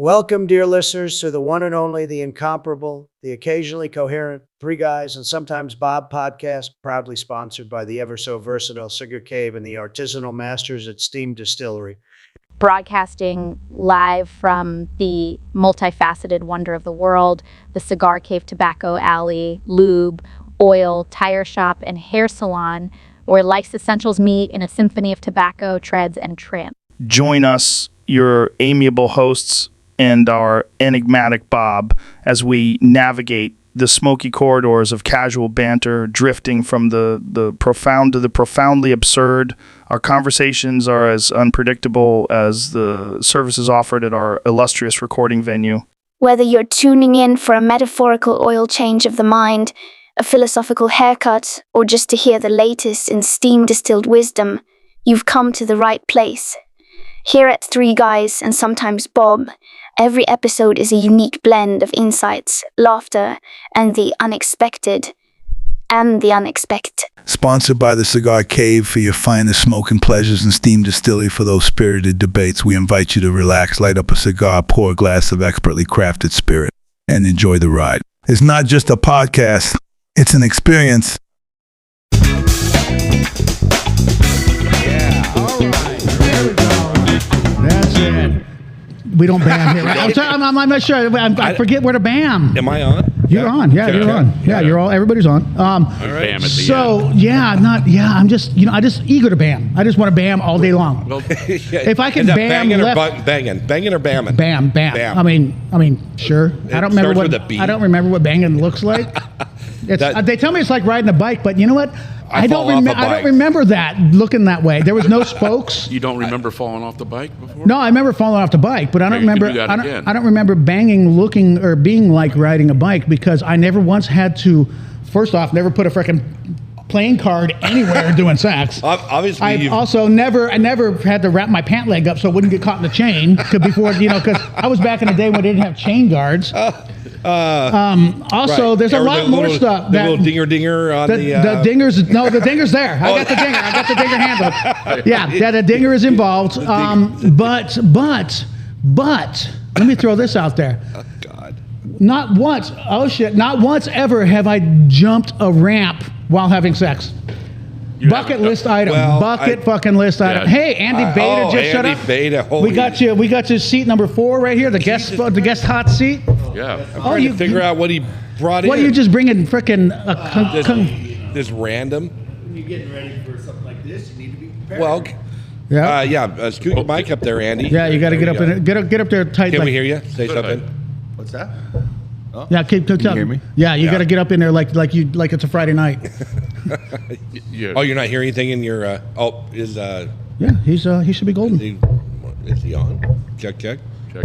Welcome, dear listeners, to the one and only, the incomparable, the occasionally coherent Three Guys and Sometimes Bob podcast, proudly sponsored by the ever so versatile Cigar Cave and the artisanal masters at Steam Distillery. Broadcasting live from the multifaceted wonder of the world, the Cigar Cave Tobacco Alley, lube, oil, tire shop, and hair salon, where life's essentials meet in a symphony of tobacco, treads, and trim. Join us, your amiable hosts, and our enigmatic Bob, as we navigate the smoky corridors of casual banter, drifting from the profound to the profoundly absurd. Our conversations are as unpredictable as the services offered at our illustrious recording venue. Whether you're tuning in for a metaphorical oil change of the mind, a philosophical haircut, or just to hear the latest in steam-distilled wisdom, you've come to the right place. Here at Three Guys and Sometimes Bob, every episode is a unique blend of insights, laughter, and the unexpected. Sponsored by the Cigar Cave for your finest smoking pleasures and Steam Distillery for those spirited debates. We invite you to relax, light up a cigar, pour a glass of expertly crafted spirit, and enjoy the ride. It's not just a podcast, it's an experience. Yeah, all right. There we go. That's it. We don't bam here. Right? I'm not sure. I forget where to bam. Am I on? You're on. Yeah, you're on. Yeah, you're all. Everybody's on. All right. Bam at the so end. I'm just I just eager to bam. I just want to bam all day long. Well, if I can bam banging left, or banging or bamming? Bam. I mean, sure. I don't remember starts with a B. I don't remember what banging looks like. They tell me it's like riding a bike, but you know what? I don't remember that looking that way. There was no spokes. You don't remember falling off the bike before? No, I remember falling off the bike, but I don't remember. I don't remember banging, looking, or being like riding a bike because I never once had to. First off, never put a freaking playing card anywhere doing sex. Obviously, I also never had to wrap my pant leg up so it wouldn't get caught in the chain before because I was back in the day when they didn't have chain guards. Also, there's a lot more stuff. The little dinger on the dingers. No, the dinger's there. I got the dinger. I got the dinger handled. Yeah, the dinger is involved. But let me throw this out there. Oh God. Not once. Oh shit. Not once ever have I jumped a ramp while having sex. Bucket list item. Fucking list item. Hey, Andy Beta, shut up. Andy Beta. We got you seat number 4 right here. The guest hot seat. Yeah. I'm trying to figure out what he brought in. What are you just bringing frickin' this random? When you're getting ready for something like this, you need to be prepared. Well, scoot your mic up there, Andy. Yeah, you got to get up in it. Get up there tight. Can we hear you? Say something. What's that? Oh. Yeah, keep Can you hear me? Yeah, you got to get up in there like it's a Friday night. Yeah. Oh, you're not hearing anything in your. Yeah, he should be golden. Is he on? Check.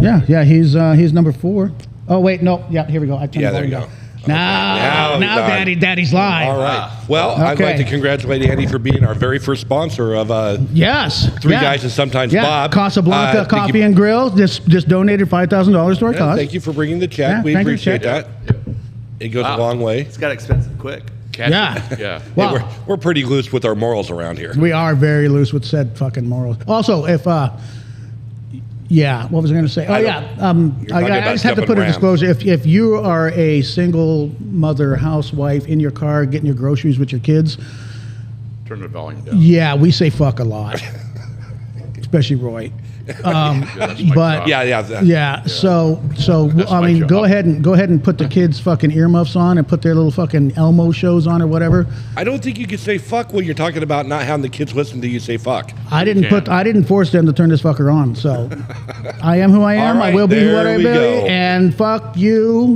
Yeah, he's number 4. Oh wait, no. Yeah, here we go. There you go. Now, Daddy's live. All right. Well, I'd like to congratulate Andy for being our very first sponsor of Three Guys and Sometimes Bob. Casablanca Coffee and Grill just donated $5,000 to our cause. Thank you for bringing the check. We appreciate that. It goes a long way. It's got expensive quick. Yeah. Wow. We're pretty loose with our morals around here. We are very loose with said fucking morals. Also, if what was I going to say? I just have to put a disclosure. If you are a single mother, housewife, in your car, getting your groceries with your kids. Turn the volume down. Yeah, we say fuck a lot. Especially Roy. So I mean, go ahead and put the kids' fucking earmuffs on and put their little fucking Elmo shows on or whatever. I don't think you can say fuck when you're talking about not having the kids listen to you say fuck. I didn't force them to turn this fucker on. So I am who I am. Right, I will be who I go. be. And fuck you.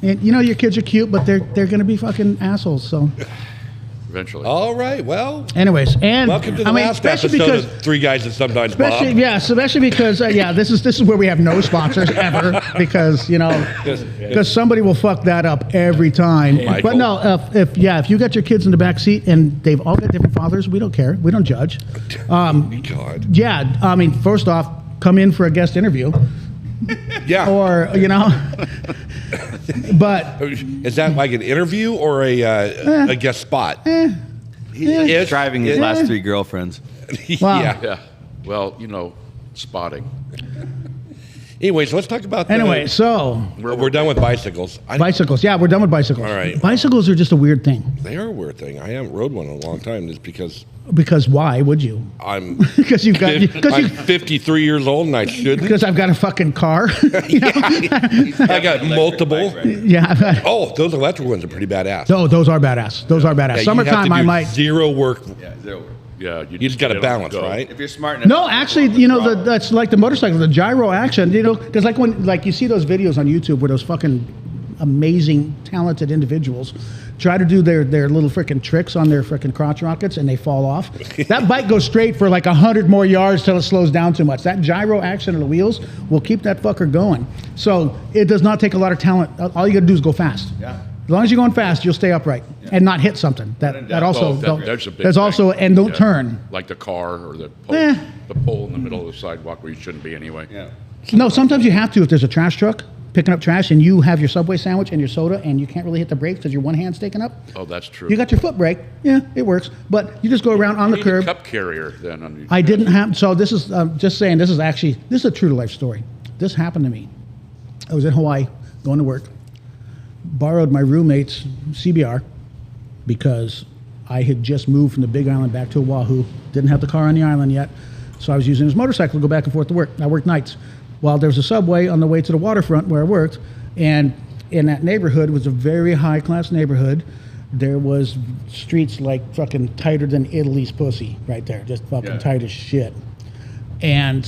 And your kids are cute, but they're gonna be fucking assholes. So. Eventually. All right. Well. Anyways, and welcome to the last episode of Three Guys and Sometimes Bob. Especially because this is where we have no sponsors ever because somebody will fuck that up every time. Michael. But no, if you got your kids in the back seat and they've all got different fathers, we don't care. We don't judge. God. Yeah. I mean, first off, come in for a guest interview. Yeah. Or but is that like an interview or a guest spot? He's driving his last 3 girlfriends. Wow. Yeah. Yeah. Well, spotting. Anyways, let's talk about we're done with bicycles. Bicycles, yeah, we're done with bicycles. All right. Bicycles are just a weird thing. They are a weird thing. I haven't rode one in a long time just because. Because why would you? I'm because you've got. I'm 53 years old and I shouldn't. Because I've got a fucking car. I got multiple. Yeah. Oh, those electric ones are pretty badass. Oh, those are badass. Those are badass. Yeah, Summertime, I might. Zero work. Yeah, zero work. Yeah, you just got to balance, right? If you're smart enough. No, actually, that's like the motorcycle, the gyro action. Because like you see those videos on YouTube where those fucking amazing, talented individuals try to do their little freaking tricks on their freaking crotch rockets and they fall off. That bike goes straight for like 100 more yards till it slows down too much. That gyro action of the wheels will keep that fucker going. So it does not take a lot of talent. All you got to do is go fast. Yeah. As long as you're going fast, you'll stay upright and not hit something. That also that's a big there's also thing. and don't turn. Like the car or the pole in the middle of the sidewalk where you shouldn't be anyway. Yeah. No, sometimes you have to if there's a trash truck picking up trash and you have your Subway sandwich and your soda and you can't really hit the brakes because your one hand's taken up. Oh, that's true. You got your foot brake. Yeah, it works. But you just go around on the curb. A cup carrier then. I didn't have. So this is just saying. This is a true to life story. This happened to me. I was in Hawaii going to work. Borrowed my roommate's CBR because I had just moved from the Big Island back to Oahu. Didn't have the car on the island yet, so I was using his motorcycle to go back and forth to work. I worked nights. Well, there was a Subway on the way to the waterfront where I worked, and in that neighborhood was a very high-class neighborhood. There was streets like fucking tighter than Italy's pussy right there, just fucking tight as shit. And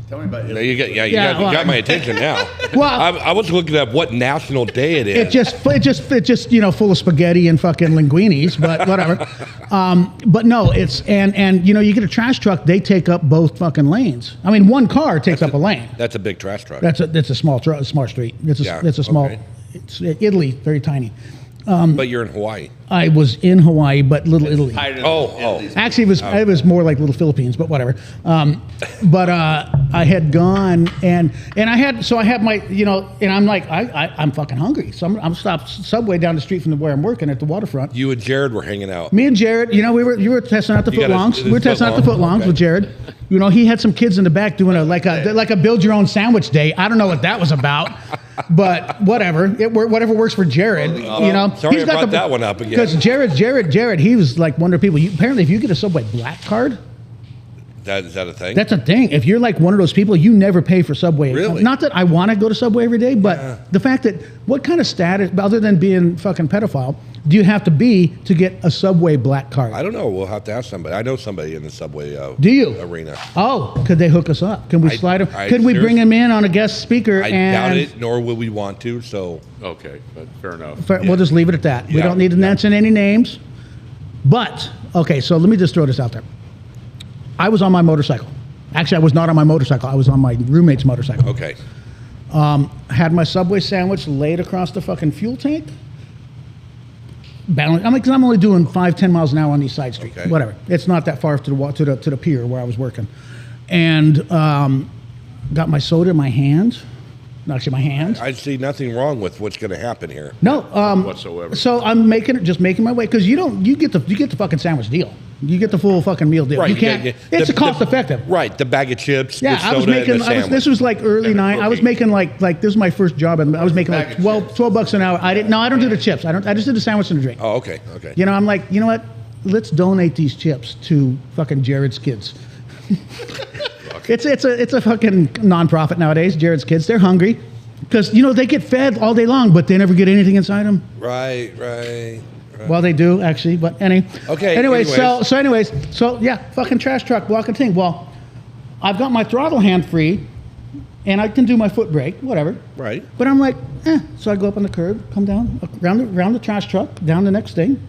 tell me about it. You got my attention now. Well, I was looking at what national day it is. It just full of spaghetti and fucking linguinis, but whatever. But no, it's and you get a trash truck, they take up both fucking lanes. I mean, one car takes up a lane. That's a big trash truck. That's a small street. It's a small. Okay. It's Italy, very tiny. But you're in Hawaii. I was in Hawaii, but Little Italy. Actually, it was more like Little Philippines, but whatever. But I had gone and I had my and I'm like I'm fucking hungry, so I'm stopped Subway down the street from where I'm working at the waterfront. You and Jared were hanging out. Me and Jared, you were testing out the footlongs. We were testing out the footlongs with Jared. He had some kids in the back doing a build your own sandwich day. I don't know what that was about. But whatever, whatever works for Jared. Sorry, I brought that one up again. Because Jared, he was like one of the people. Apparently, if you get a Subway Black Card, is that a thing? That's a thing. If you're like one of those people, you never pay for Subway. Really? Not that I want to go to Subway every day, but the fact that what kind of status, other than being fucking pedophile, do you have to be to get a Subway Black Card? I don't know. We'll have to ask somebody. I know somebody in the Subway arena. Oh, could they hook us up? Can we slide him? Could we bring him in on a guest speaker? I doubt it, nor will we want to. So okay, but fair enough. We'll just leave it at that. We don't need to mention any names. But okay, so let me just throw this out there. I was on my motorcycle. Actually, I was not on my motorcycle. I was on my roommate's motorcycle. Okay. Had my Subway sandwich laid across the fucking fuel tank. Because I'm only doing 5-10 miles an hour on these side streets. Okay. Whatever. It's not that far to the pier where I was working. And got my soda in my hand. Actually, my hand. I see nothing wrong with what's going to happen here. No, whatsoever. So I'm making my way because you get the fucking sandwich deal. You get the full fucking meal deal. Right, you can't. It's cost effective. Right, the bag of chips. Yeah, the I was soda, making. and the sandwich. This was like early '90s. I was making like this was my first job, and I was making like $12 an hour. I don't do the chips. I just did the sandwich and the drink. Oh, okay. I'm like, you know what? Let's donate these chips to fucking Jared's Kids. It's a fucking nonprofit nowadays. Jared's Kids. They're hungry because they get fed all day long, but they never get anything inside them. Right. Well, they do actually, but anyway. Okay. Anyways, so yeah, fucking trash truck blocking thing. Well, I've got my throttle hand free, and I can do my foot brake, whatever. Right. But I'm like, so I go up on the curb, come down, around the trash truck, down the next thing,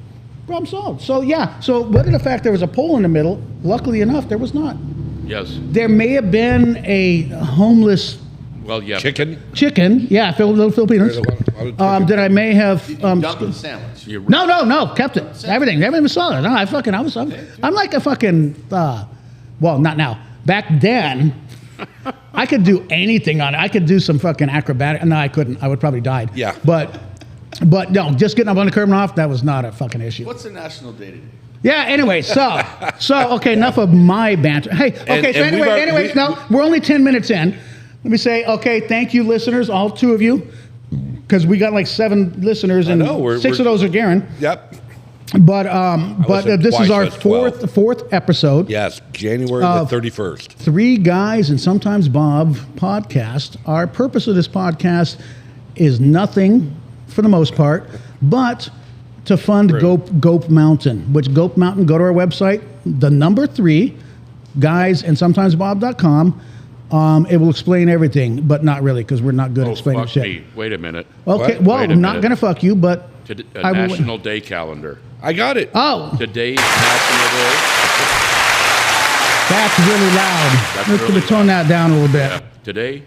problem solved. So yeah, so what did the fact there was a pole in the middle? Luckily enough, there was not. Yes. There may have been a homeless. Well, yeah. Chicken, yeah, little Filipinos. That I may have. Dumped the sandwich. No, kept it. Everything was solid. No, I'm like a fucking. Well, not now. Back then, I could do anything on it. I could do some fucking acrobatic. No, I couldn't. I would probably died. Yeah. But no, just getting up on the curb and off, that was not a fucking issue. What's the national day today? Yeah, anyway, so okay, enough of my banter. Hey, okay, so anyway, no, we're only 10 minutes in. Let me say, okay, thank you, listeners, all 2 of you, because we got like 7 listeners, and 6 of those are Garen. Yep. But this is our fourth episode. Yes, January the 31st. 3 Guys and Sometimes Bob podcast. Our purpose of this podcast is nothing, for the most part, but to fund Gope Mountain, which Gope Mountain, go to our website, the number 3, guysandsometimesbob.com. It will explain everything, but not really, because we're not good at explaining shit. Me. Wait a minute. Okay, well, I'm not going to fuck you, but... A National Day calendar. I got it. Oh. Today's National Day. That's really loud. Let's really tone that down a little bit. Yeah. Today,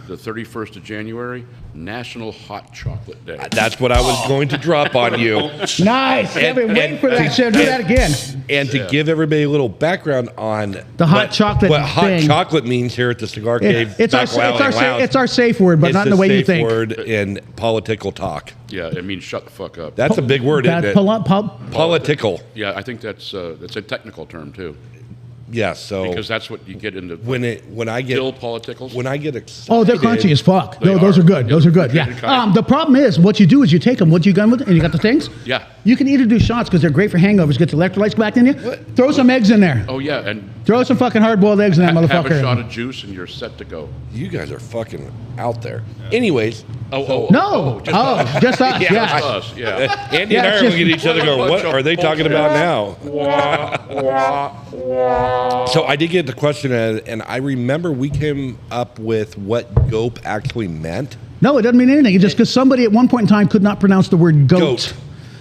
the 31st of January, National Hot Chocolate Day. That's what I was going to drop on you. Nice. I've been waiting for that. So do that again. And to give everybody a little background on the hot chocolate what hot chocolate means here at the Cigar Cave. It's our safe word, but not in the way you think. It's a safe word in political talk. Yeah, it means shut the fuck up. That's a big word, isn't it? Political. Yeah, I think that's a technical term too. Yeah, so because that's what you get into when I get still politicals. When I get excited, oh, they're crunchy as fuck. Those are good. Those are good. Yeah. The problem is, what you do is you take them. What you gun with, and you got the things. Yeah. You can either do shots because they're great for hangovers. Get the electrolytes back in you. What? Throw some eggs in there. Oh yeah, and throw some fucking hard-boiled eggs in that motherfucker. Have a shot of juice, and you're set to go. You guys are fucking out there. Anyways. Just us. Yeah. Just us. Yeah. Andy and I are looking at each other going, what are they talking about now? So I did get the question, and I remember we came up with what gope actually meant. No, it doesn't mean anything. It's just because somebody at one point in time could not pronounce the word goat.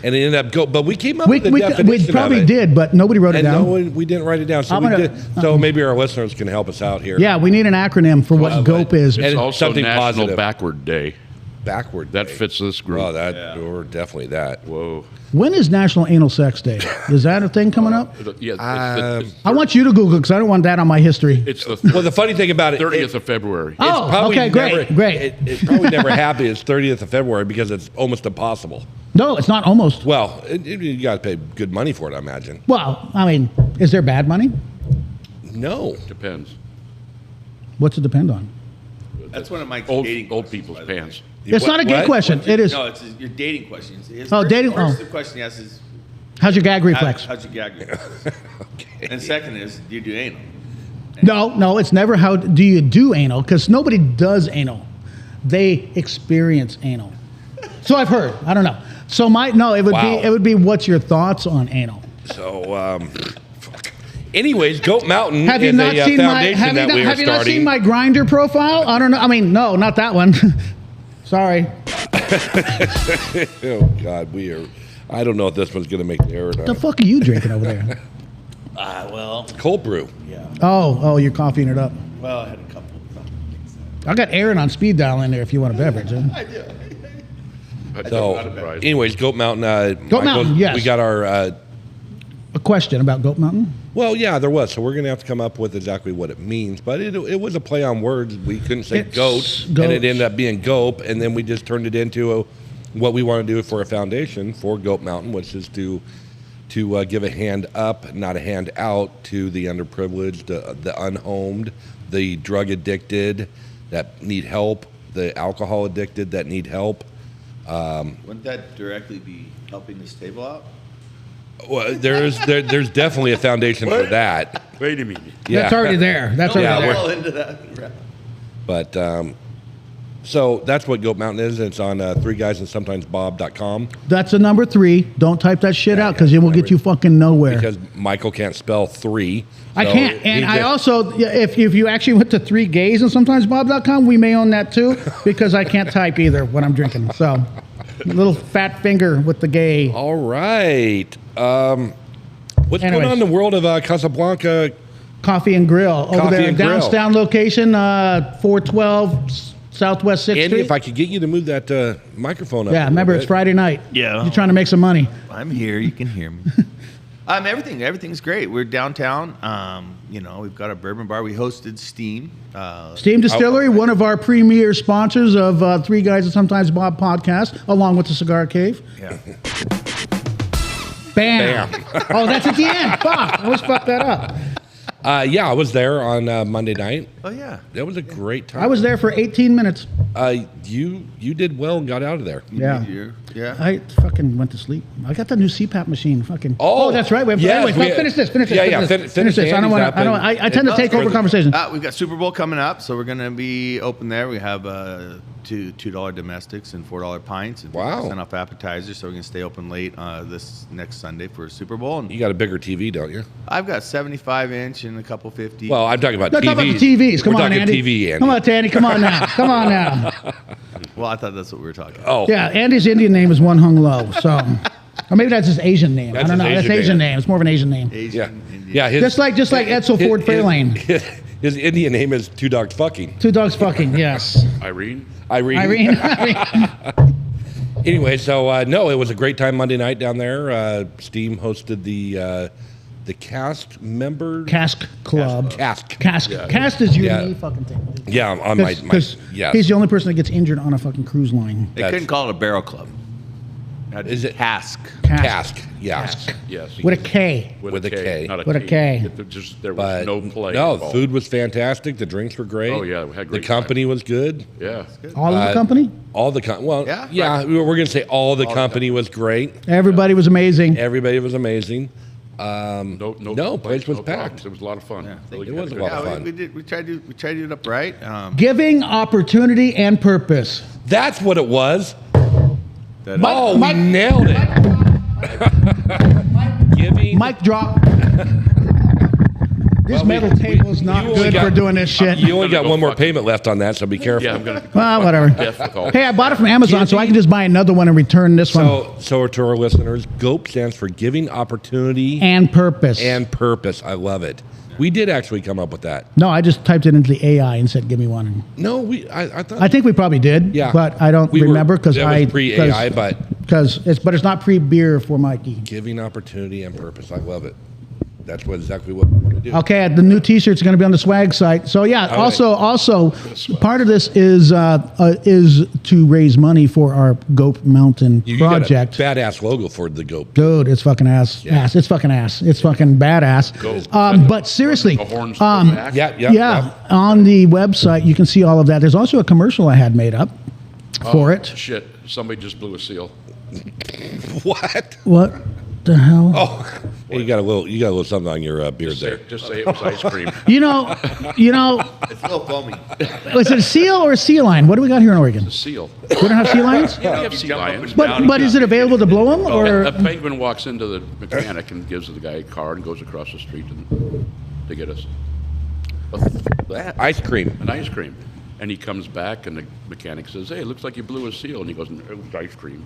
And it ended up goat. But we came up with the definition we probably did, but nobody wrote it down. No, we didn't write it down. So, so maybe our listeners can help us out here. Yeah, we need an acronym for what gope is. It's also something National positive. Backward Day. Backward That day. fits this group. Oh, or definitely that. Whoa. When is National Anal Sex Day? Is that a thing coming up? Yeah. I want you to Google because I don't want that on my history. It's the well, the funny thing about it, 30th of February. Okay, great. It probably never happened. It's 30th of February because it's almost impossible. No, it's not almost. Well, you got to pay good money for it, I imagine. Well, I mean, is there bad money? No. Depends. What's it depend on? That's one of my old people's pants. It's not a gay question. It is. No, it's your dating question. Dating. First, the question he asks is, how's your gag reflex? How's your gag reflex? Okay. And second is, do you do anal? No, it's never how do you do anal, because nobody does anal. They experience anal. So I've heard. I don't know. So it would be what's your thoughts on anal? So anyways, Goat Mountain have you is not a seen foundation that we are starting. Have you not seen my Grindr profile? I don't know. I mean, no, not that one. Sorry. Oh God, I don't know if this one's gonna make the air or not. What the fuck are you drinking over there? Well, cold brew. Yeah. Oh, you're coffeeing it up. Well, I had a couple. I got Aaron on speed dial in there if you want a beverage. Huh? I do. So, anyways, Goat Mountain. Goat Mountain, yes. We got our. A question about Goat Mountain? Well, yeah, there was. So we're going to have to come up with exactly what it means. But it was a play on words. We couldn't say goat, and it ended up being gope. And then we just turned it into what we want to do for a foundation for Goat Mountain, which is to give a hand up, not a hand out, to the underprivileged, the unhomed, the drug addicted that need help, the alcohol addicted that need help. Wouldn't that directly be helping this table out? Well, there's definitely a foundation for that. Wait a minute. Yeah. That's already there. That's already there. Well into that. But so that's what Goat Mountain is. It's on 3guysandsometimesbob.com. That's the number 3. Don't type that shit out because it will get you fucking nowhere. Because Michael can't spell 3. I can't. And I also, if you actually went to 3gaysandsometimesbob.com, we may own that too because I can't type either when I'm drinking. So, little fat finger with the gay. All right. What's going on in the world of Casablanca? Coffee and Grill over there, downtown location, 412 Southwest 6th Andy, Street. if I could get you to move that microphone up. Yeah, remember it's Friday night. Yeah. You're trying to make some money. I'm here. You can hear me. Everything's great. We're downtown. We've got a bourbon bar. We hosted Steam. Steam Distillery, one of our premier sponsors of 3 Guys and Sometimes Bob podcast, along with the Cigar Cave. Yeah. Bam. Oh, that's at the end. Fuck. I always fucked that up. Yeah, I was there on Monday night. Oh yeah, that was a great time. I was there for 18 minutes. You did well and got out of there. Yeah. Yeah. I fucking went to sleep. I got the new CPAP machine. Fucking. Oh, that's right. Anyways, finish this. Finish this. I don't want to. I tend to take over conversations. We've got Super Bowl coming up, so we're going to be open there. We have $2 domestics and $4 pints. And wow. 50% off appetizers, so we're going to stay open late this next Sunday for Super Bowl. And you got a bigger TV, don't you? I've got 75-inch and a couple 50. Well, I'm talking about TVs. Talk about the TVs. Come on, Andy. TV, Andy. Come on, Andy. Come on now. Come on now. Well, I thought that's what we were talking about. Oh. Yeah, Andy's Indian name is One Hung Low, so. Or maybe that's his Asian name. I don't know. That's Asian name. It's more of an Asian name. Yeah. Just like Edsel Ford Fairlane. His Indian name is Two Dogs Fucking. Two Dogs Fucking. Yes. Irene. Anyway, so no, it was a great time Monday night down there. Steam hosted the cast member Cask Club. Cask. Yeah. Cast is you and me fucking thing. Yeah, on my because yes. He's the only person that gets injured on a fucking cruise line. They couldn't call it a barrel club. Is it Cask? Cask. Yes. Yes. With a K. With a K. Not With a K. There was no play. No, involved. food was fantastic. The drinks were great. Oh yeah, we had great. The company was good. Yeah. All of the company? All the well, yeah. We're going to say all the company was great. Everybody was amazing. Everybody was amazing. No, place was packed. It was a lot of fun. Yeah, it was a lot of fun. We tried to do it up right. Giving opportunity and purpose. That's what it was. We nailed it. Mic drop. This metal table is not good for doing this shit. You only got one more payment left on that, so be careful. Yeah, I'm gonna. Well, whatever. Hey, I bought it from Amazon, so I can just buy another one and return this one. So to our listeners, GOPE stands for Giving Opportunity and Purpose. And Purpose. I love it. We did actually come up with that. No, I just typed it into the AI and said, "Give me one." No, I thought. I think we probably did. Yeah, but I don't remember because I was pre-AI, but it's not pre-beer for Mikey. Giving opportunity and purpose. I love it. That's exactly what we want to do. Okay, the new T-shirts are going to be on the swag site. So yeah, also part of this is to raise money for our GOPE Mountain project. You got a badass logo for the GOPE. Dude, it's fucking ass. Yeah. It's fucking ass. It's fucking badass. But seriously, yeah, on the website you can see all of that. There's also a commercial I had made up for it. Shit! Somebody just blew a seal. What? What the hell? Oh, you got a little something on your beard there. Just say it was ice cream. You know, it's a little foamy. Was it a seal or a sea lion? What do we got here in Oregon? It's a seal. We don't have sea lions? Yeah, we have sea lions. But is it available to blow them? Or a penguin walks into the mechanic and gives the guy a card and goes across the street to get us ice cream. An ice cream. And he comes back and the mechanic says, "Hey, it looks like you blew a seal." And he goes, "It was ice cream."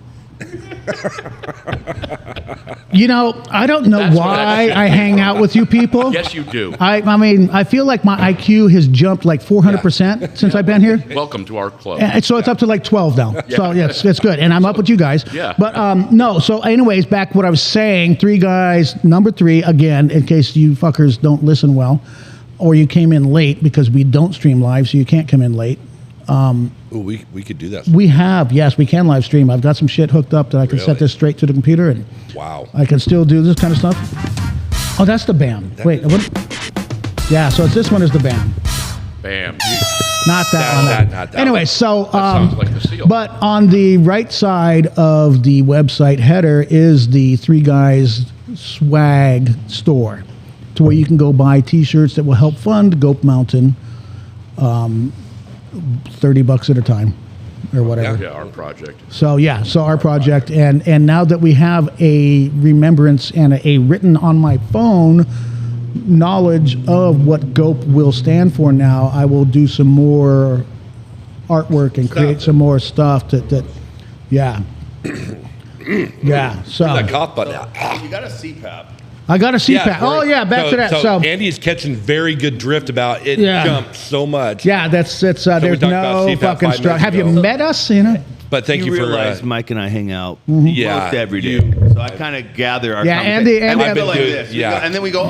I don't know why I hang out with you people. Yes, you do. I mean, I feel like my IQ has jumped like 400% since I've been here. Welcome to our club. And so it's up to like 12 now. Yeah. So yeah, it's good. And I'm up with you guys. Yeah. But no, so anyways, back what I was saying, three guys, number 3, again, in case you fuckers don't listen well, or you came in late because we don't stream live, so you can't come in late. We could do that. We can live stream. I've got some shit hooked up that I can set this straight to the computer, and I can still do this kind of stuff. Oh, that's the BAM. Wait, what? Yeah, so this one is the BAM. Bam. Not that one. Not that anyway, one. so sounds like the seal. But on the right side of the website header is the Three Guys swag store, to where you can go buy T-shirts that will help fund GOPE Mountain. $30 at a time or whatever. Yeah, our project. So our project, and now that we have a remembrance and a written on my phone knowledge of what GOPE will stand for, now I will do some more artwork and create some more stuff that so that cough button out. You got a CPAP. I got a CPAP. Back to that. So Andy's catching very good drift about it. Jumped so much. Yeah, that's there's no fucking structure. Have you met us? But thank you for realize Mike and I hang out most every day. So I kind of gather our Andy, and we go like this. Yeah. And then we go,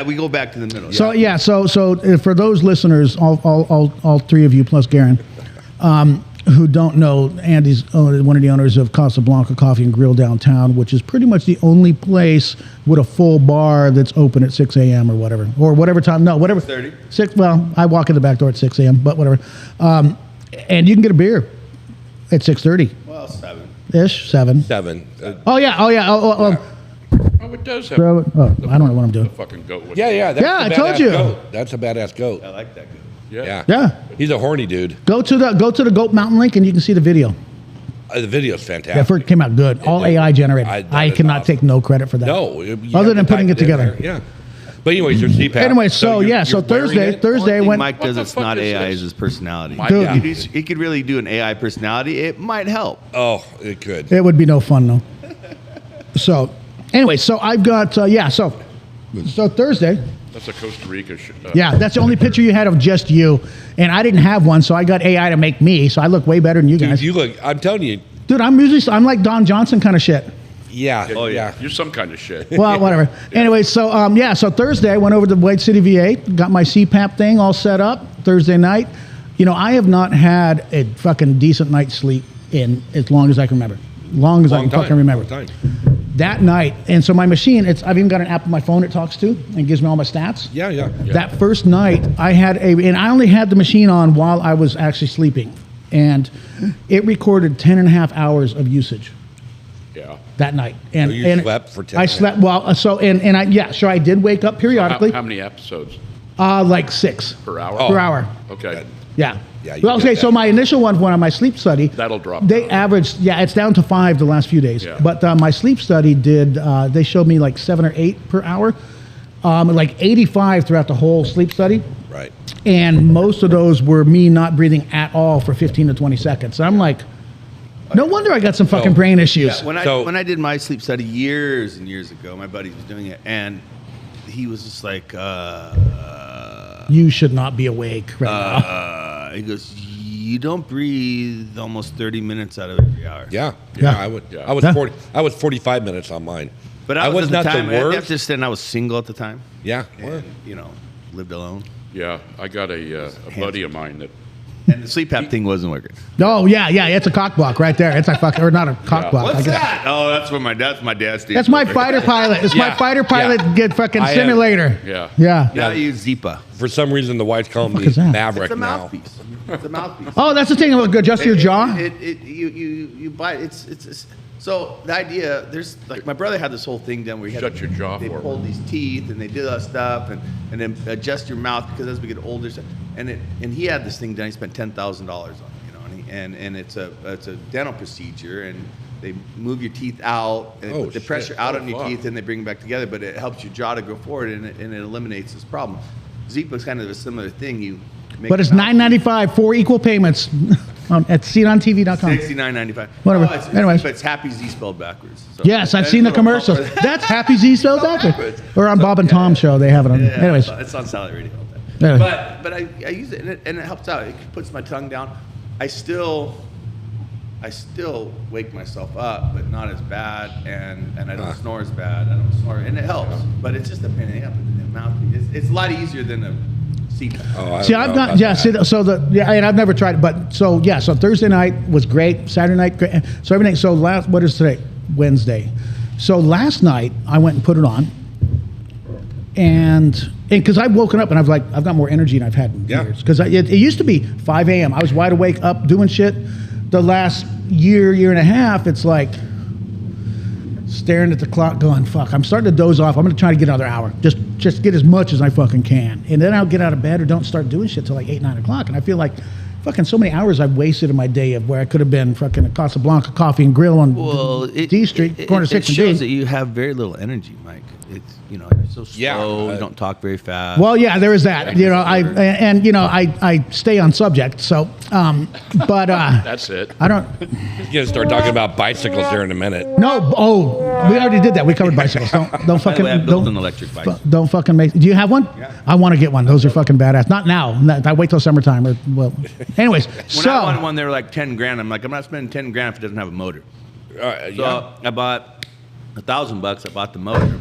we go back to the middle. So so for those listeners, all 3 of you plus Garen, who don't know, Andy's one of the owners of Casablanca Coffee and Grill downtown, which is pretty much the only place with a full bar that's open at 6 a.m. or whatever time. No, whatever. 6:30. 6. Well, I walk in the back door at 6 a.m., but whatever. And you can get a beer at 6:30. Well, 7. Ish, 7. 7. Oh yeah. Oh, it does have. I don't know what I'm doing. The fucking goat. With Yeah. That's Yeah, a I told badass you. Goat. That's a badass goat. I like that. Yeah. Yeah. He's a horny dude. Go to the Goat Mountain link and you can see the video. The video's fantastic. Yeah, first came out good. All AI generated. that I is cannot awesome. take no credit for that. No. Other than putting it together. Yeah. But anyways, your CPAP. Anyway, so you're Thursday Only thing when Mike does What it's the fuck not is AI, this? is his personality. Dude. He could really do an AI personality. It might help. Oh, it could. it would be no fun though. So, anyway, so I've got so Thursday. That's a Costa Rica. Yeah, that's the only picture you had of just you, and I didn't have one, so I got AI to make me. So I look way better than you guys. Dude, you look. I'm telling you. Dude, I'm like Don Johnson kind of shit. Yeah. Oh yeah. You're some kind of shit. Well, whatever. Anyway, so so Thursday I went over to White City VA, got my CPAP thing all set up. Thursday night, I have not had a fucking decent night's sleep in as long as I can remember. Long as I can fucking remember. Long time. That night, and so my machine, I've even got an app on my phone it talks to and gives me all my stats. Yeah. That first night, and I only had the machine on while I was actually sleeping, and it recorded 10 and a half hours of usage. Yeah. That night, and So you slept for 10. I slept well. So I did wake up periodically. How many episodes Like 6 per hour? per hour. Okay. Yeah. Yeah, you Well, get okay. that. So my initial one on my sleep study, That'll drop They down. averaged, it's down to 5 the last few days. Yeah. But my sleep study did. They showed me like 7 or 8 per hour, like 85 throughout the whole sleep study. Right. And most of those were me not breathing at all for 15 to 20 seconds. So I'm like, no wonder I got some fucking brain issues. Yeah, when I did my sleep study years and years ago, my buddy was doing it, and he was just like, You should not be awake right now. he goes, you don't breathe almost 30 minutes out of every hour. Yeah. Yeah. I would. Yeah. I was Yeah. 40. I was 45 minutes on mine. But I was at not the time, worst. I have to understand I was single at the time. Yeah. Well, And, lived alone. Yeah. I got a buddy of mine that. And the sleep app thing wasn't working. Oh yeah, it's a cock block right there. It's a fucking, or not a cock Yeah. block. What's I guess. that? Oh, that's my dad's That's my fighter pilot. It's my Yeah. fighter pilot Yeah. get fucking I am- simulator. Yeah. Yeah. Now I use Zipa. for some reason, the whites call fuck me is that? Maverick It's a now. mouthpiece. It's a mouthpiece. Oh, that's the thing. It'll adjust your jaw. You buy it. It's so the idea. There's like my brother had this whole thing done where he had Shut your jaw They forward. pulled these teeth and they did that stuff and then adjust your mouth because as we get older, and he had this thing done. He spent $10,000 on it, and it's a dental procedure and they move your teeth out and Oh, put the shit. pressure out Oh, on your fuck. teeth and they bring them back together, but it helps your jaw to go forward and it eliminates this problem. Zipa is kind of a similar thing. You make But it's your mouth- $9.95 for equal payments at seeontv.com. $69.95. Whatever. Oh, Anyways. but it's Happy Z spelled backwards. So Yes, I've that's seen the a little commercials. bumper. That's Happy Z spelled backwards. Or on Bob and Tom's show, they have it on. Yeah, Anyways, it's on Salad Radio. Anyway. But I use it and it helps out. It puts my tongue down. I still wake myself up, but not as bad, and I don't snore as bad. I don't snore, and it helps. But it's just a pain in the mouth. It's a lot easier than a CPAP. Oh, I see, don't I've know got, about yeah, that. and I've never tried it, but so Thursday night was great. Saturday night, great. So everything, what is today? Wednesday. So last night, I went and put it on. And because I've woken up and I've got more energy than I've had in years. Because it used to be 5 a.m. I was wide awake, up doing shit. The last year and a half, it's like staring at the clock, going, "Fuck!" I'm starting to doze off. I'm going to try to get another hour, just get as much as I fucking can, and then I'll get out of bed or don't start doing shit till like 8, 9 o'clock. And I feel like fucking so many hours I've wasted in my day of where I could have been fucking at Casablanca Coffee and Grill on D Street, corner 6 and shows D. that you have very little energy, Mike. It's you're so slow. You don't talk very fast. Well, yeah, there is that. I stay on subject. So, but That's it. I don't. You're gonna start talking about bicycles here in a minute. No. Oh, we already did that. We covered bicycles. Don't By the fucking way, I built an don't. electric bike. Don't fucking make. Do you have one? Yeah. I want to get one. Those are fucking badass. Not now. I wait till summertime. Or well. Anyways, When I wanted one, they were like 10 grand. I'm like, I'm not spending 10 grand if it doesn't have a motor. So I bought $1,000. I bought the motor,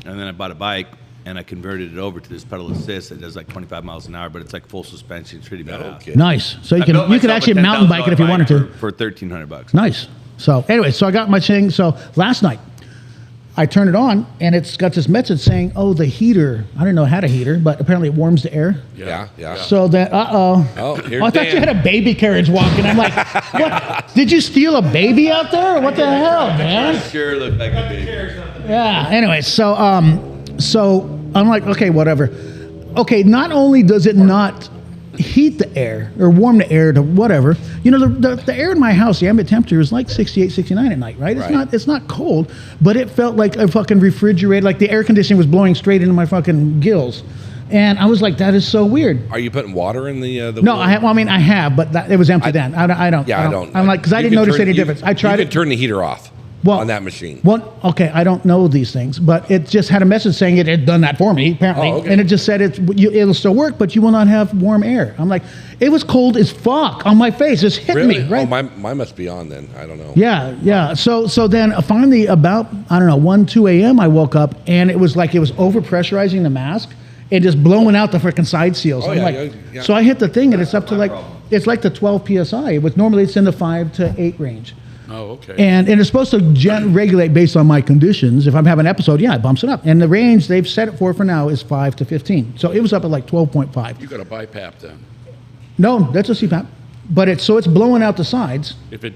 and then I bought a bike, and I converted it over to this pedal assist that does like 25 miles an hour, but it's like full suspension. It's pretty badass. Okay. Nice. So you built could myself actually a mountain bike it if you $10,000 wanted to. for $1,300. Nice. So anyway, so I got my thing. So last night, I turned it on, and it's got this message saying, "Oh, the heater. I didn't know it had a heater, but apparently it warms the air." Yeah. So that, Oh, here's I thought you Dan. had a baby carriage walking. I'm like, what? Did you steal a baby out there? Or what the hell, man? Sure looked like a baby. Yeah. Anyway, so I'm like, okay, whatever. Okay, not only does it not heat the air or warm the air to whatever, you know, the air in my house, the ambient temperature is like 68, 69 at night, right? It's not cold, but it felt like a fucking refrigerator, like the air conditioning was blowing straight into my fucking gills. And I was like, that is so weird. Are you putting water in the No, wheel? I have, but it was empty then. I don't. Yeah, I don't. I'm like, because I You didn't can notice turn- any you- difference. I tried You it. can turn the heater off Well, on that machine. Well, okay, I don't know these things, but it just had a message saying it had done that for me, apparently. Oh, okay. And it just said it'll still work, but you will not have warm air. I'm like, it was cold as fuck on my face. Just hit Really? me, right? Oh, mine must be on then. I don't know. Yeah. So then finally about, I don't know, 1, 2 a.m. I woke up, and it was like it was overpressurizing the mask and just blowing out the freaking side seals. Oh, I'm yeah, like, yeah. So I hit the thing, and it's up to like, it's like the 12 PSI. Which normally it's in the 5 to 8 range. Oh, okay. And it's supposed to regulate based on my conditions. If I'm having an episode, it bumps it up. And the range they've set it for now is 5 to 15. So it was up at like 12.5. You got a BiPAP then. No, that's a CPAP. But it's blowing out the sides. If it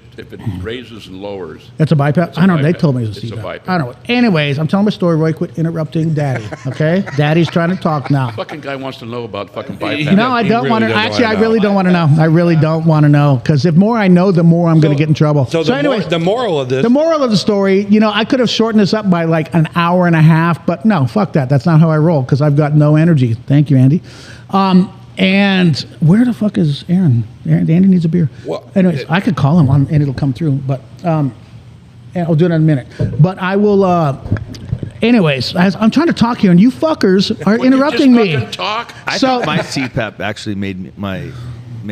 raises and lowers. That's a BiPAP? It's a I don't know. They BiPAP. told me it was a It's a CPAP. BiPAP. I don't know. Anyways, I'm telling my story. Roy, quit interrupting Daddy. Okay? Daddy's trying to talk now. Fucking guy wants to know about fucking BiPAP. No, I don't really want to. doesn't Actually, wanna I really know. don't want to know. I really don't want to know. Because the more I know, the more I'm going to get in trouble. So anyways, the moral of this. the moral of the story, I could have shortened this up by like an hour and a half, but no, fuck that. That's not how I roll because I've got no energy. Thank you, Andy. And where the fuck is Aaron? Andy needs a beer. Well, anyways, I could call him and it'll come through, but and I'll do it in a minute. But I will. Anyways, as I'm trying to talk here, and you fuckers are Would you interrupting just me. fucking talk? I So- thought my CPAP actually made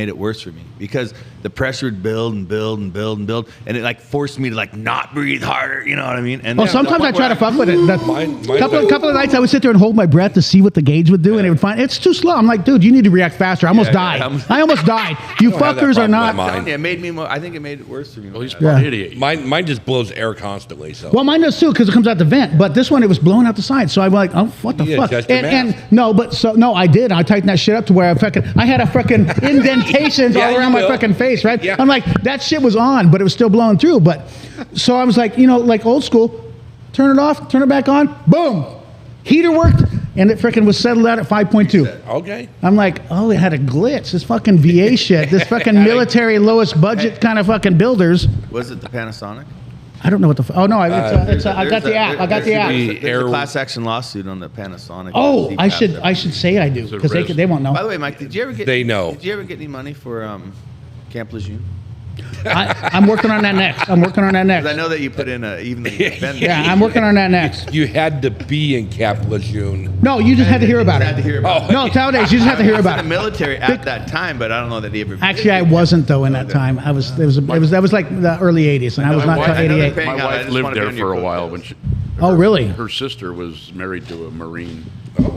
it worse for me because the pressure would build and build and build and build, and it like forced me to like not breathe harder. You know what I mean? And Well, then- sometimes I try to fuck with it. Mine- Couple of nights I would sit there and hold my breath to see what the gauge would do, and it would find it's too slow. I'm like, dude, you need to react faster. I almost died. I almost died. You don't have that fuckers are problem not. with mine. Yeah, it made me. I think it made it worse for me. Well, he's Yeah. an idiot. Mine just blows air constantly. So. Well, mine does too because it comes out the vent. But this one, it was blowing out the side. So I'm like, oh, what the You fuck? adjust your And mask. no, I did. I tightened that shit up to where I had a fucking indentations Yeah, all around you my will. fucking face, right? Yeah. I'm like, that shit was on, but it was still blowing through. But so I was like, like old school, turn it off, turn it back on, boom, heater worked, and it freaking was settled out at 5.2. Okay. I'm like, oh, it had a glitch. This fucking VA shit. This fucking military lowest budget kind of fucking builders. Was it the Panasonic? I don't know what the. Oh no, I got the app. I got the app. There's a class action lawsuit on the Panasonic. Oh, I CPAP. should say I do because they won't know. By the way, Mike, did you ever get? They know. Did you ever get any money for Camp Lejeune? I'm working on that next. 'Cause I know that you put in even the Yeah, I'm working on that next. You had to be in Camp Lejeune. No, you just had to hear about Had to it. hear about it. No, nowadays you just have to hear I was about in the it. military at that time, but I don't know that he ever. Actually, I wasn't though in that time. That was like the early '80s, and I was My not wife- until I know '88. they're My Hang on, I wife just lived wanna be there on your for a coat. while Oh, really? Her sister was married to a Marine,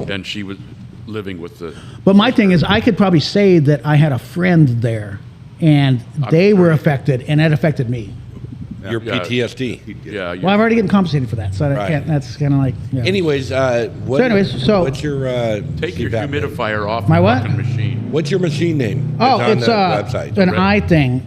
and she was living with the. But my thing is, I could probably say that I had a friend there, and they were affected, and that affected me. Your Yeah. PTSD. Yeah. Well, I've already getting compensated for that, so I Right. can't. That's kind of like. Yeah. Anyways, So what's your Take your CPAP name? humidifier off My the what? fucking machine. What's your machine name? Oh, on it's the website. an eye thing.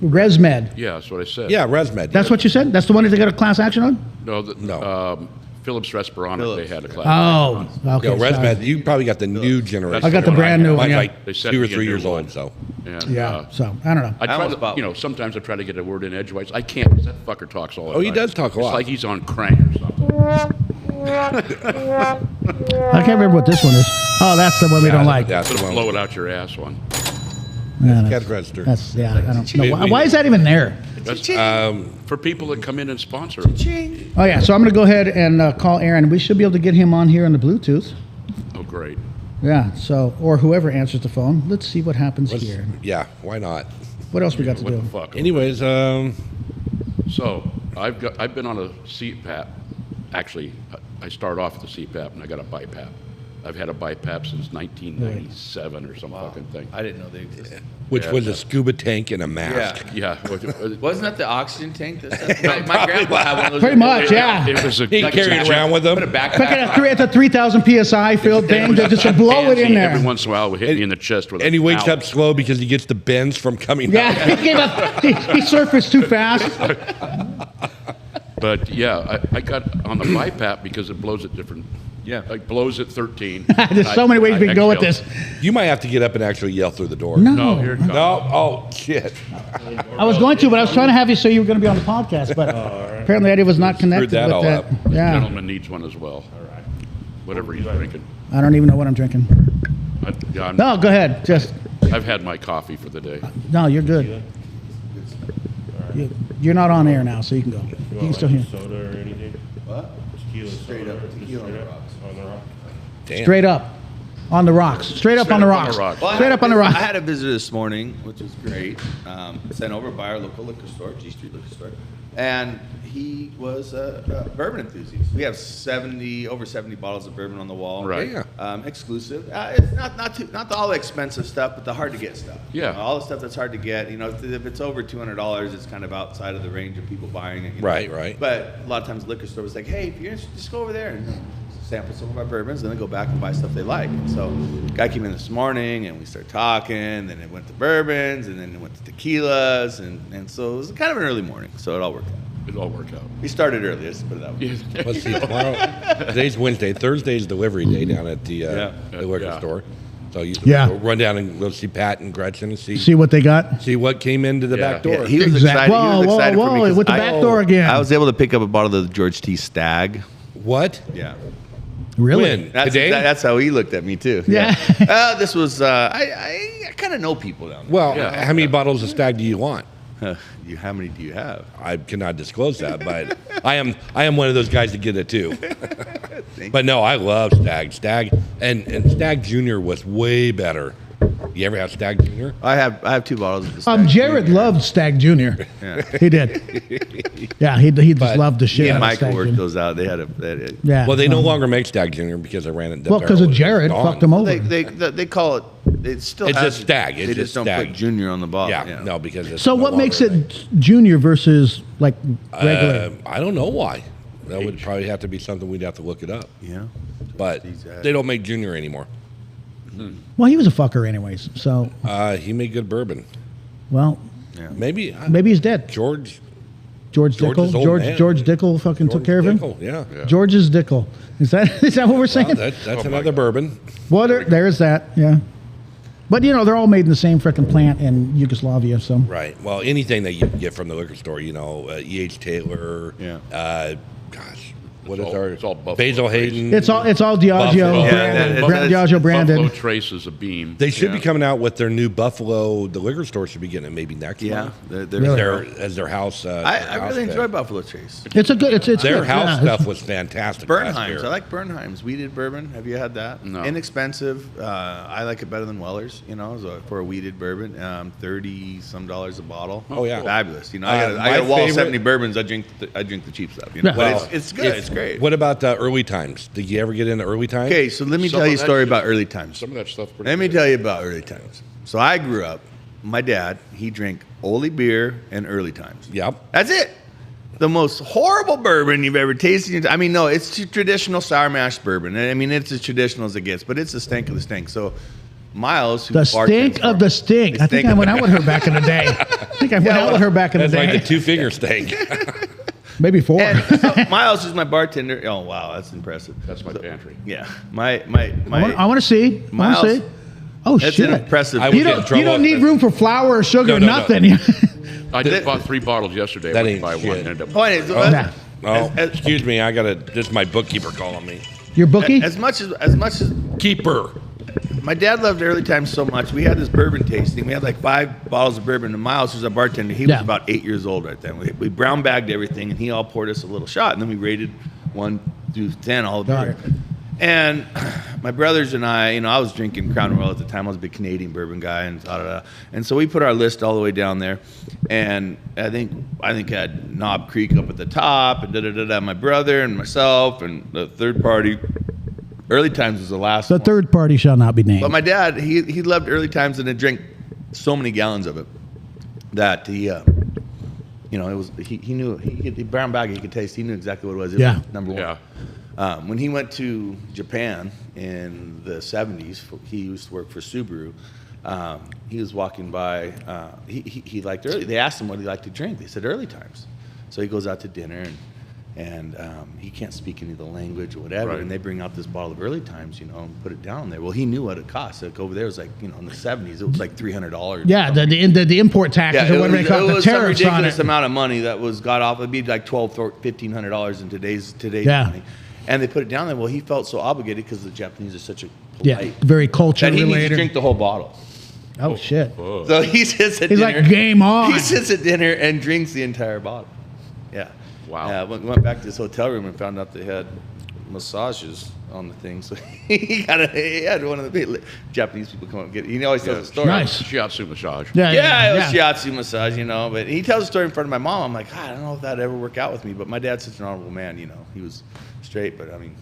ResMed. Yeah, that's what I said. Yeah, ResMed. That's what you said? That's the one that they got a class action on? No. Philips Respironic, they had a class. Oh, okay. Yo, sorry. ResMed, you probably got the new generation. I got the brand new one, Mine's yeah. like They sent 2 or me a 3 new years one. old, so. And, Yeah, so I don't know. I try almost bought to, sometimes I try to get a word in edgewise. I can't because that fucker talks all the time. Oh, he does talk a lot. It's like he's on crank or something. I can't remember what this one is. Oh, that's the one we don't like. That's the Sort of blow one. it out your ass one. Yeah, Cash that's, register. I don't know. Why is that even there? That's for people that come in and sponsor them. Oh, yeah, so I'm going to go ahead and call Aaron. We should be able to get him on here on the Bluetooth. Oh, great. Yeah, so, or whoever answers the phone. Let's see what happens here. Yeah, why not? What else we got to What do? the fuck? Anyways, So I've been on a CPAP. Actually, I started off with the CPAP, and I got a BiPAP. I've had a BiPAP since 1997 or some fucking thing. I didn't know they existed. Which was a scuba tank and a mask. Yeah. Wasn't that the oxygen tank? My grandpa had one of those. Pretty much, yeah. It was a He carried around with him. Put a backpack It's a 3,000 PSI filled thing. Just to blow it in there. Every once in a while, it would hit me in the chest with And he wakes up slow because he gets the bends from coming Yeah, out. he surfaced too fast. But yeah, I got on the BiPAP because it blows at different. Yeah. Like blows at 13. There's so many ways we can go with this. You might have to get up and actually yell through the door. No. Here it comes. No? Oh, shit. I was going to, but I was trying to have you say you were going to be on the podcast, but apparently Eddie was not connected that with all that. up. Yeah. Gentleman needs one as well. All right. Whatever he's drinking. I don't even know what I'm drinking. No, go ahead. Just I've had my coffee for the day. no, you're good. You're not on air now, so you can go. You can still hear. Soda or anything? What? Tequila, Straight up. Tequila on the rocks. On the rock. Damn. Straight up on the rocks. Straight up on the rocks. Well, Straight up on the rocks. I had a visitor this morning, which was great. Sent over by our local liquor store, G Street Liquor Store, and he was a bourbon enthusiast. We have over 70 bottles of bourbon on the wall. Right. Yeah. Exclusive. It's not all the expensive stuff, but the hard to get stuff. Yeah. You know, all the stuff that's hard to get. You know, if it's over $200, it's kind of outside of the range of people buying it. You know? Right. But a lot of times the liquor store was like, hey, if you're interested, just go over there and sample some of our bourbons, and then go back and buy stuff they like. And so, guy came in this morning, and we started talking. Then it went to bourbons, and then it went to tequilas, and so it was kind of an early morning. So it all worked out. It all worked out. We started early. Let's put it that way. Let's see, tomorrow. Today's Wednesday. Thursday's delivery day down at the liquor Yeah. store. So you Yeah. run down and go see Pat and Gretchen and See what they got. see what came into the Yeah. back door. Yeah, he was Exact- excited. He was Whoa, excited whoa, for me whoa, 'cause with the back door again. I was able to pick up a bottle of the George T. Stag. What? Yeah. Really? When? That's, Today? that's how he looked at me too. Yeah. This was I kind of know people down there. Well, Yeah. how many bottles of Stag do you want? How many do you have? I cannot disclose that, but I am one of those guys that get it too. But no, I love Stag. And Stag Junior was way better. You ever have Stag Junior? I have 2 bottles of the Stag Jared Junior. loved Stag Junior. Yeah. He did. Yeah, he just But loved the shit Me and out of Michael Stag worked Junior. those out. They had Yeah. Well, they no longer make Stag Junior because I ran it. Well, because of Jared fucked him over. They call it. It still It's has just Stag. They It's just just don't Stag. put Junior on the bottle. Yeah, no, because it's So no what makes longer it junior versus like regular? I don't know why. That would probably have to be something we'd have to look it up. Yeah. But they don't make Junior anymore. Well, he was a fucker anyways. So, He made good bourbon. well, Maybe maybe he's dead. George George George's Dickel. old George man. George Dickel fucking took care of him. Dickel, yeah. George's Dickel. Is that what we're saying? Well, that's another bourbon. Well, there's that. Yeah. But they're all made in the same frickin' plant in Yugoslavia. So Right. Well, anything that you get from the liquor store, E.H. Taylor. Yeah. Gosh, what It's is all- our it's all Buffalo Basil Trace. Hayden? it's all Diageo. Buffalo. Yeah, branded, that- Diageo branded. Buffalo Trace is a beam. They should be Yeah. coming out with their new Buffalo. The liquor store should be getting it maybe next Yeah. month. Really? As their house. I really enjoy Buffalo Trace. It's a good. It's Their good, house yeah. stuff was fantastic. last Bernheim's. year. I like Bernheim's. Weeded bourbon. Have you had that? No. Inexpensive. I like it better than Weller's. For a weeded bourbon, $30-some a bottle. Oh, yeah. Fabulous. I My got a wall of favorite- 70 bourbons. I drink the cheap stuff. Yeah. But it's good. It's great. What about early times? Did you ever get into early times? Okay, so let me Some tell you a of that story shit- about early times. Some of that stuff. Pretty Let me good. tell you about early times. So I grew up. My dad, he drank Ole beer and early times. Yep. That's it. The most horrible bourbon you've ever tasted. I mean, no, it's traditional sour mash bourbon. I mean, it's as traditional as it gets, but it's the stink of the stink. So Miles, who The bartends stink for of me- the stink. I think I went out with her back in the day. I think I went out with her back in the That's day. like the 2-finger steak. Maybe 4. And so Miles is my bartender. Oh wow, that's impressive. That's my pantry. Yeah, my. I want to see. I want Miles. to see. Oh That's shit! an impressive. I You would get in don't. trouble You don't if- need room for flour or sugar or No, no, no. nothing. I just bought 3 bottles yesterday. That I went ain't to buy one. shit. And ended up Point is, Nah. Oh, excuse me. This is my bookkeeper calling me. Your bookie? as much as Keeper. my dad loved early times so much, we had this bourbon tasting. We had like 5 bottles of bourbon, and Miles was our bartender. He was Yeah. about 8 years old right then. We brown bagged everything, and he all poured us a little shot, and then we rated 1 through 10 all the Got beer. it. And my brothers and I, I was drinking Crown Royal at the time. I was a big Canadian bourbon guy, and and so we put our list all the way down there. And I think I had Knob Creek up at the top, and my brother and myself, and the third party. Early Times was the last one. The third party shall not be named. But my dad, he loved Early Times, and had drank so many gallons of it that he, it was he knew he brown bag he could taste. He knew exactly what it was. It was number one. Yeah. When he went to Japan in the 70s, he used to work for Subaru. He was walking by. He liked early. They asked him what he liked to drink. They said Early Times. So he goes out to dinner and he can't speak any of the language or whatever. Right. And they bring out this bottle of Early Times, and put it down there. Well, he knew what it cost. Like over there, it was like, in the 70s, it was like $300. Yeah, the import taxes or whatever they call it, the tariffs some on ridiculous it. amount of money that was got off. It'd be like $1,200 or $1,500 in today's money. And they put it down there. Well, he felt so obligated because the Japanese are such a polite. Very culture that he needs to related. drink the whole bottle. Oh shit! So he sits at He's dinner. like, game on. He sits at dinner and drinks the entire bottle. Yeah. Wow. Yeah. Went back to his hotel room and found out they had massages on the thing. So he had one of the Japanese people come up and get it. He always tells a story. Nice. Shiatsu massage. Yeah, it was shiatsu massage, But he tells a story in front of my mom. I'm like, I don't know if that'd ever work out with me. But my dad's such an honorable man, He was straight, but I mean.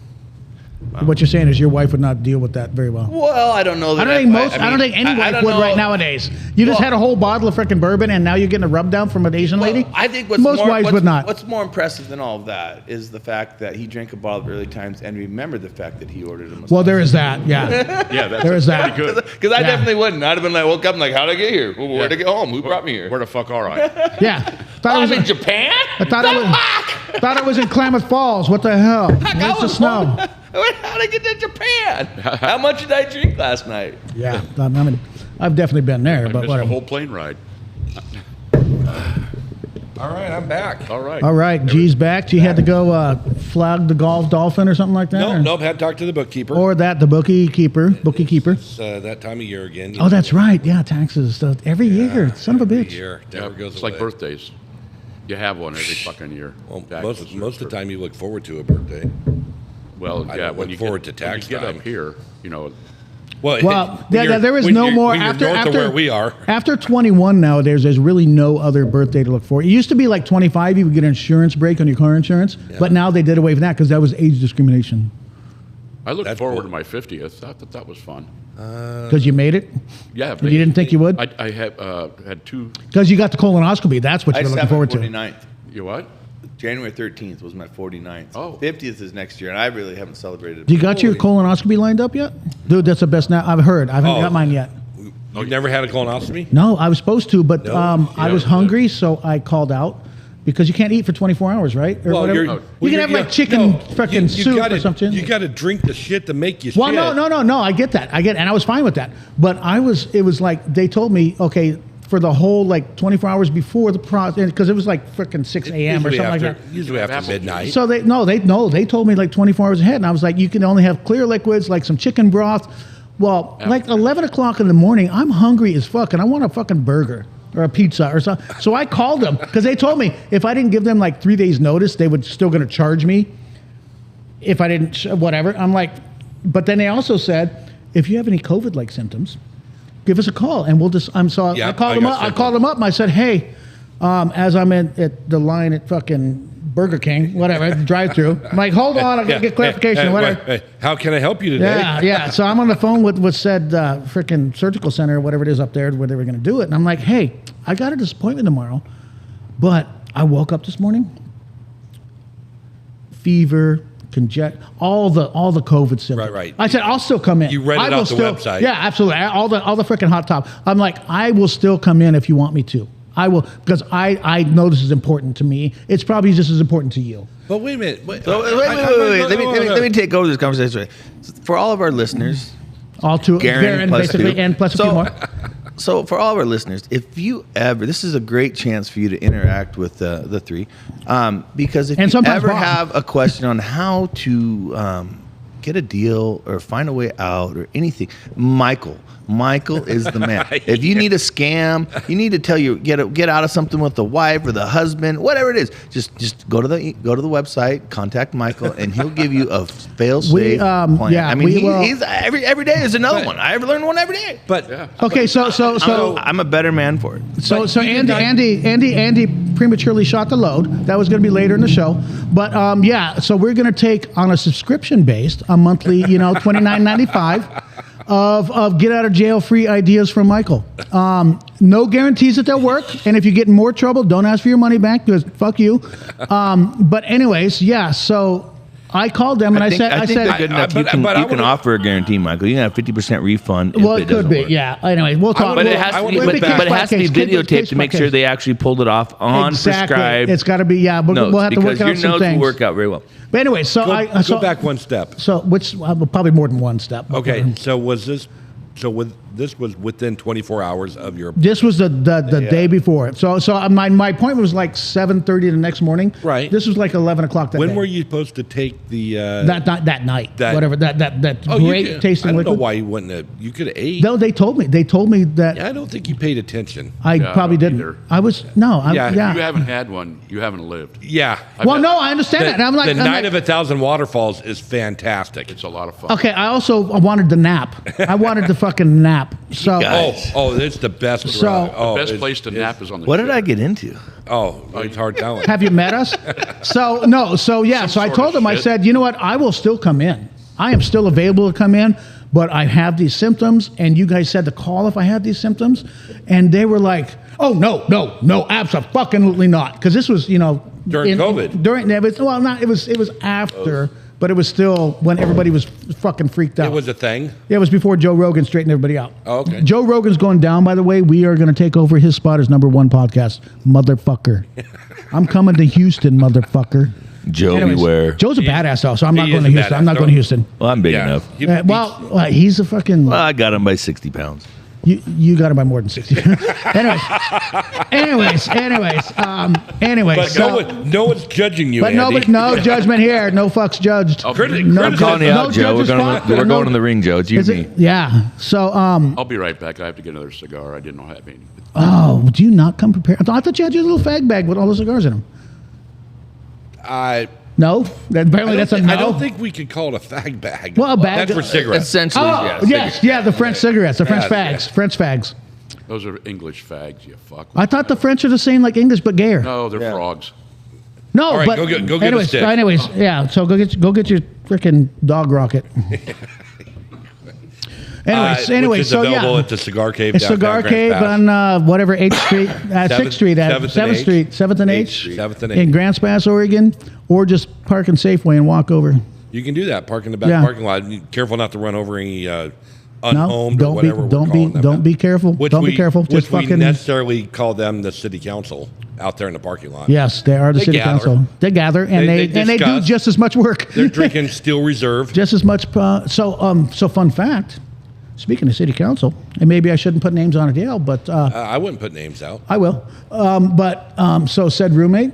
What you're saying is your wife would not deal with that very well. Well, I don't know. That I don't think any wife would right nowadays. You just had a whole bottle of freaking bourbon, and now you're getting a rub down from an Asian lady. I think most wives would not. What's more impressive than all of that is the fact that he drank a bottle of Early Times and remembered the fact that he ordered a massage. Well, there is that. Yeah. Yeah, that's there is that. pretty good. Because I definitely wouldn't. I'd have been like, woke up and like, how'd I get here? Well, where'd I get home? Who brought me here? Where the fuck are I? Yeah. I'm in Japan? I thought it was in Klamath Falls. What the hell? Where's the snow? How'd I get to Japan? How much did I drink last night? Yeah, I mean, I've definitely been there, I but missed whatever. the whole plane ride. All right, I'm back. All right. All right, G's back. G had to go flag the golf dolphin or something like that? Nope, had to talk to the bookkeeper. Or the bookie keeper. It's that time of year again. Oh, that's right. Yeah, taxes. Every year. Son of a bitch. Year. Never goes It's away. like birthdays. You have one every fucking year. Well, Taxes most are- of the time you look forward to a birthday. Well, I yeah, don't when look you forward get, to when tax you get time. up here, Well, when you're- there is when no you're- more when you're north of where we are. After 21 nowadays, there's really no other birthday to look for. It used to be like 25, you would get an insurance break on your car insurance, but now they did away with that because that was age discrimination. I looked That's forward cool. to my 50th. I thought that was fun. Because you made it? Yeah. You didn't think you would? I had two. Because you got the colonoscopy. That's what I you were set looking forward to. 49th. You what? January 13th was my 49th. Oh. 50th is next year, and I really haven't celebrated. You got your colonoscopy lined up yet? Dude, that's the best now. I've heard. I haven't got mine yet. You've never had a colonoscopy? No, I was supposed to, but I was Yeah. hungry, so I called out. Because you can't eat for 24 hours, right? Or whatever. You can have like chicken fucking soup or something. You got to drink the shit to make you Well, shit. no. I get that. And I was fine with that. But it was like they told me, okay, for the whole like 24 hours before the process, because it was like freaking 6 a.m. or something like that. Usually after midnight. So they told me like 24 hours ahead, and I was like, you can only have clear liquids like some chicken broth. Well, like 11 o'clock in the morning, I'm hungry as fuck, and I want a fucking burger or a pizza or something. So I called them because they told me if I didn't give them like 3 days notice, they would still going to charge me if I didn't, whatever. I'm like, but then they also said, if you have any COVID-like symptoms, give us a call and we'll just, I called them up. I called them up and I said, hey, as I'm at the line at fucking Burger King, whatever, drive-through. I'm like, hold on, I gotta get clarification, whatever. How can I help you today? Yeah. So I'm on the phone with said freaking surgical center, whatever it is up there, where they were going to do it. And I'm like, hey, I got a disappointment tomorrow, but I woke up this morning, fever, all the COVID symptoms. Right. I said, I'll still come in. You read it off the website. Yeah, absolutely. All the freaking hot top. I'm like, I will still come in if you want me to. I will, because I know this is important to me. It's probably just as important to you. But wait a minute. Wait. Let me take over this conversation. For all of our listeners, all two, Garen plus basically, two. and plus a few more. So for all of our listeners, if you ever, this is a great chance for you to interact with the three, because if you ever have a question on how to get a deal or find a way out or anything, Michael Michael is the man. If you need a scam, you need to tell you get out of something with the wife or the husband, whatever it is. Just go to the website, contact Michael, and he'll give you a fail-safe plan. Yeah, I mean, he's every day is another one. I learn one every day. But okay, so I'm a better man for it. So Andy prematurely shot the load. That was going to be later in the show, but so we're going to take on a subscription based, a monthly, $29.95 of get out of jail free ideas from Michael. No guarantees that they'll work, and if you get in more trouble, don't ask for your money back because fuck you. But anyways, so I called them and I said, they're good enough. You can offer a guarantee, Michael. You can have 50% refund. Well, if it could be, work. Yeah. Anyway, we'll talk. But it has to be videotaped to make sure they actually pulled it off on prescribed. It's got to be, we'll have to work out some things. Because your notes will work out very well. But anyway, go back one step. So probably more than one step. Okay, so this was within 24 hours of your. This was the day before. So my point was like 7:30 the next morning. Right. This was like 11 o'clock that When day. were you supposed to take the? That night. That great tasting liquid. I don't know why you wouldn't have. You could have ate. No, they told me. They told me that. Yeah, I don't think you paid attention. I probably didn't. Either. I was no. If you haven't had one, you haven't lived. Yeah. I understand that. And I'm like, the Night of 1,000 Waterfalls is fantastic. It's a lot of fun. Okay, I also wanted the nap. I wanted the fucking nap. So. It's the best. So the best place to nap is on the. What did I get into? It's hard telling. Have you met us? So I told them, I said, you know what? I will still come in. I am still available to come in, but I have these symptoms, and you guys said to call if I had these symptoms, and they were like, oh no, absolutely not, because this was during COVID. It was after. But it was still when everybody was fucking freaked out. It was a thing? Yeah, it was before Joe Rogan straightened everybody out. Oh, okay. Joe Rogan's going down, by the way. We are going to take over his spot as #1 podcast. Motherfucker. I'm coming to Houston, motherfucker. Joe, beware. Joe's a badass, though, so I'm not going to Houston. I'm not going to Houston. Well, I'm big enough. He's a fucking... Well, I got him by 60 pounds. You got him by more than 60. anyways. But no one's judging you, but Andy. no judgment here. No fucks judged. I'm calling you out, Joe. We're going in the ring, Joe. It's you and me. Yeah. So I'll be right back. I have to get another cigar. I didn't know I had any. Oh, do you not come prepared? I thought you had your little fag bag with all the cigars in them. No? Apparently that's a no. I don't think we could call it a fag bag. Well, a bag. That's for cigarettes. Essentially, yes. Yeah, the French cigarettes, the French fags. French fags. Those are English fags, you fuck. I thought the French are the same like English, but gayer. No, they're frogs. No, all right, but go get a stick. Anyways, so go get your freaking dog rocket. Anyway, which is available at the Cigar Cave. It's Cigar Cave on 8th Street, 6th Street, 7th Street, 7th and H, 7th and in Grants Pass, Oregon, or just park in Safeway and walk over. You can do that. Park in the back parking lot. Careful not to run over any unhomed or whatever. Don't be careful. Don't be careful. Which we necessarily call them the city council out there in the parking lot. Yes, they are the city council. They gather and they do just as much work. They're drinking Steel Reserve. Just as much. So fun fact. Speaking of city council, and maybe I shouldn't put names on it, but I wouldn't put names out. I will. So said roommate,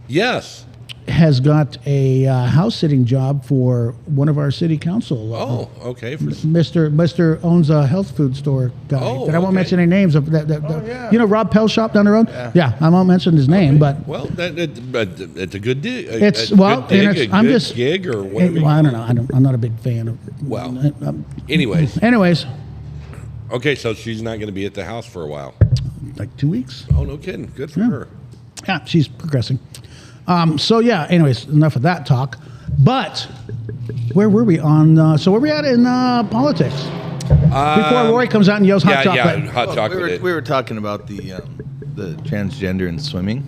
yes, has got a house sitting job for one of our city council. Okay. Mr. owns a health food store guy. I won't mention any names of that. You know Rob Pell's shop down the road. Yeah, I won't mention his name, but it's a good dig. I'm just gig or whatever. I don't know. I'm not a big fan of. Anyways. Okay, so she's not going to be at the house for a while. Like 2 weeks. Oh, no kidding. Good for her. Yeah, she's progressing. Anyways, enough of that talk. But where were we on? So where we at in politics? Before Roy comes out and yells hot chocolate. Yeah, hot chocolate. We were talking about the transgender and swimming.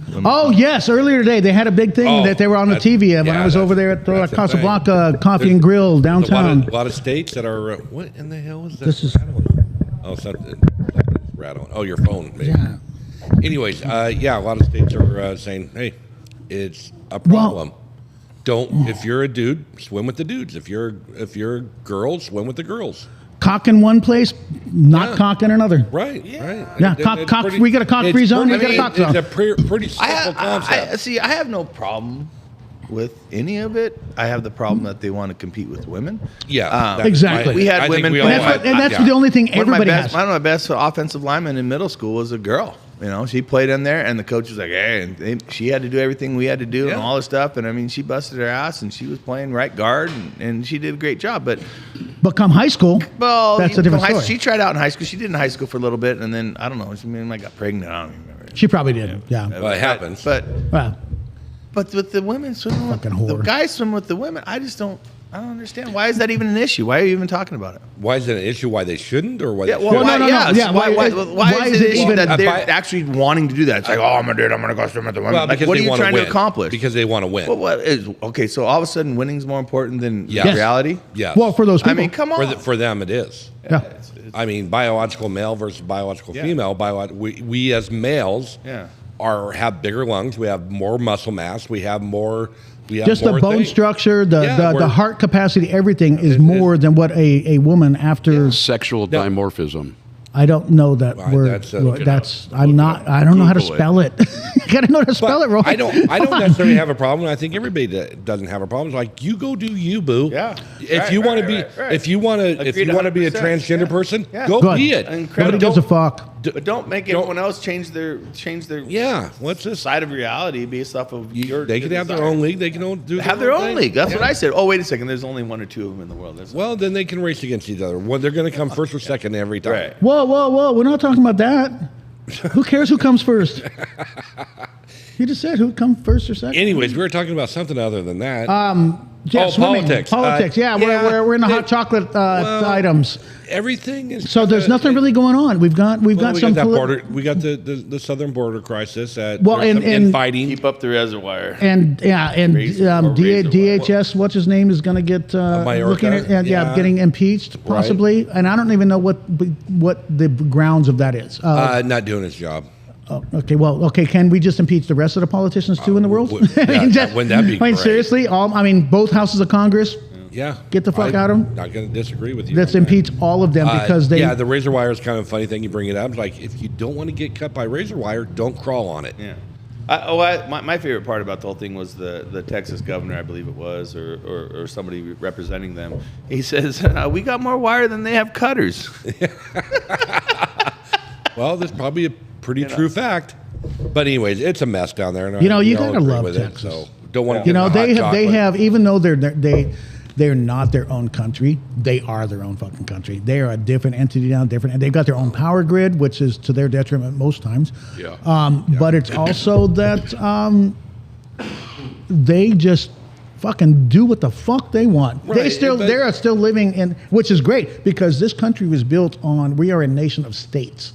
Yes, earlier today they had a big thing that they were on the TV when I was over there at Casablanca Coffee and Grill downtown. A lot of states that are. What in the hell is that? This is. Something rattling. Oh, your phone. Maybe. Yeah. Anyways, a lot of states are saying, hey. It's a problem. If you're a dude, swim with the dudes. If you're a girl, swim with the girls. Cock in one place, not cock in another. Right. Yeah, cock. We got a cock-free zone. We got a cock zone. It's a pretty simple concept. I have no problem with any of it. I have the problem that they want to compete with women. Yeah, exactly. We had I think women, we all and that's the only thing everybody has. One of my best offensive linemen in middle school was a girl. You know, she played in there, and the coach was like, "Hey," and she had to do everything we had to do and all this stuff. And I mean, she busted her ass, and she was playing right guard, and she did a great job. But come high school, well, that's a different story. She tried out in high school. She did in high school for a little bit, and then I don't know. She got pregnant. I don't even remember. She probably did. Yeah. Well, it happens. But Well, with the women swimming, with, Fucking the whore. guys swim with the women. I don't understand. Why is that even an issue? Why are you even talking about it? Why is it an issue? Why they shouldn't, or why? Yeah, they well, should? why, no. yeah, Yeah, why why is it an issue even- that they're If I- actually wanting to do that? It's like, oh, I'm gonna go swim with the women. Well, Like, because what are they you wanna trying win. to accomplish? Because they want to win. Well, what is okay? So all of a sudden, winning's more important than Yes. reality. Yeah. well, for those people. I mean, come on. For them, it is. yeah. I mean, biological male versus biological female. We as males have bigger lungs. We have more muscle mass. We have more. Just the bone structure, the heart capacity, everything is more than what a woman after. Sexual dimorphism. I don't know that Well, word. that's, look it That's I'm not. I don't know how to Google it. spell it. You gotta know how to spell it, Roy. I don't necessarily have a problem. I think everybody doesn't have a problem. It's like, you go do you, boo. Yeah. If you want to be, if you want to be a 100%, transgender person, Yeah. go Good. be it. Nobody gives a fuck. But don't make everyone else change their Yeah. What's this? side of reality based off of your. They can have their own league. They can do Have their own thing. league. That's what Yeah. I said. Oh, wait a second. There's only one or two of them in the world. Well, then they can race against each other. Well, they're going to come first or second every time. Right. Whoa! We're not talking about that. Who cares who comes first? You just said who comes first or second. Anyways, we were talking about something other than that. Yeah, swimming. politics. Politics. We're in the hot chocolate items. Everything is. So there's nothing really going on. We've got We some got that poli- border. We got the southern border crisis. Well, there's some and- infighting. Keep up the reservoir. and Razor- or razor DHS, what's his name, is going to get Mayorkas? looking at getting impeached possibly, and I don't even know what the grounds of that is. Not doing his job. Okay. Can we just impeach the rest of the politicians too in the world? wouldn't that be I mean, great? seriously, both houses of Congress. Yeah. Get the fuck out of 'em. Not going to disagree with you. Let's on that. impeach all of them because they. Yeah, the razor wire is kind of a funny thing. You bring it up. It's like, if you don't want to get cut by razor wire, don't crawl on it. Yeah. My favorite part about the whole thing was the Texas governor, I believe it was, or somebody representing them. He says, "We got more wire than they have cutters." Well, that's probably a pretty true fact. But anyways, it's a mess down there. And You we gotta all agree love with Texas. It, so don't want to. You know, they have even though they're not their own country, they are their own fucking country. They are a different entity now, and they've got their own power grid, which is to their detriment most times. Yeah. But it's also that they just fucking do what the fuck they want. Right, They are still living in, which is great because this country was built on. We are a nation of states.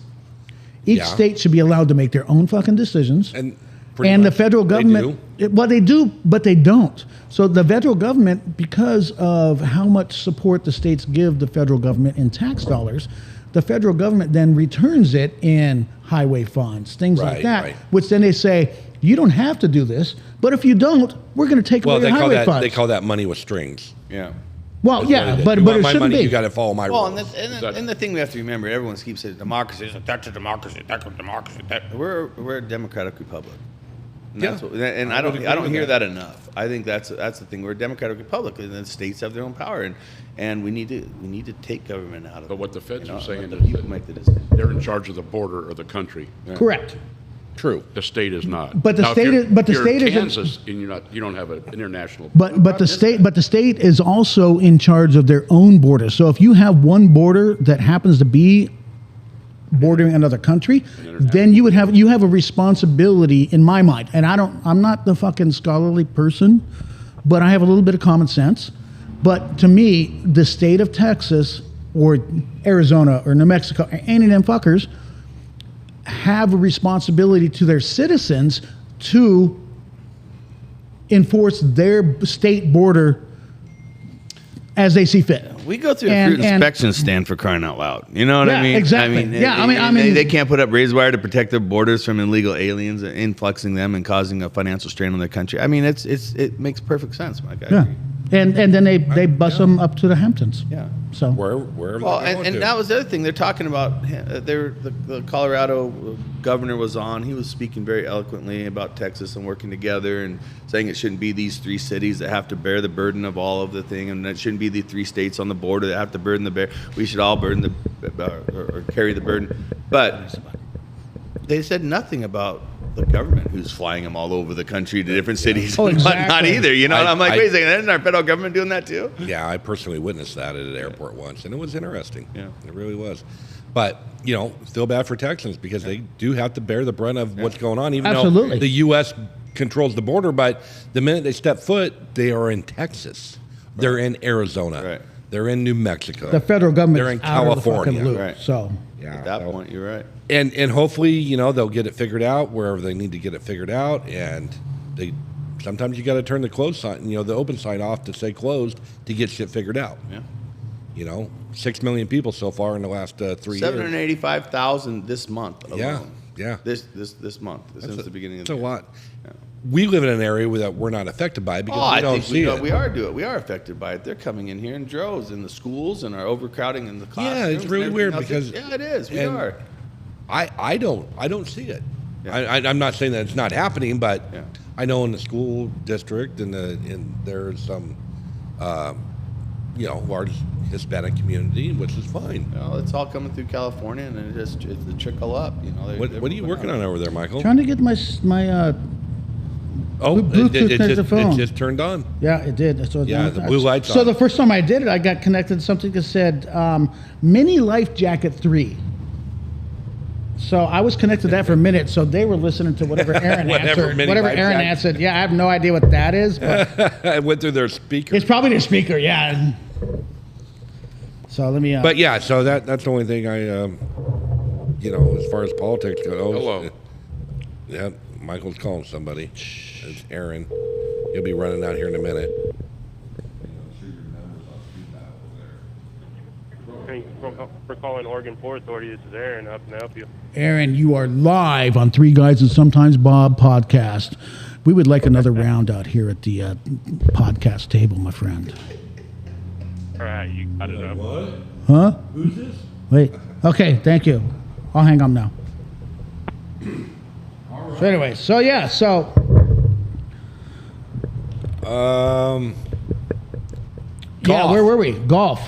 Each state should be allowed to make their own fucking decisions. And the federal government, they do, but they don't. So the federal government, because of how much support the states give the federal government in tax dollars, the federal government then returns it in highway funds, things like that, which then they say, you don't have to do this, but if you don't, we're going to take away your highway funds. They call that money with strings. Yeah. Well, yeah, but you want it my shouldn't money, be. you got to follow my Well, rules. and the thing we have to remember, everyone keeps saying democracy. That's a democracy. That's a democracy. We're a democratic republic. And that's what, and I don't hear that enough. I think that's the thing. We're a democratic republic, and the states have their own power, and we need to take government out of it. But what the feds are saying let the is people that make the decision. they're in charge of the border of the country. Correct. True. The state is not. But the Now, if state you're- is- but the if you're state in is in- Kansas, and you don't have an international. But the state is also in charge of their own borders. So if you have one border that happens to be bordering another country, then you have a responsibility in my mind. And I'm not the fucking scholarly person, but I have a little bit of common sense. But to me, the state of Texas or Arizona or New Mexico, any of them fuckers have a responsibility to their citizens to enforce their state border as they see fit. We go through a fruit inspection stand for crying out loud. You know what I mean? Exactly. I mean, they can't put up razor wire to protect their borders from illegal aliens influxing them and causing a financial strain on their country. I mean, it makes perfect sense, Mike. I agree. And then they bus them up to the Hamptons. Yeah. So wherever. Well, they're going and to. that was the other thing they're talking about. The Colorado governor was on. He was speaking very eloquently about Texas and working together, and saying it shouldn't be these 3 cities that have to bear the burden of all of the thing, and it shouldn't be the 3 states on the border that have to burden the bear. We should all burden or carry the burden. But they said nothing about the government who's flying them all over the country to different cities and whatnot either. You know, and I'm like, wait a second, isn't our federal government doing that too? Yeah, I personally witnessed that at an airport once, and it was interesting. Yeah. It really was. But, feel bad for Texans because they do have to bear the brunt of what's going on, even though the U.S. controls the border. But the minute they step foot, they are in Texas. Right. They're in Arizona. Right. They're in New Mexico. The federal government they're in California. Loop, right. So yeah, at that point, you're right. And hopefully, they'll get it figured out wherever they need to get it figured out. And sometimes you got to turn the closed sign, the open sign off to say closed to get shit figured out. Yeah. 6 million people so far in the last 3 years. 785,000 this month alone. Yeah. This month since the beginning of the year. year. That's a lot. Yeah. We live in an area that we're not affected by it because we don't see it. We are affected by it. They're coming in here in droves in the schools and are overcrowding in the classrooms. Yeah, it's really weird because it is. We are. I don't see it. Yeah. I'm not saying that it's not happening, but I know in the school district and there's some large Hispanic community, which is fine. It's all coming through California, and it's a trickle up. What are you working on over there, Michael? Trying to get my Bluetooth it just turned on. Yeah, it did. So the blue light's So on. the first time I did it, I got connected to something that said Mini Life Jacket 3. So I was connected to that for a minute. So they were listening to whatever Aaron answered. Whatever Aaron answered. Yeah, I have no idea what that is. But it went through their speaker. It's probably their speaker. Yeah. So let me. But yeah, so that's the only thing I, as far as politics goes. Hello. Yeah, Michael's calling somebody. It's Aaron. He'll be running out here in a minute. For calling Oregon Port Authority, this is Aaron. How can I help you? Aaron, you are live on Three Guys and Sometimes Bob podcast. We would like another round out here at the podcast table, my friend. All right, you got it up. What? Huh? Who's this? Wait. Okay, thank you. I'll hang up now. So anyway, yeah, where were we? Golf.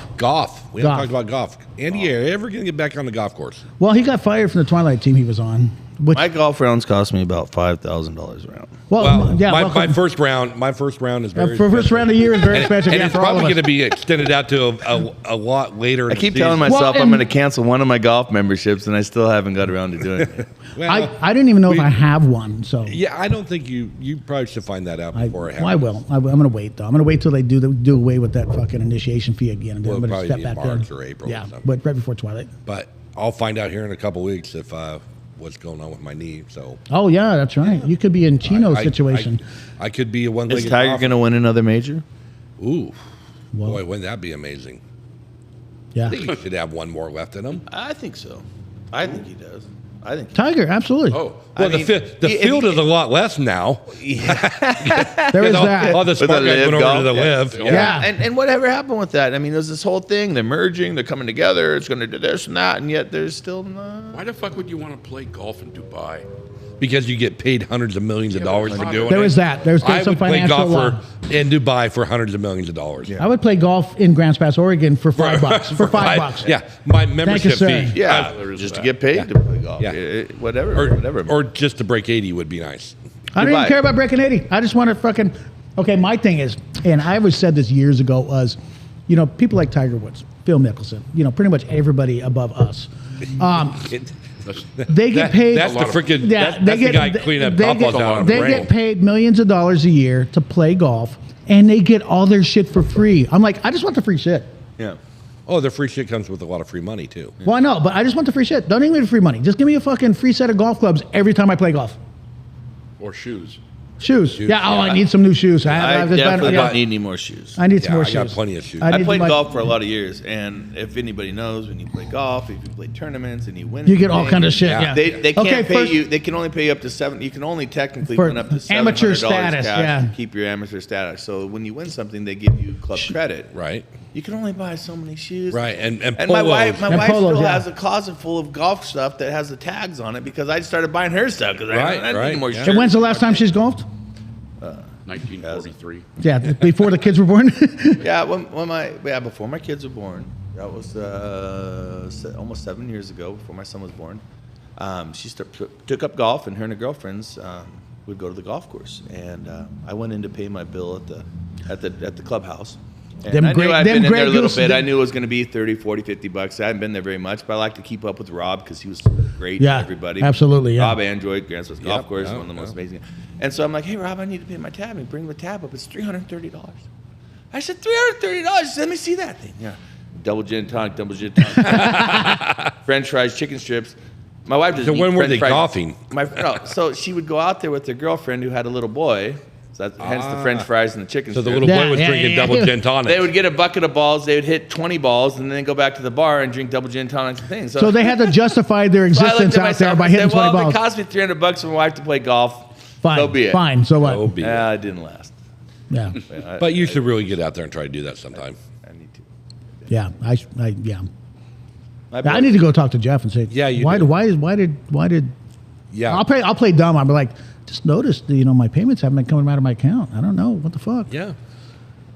We haven't talked about golf. Andy, are you ever going to get back on the golf course? Well, he got fired from the Twilight team he was on. My golf rounds cost me about $5,000 a round. Well, yeah, my first round is very first round of the year is very expensive. And it's probably going to be extended out to a lot later. I keep telling myself I'm going to cancel one of my golf memberships, and I still haven't got around to doing it. Well, I didn't even know if I have one. So yeah, I don't think you probably should find that out before it happens. I will. I'm going to wait though. I'm going to wait till they do away with that fucking initiation fee again, and then I'm going to step back March or April. Yeah, or something. but right before Twilight. But I'll find out here in a couple weeks if what's going on with my knee. So. Oh yeah, that's right. You could be in Chino's situation. I could be a one-legged. Is Tiger going to win another major? Ooh, boy, wouldn't that be amazing? Yeah, I think he should have one more left in him. I think so. I think he does. Tiger, absolutely. Oh, well, the field is a lot less now. There is that. All the smart guys went over to the live. Yeah. And whatever happened with that? I mean, there's this whole thing. They're merging. They're coming together. It's going to do this and that, and yet there's still. Why the fuck would you want to play golf in Dubai? Because you get paid hundreds of millions of dollars for doing it. There is that. There's some financial I would play golf in Dubai for hundreds of millions of dollars. I would play golf in Grants Pass, Oregon for $5. For $5. Yeah, my membership fee. Yeah, just to get paid to play golf. Yeah. Whatever. Or just to break 80 would be nice. I don't even care about breaking 80. I just want to fucking. Okay, my thing is, and I always said this years ago, was, people like Tiger Woods, Phil Mickelson, pretty much everybody above us. They get paid. That's the freaking. Yeah, that's the guy cleaning up golf balls out. They get paid millions of dollars a year to play golf, and they get all their shit for free. I'm like, I just want the free shit. Yeah. Oh, the free shit comes with a lot of free money too. Well, I know, but I just want the free shit. Don't even give me the free money. Just give me a fucking free set of golf clubs every time I play golf. Or shoes. Shoes. Yeah. Oh, I need some new shoes. I definitely don't need any more shoes. I need some more I shoes. got plenty of shoes. I played golf for a lot of years, and if anybody knows, when you play golf, if you play tournaments and you win, you get all kind of shit. Yeah. They can't pay you. They can only pay you up to 7. You can only technically win up to amateur $700 status. cash Yeah. to keep your amateur status. So when you win something, they give you club credit. Right. You can only buy so many shoes. Right. And my wife polos, still yeah. has a closet full of golf stuff that has the tags on it because I started buying her stuff because I need more shirts. And when's the last time she's golfed? 1943. Yeah, before the kids were born. Yeah, before my kids were born. That was almost 7 years ago, before my son was born. She took up golf, and her and her girlfriends would go to the golf course. And I went in to pay my bill at the clubhouse. And I knew I'd been in there a little bit. I knew it was going to be 30, 40, 50 bucks. I hadn't been there very much, but I like to keep up with Rob because he was great Yeah, to everybody. absolutely, yeah. Rob Android, Grand Swiss Golf Course, one of the most amazing. And so I'm like, hey, Rob, I need to pay my tab. And bring the tab up. It's $330. I said, $330? He said, let me see that thing. Yeah. Double gin tonic, French fries, chicken strips. My wife doesn't eat when were French they fries. golfing? So she would go out there with her girlfriend who had a little boy. So hence the French fries and the chicken So the strips. little boy was drinking double gin tonic. They would get a bucket of balls. They would hit 20 balls and then go back to the bar and drink double gin tonics and things. So they had to justify their So I looked existence at out myself there by and hitting said, 20 well, balls. it cost me $300 for my wife to play golf. Fine. So be it. Fine. So what? Yeah, it didn't last. Yeah. But you should really get out there and try to do that sometime. I need to. Yeah. Yeah. My I need to go talk to Jeff and say, Yeah, you why do. why did Yeah. I'll play dumb. I'll be like, just noticed my payments haven't been coming out of my account. I don't know what the fuck. Yeah.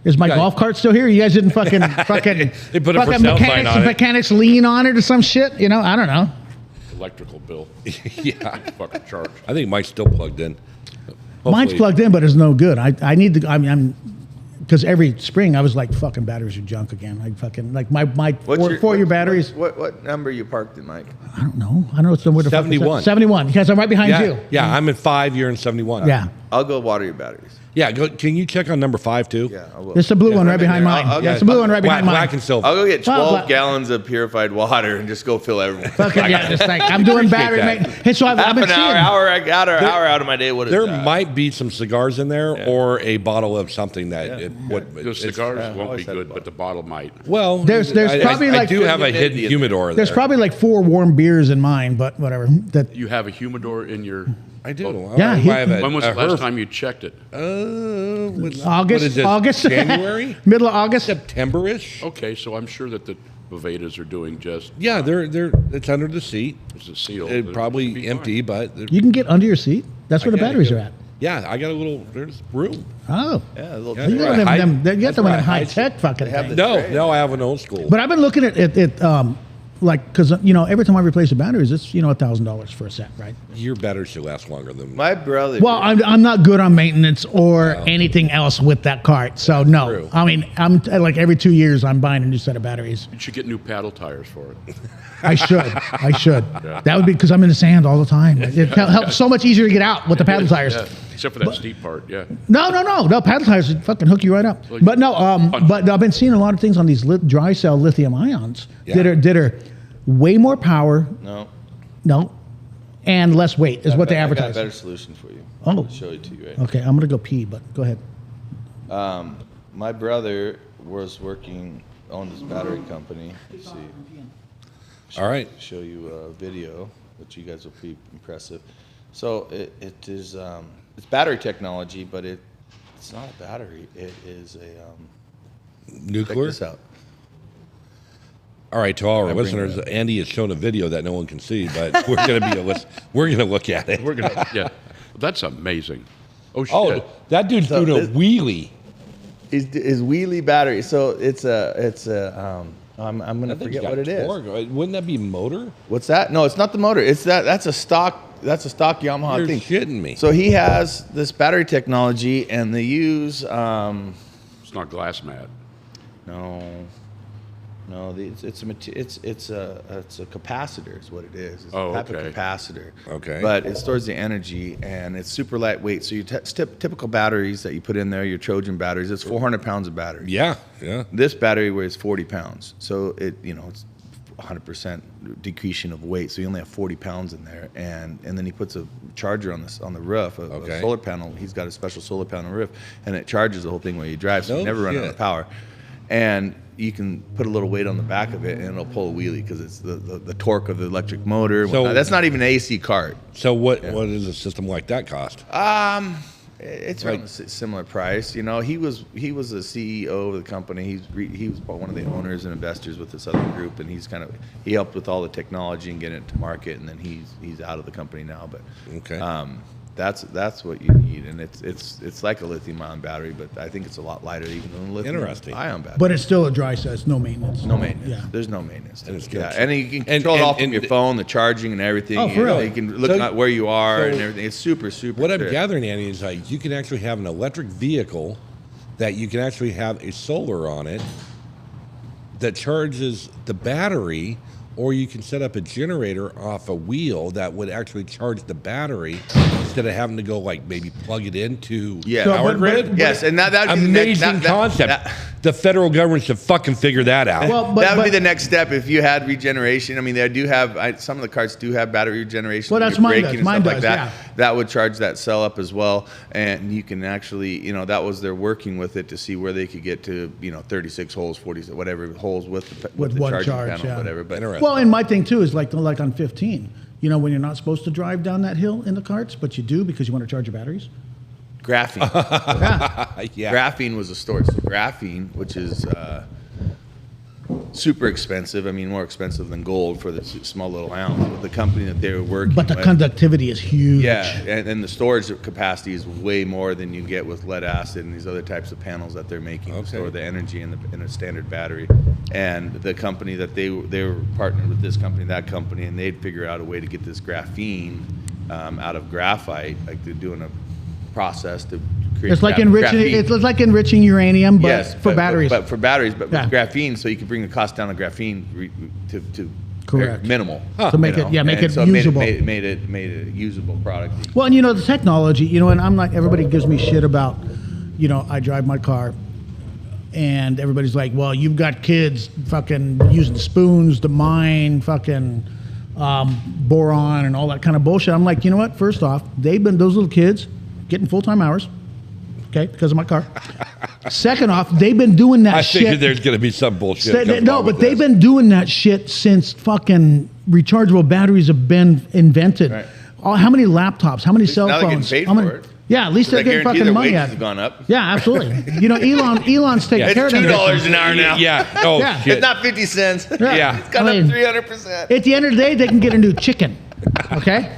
Is my Yeah. golf cart still here? You guys didn't fucking They put a for sale sign on it. mechanics lean on it or some shit. I don't know. Electrical bill. Yeah. Fucking charge. I think Mike's still plugged in. Mine's Hopefully- plugged in, but it's no good. I need to. I'm because every spring I was like, fucking batteries are junk again. I fucking like my four-year batteries. What number you parked in, Mike? I don't know. I don't know. It's where the fuck is that? 71. 71. Because I'm right behind Yeah, you. yeah, I'm in 5, you're in 71. Yeah. I'll go water your batteries. Yeah, can you check on number 5 too? Yeah, I will. It's the blue one right behind mine. I'll It's the blue one right behind mine. Black and silver. I'll go get 12 Well, gallons of purified water and just go fill everyone. Fucking yeah, just like I'm doing battery that. maintenance. Hey, so I've Half been an seeing. hour out of my day. What is There that? might be some cigars in there or a bottle of something that The cigars won't be good, but the bottle might. Well, There's probably I like do have a hidden humidity in humidor in There's there. probably like 4 warm beers in mine, but whatever. That You have a humidor in your. I do. Yeah, I have a, When was a the last Herf- time you checked it? August, what is this, August, January, middle of August. September-ish. Okay, so I'm sure that the Bovedas are doing just. Yeah, they're it's under the seat. It's a seal. It It'll be probably empty, fine. but You can get under your seat. That's where the I batteries get- are at. Yeah, I got a little. There's room. Oh, Yeah, a little Yeah, you that's got right. them. You got That's them in right. high tech fucking have thing. the- No, I have an old school. But I've been looking at it, like, because every time I replace the batteries, it's $1,000 for a set, right? Your battery should last longer than My brother. Well, I'm not good on maintenance or anything else with that cart, so no. true. I mean, I'm like every 2 years I'm buying a new set of batteries. You should get new paddle tires for it. I should. That would be because I'm in the sand all the time. It helps so much easier to get out with the paddle tires. Yeah, except for that steep part, yeah. No. Paddle tires would fucking hook you right up. But no, but I've been seeing a lot of things on these dry cell lithium ions that are way more power. No, and less weight is what they I got a advertise. better solution for you. Oh. I'll show it to you right Okay, I'm gonna go pee, but go ahead. My brother was owned this battery company. Let's see. All right. Show you a video, which you guys will be impressive. So it is it's battery technology, but it's not a battery. It is a check Nuclear. this out. All right, to all our I bring listeners, it up. Andy has shown a video that no one can see, but we're gonna look at it. We're gonna, yeah. That's amazing. Oh shit! Oh, that dude's So doing a this- wheelie. His wheelie battery. So it's a I'm gonna That thing's forget got what it is. torque. Wouldn't that be motor? What's that? No, it's not the motor. It's that's a stock Yamaha You're thing. shitting me. So he has this battery technology, and they use It's not glass mat. it's a capacitor is what it is. It's Oh, a type okay. of capacitor. Okay. But it stores the energy, and it's super lightweight. So your typical batteries that you put in there, your Trojan batteries, it's 400 pounds of battery. Yeah. This battery weighs 40 pounds. So it's 100% decreasing of weight. So you only have 40 pounds in there, and then he puts a charger on the roof, a solar panel. He's got a special solar panel roof, and it charges the whole thing while you drive, so you never run out of power. And you can put a little weight on the back of it, and it'll pull a wheelie because it's the torque of the electric motor. So that's not even an AC cart. So what does a system like that cost? It's around a similar price. You know, he was the CEO of the company. He was one of the owners and investors with this other group, and he helped with all the technology and getting it to market. And then he's out of the company now. But that's what you need, and it's like a lithium-ion battery, but I think it's a lot lighter even than a lithium-ion battery. But it's still a dry set. It's no maintenance. No maintenance. Yeah. There's no maintenance. And you can control it all from your phone, the charging and everything. Oh, for real? You can look at where you are and everything. It's super. What I'm gathering, Andy, is like you can actually have an electric vehicle that you can actually have a solar on it that charges the battery. Or you can set up a generator off a wheel that would actually charge the battery instead of having to go like maybe plug it into power grid. Yes, and that would be amazing concept. The federal government should fucking figure that out. Well, that would be the next step if you had regeneration. I mean, they do have some of the carts do have battery regeneration. Well, that's mine does. Mine does, That would charge that cell up as well, and you can actually, that was they're working with it to see where they could get to, 36 holes, 40, whatever holes with the one charging charge, panel, whatever. But well, and my thing too is like on 15. When you're not supposed to drive down that hill in the carts, but you do because you want to charge your batteries. Graphene. Graphene was a storage. So graphene, which is super expensive. I mean, more expensive than gold for the small little ounce. But the company that they were working with. But the conductivity is huge. Yeah, and the storage capacity is way more than you get with lead acid and these other types of panels that they're making to store the energy in a standard battery. And the company that they were partnered with this company, that company, and they'd figure out a way to get this graphene out of graphite, like they're doing a process to create. It's like enriching uranium, but for batteries. But for batteries, but with graphene, so you can bring the cost down of graphene to correct minimal to make it make it so usable. Made it a usable product. Well, and the technology, and I'm like, everybody gives me shit about, I drive my car. And everybody's like, well, you've got kids fucking using spoons to mine fucking boron and all that kind of bullshit. I'm like, you know what? First off, those little kids getting full-time hours, okay, because of my car. Second off, they've been doing that shit. I figured there's going to be some bullshit. But they've been doing that shit since fucking rechargeable batteries have been invented. Right. How many laptops? How many cell phones? Now they're getting paid for it. Yeah, at least they're getting fucking money out. Have gone up. Yeah, absolutely. Elon's taking care of it. It's $2 an hour now. Yeah. Oh, shit. It's not 50 cents. Yeah. It's gone up 300%. At the end of the day, they can get a new chicken. Okay?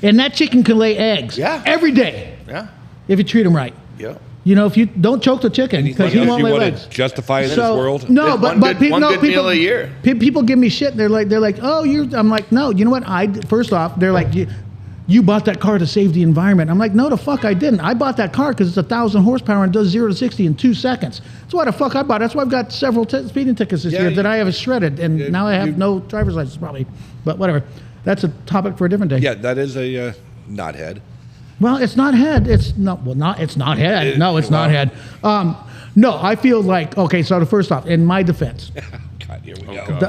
And that chicken can lay eggs. Yeah. Every day. Yeah. If you treat them right. Yeah. If you don't choke the chicken, because he won't lay eggs. Justify in this world? No, but one good meal a year. People give me shit. They're like, oh, I'm like, no. You know what? First off, they're like, you bought that car to save the environment. I'm like, no, the fuck I didn't. I bought that car because it's 1,000 horsepower and does 0 to 60 in 2 seconds. That's why the fuck I bought it. That's why I've got several speeding tickets this year that I have shredded, and now I have no driver's license probably. But whatever. That's a topic for a different day. Yeah, that is a knothead. Well, it's not head. It's not. Well, not. It's not head. No, it's not head. No, I feel like so. First off, in my defense, God, here we go.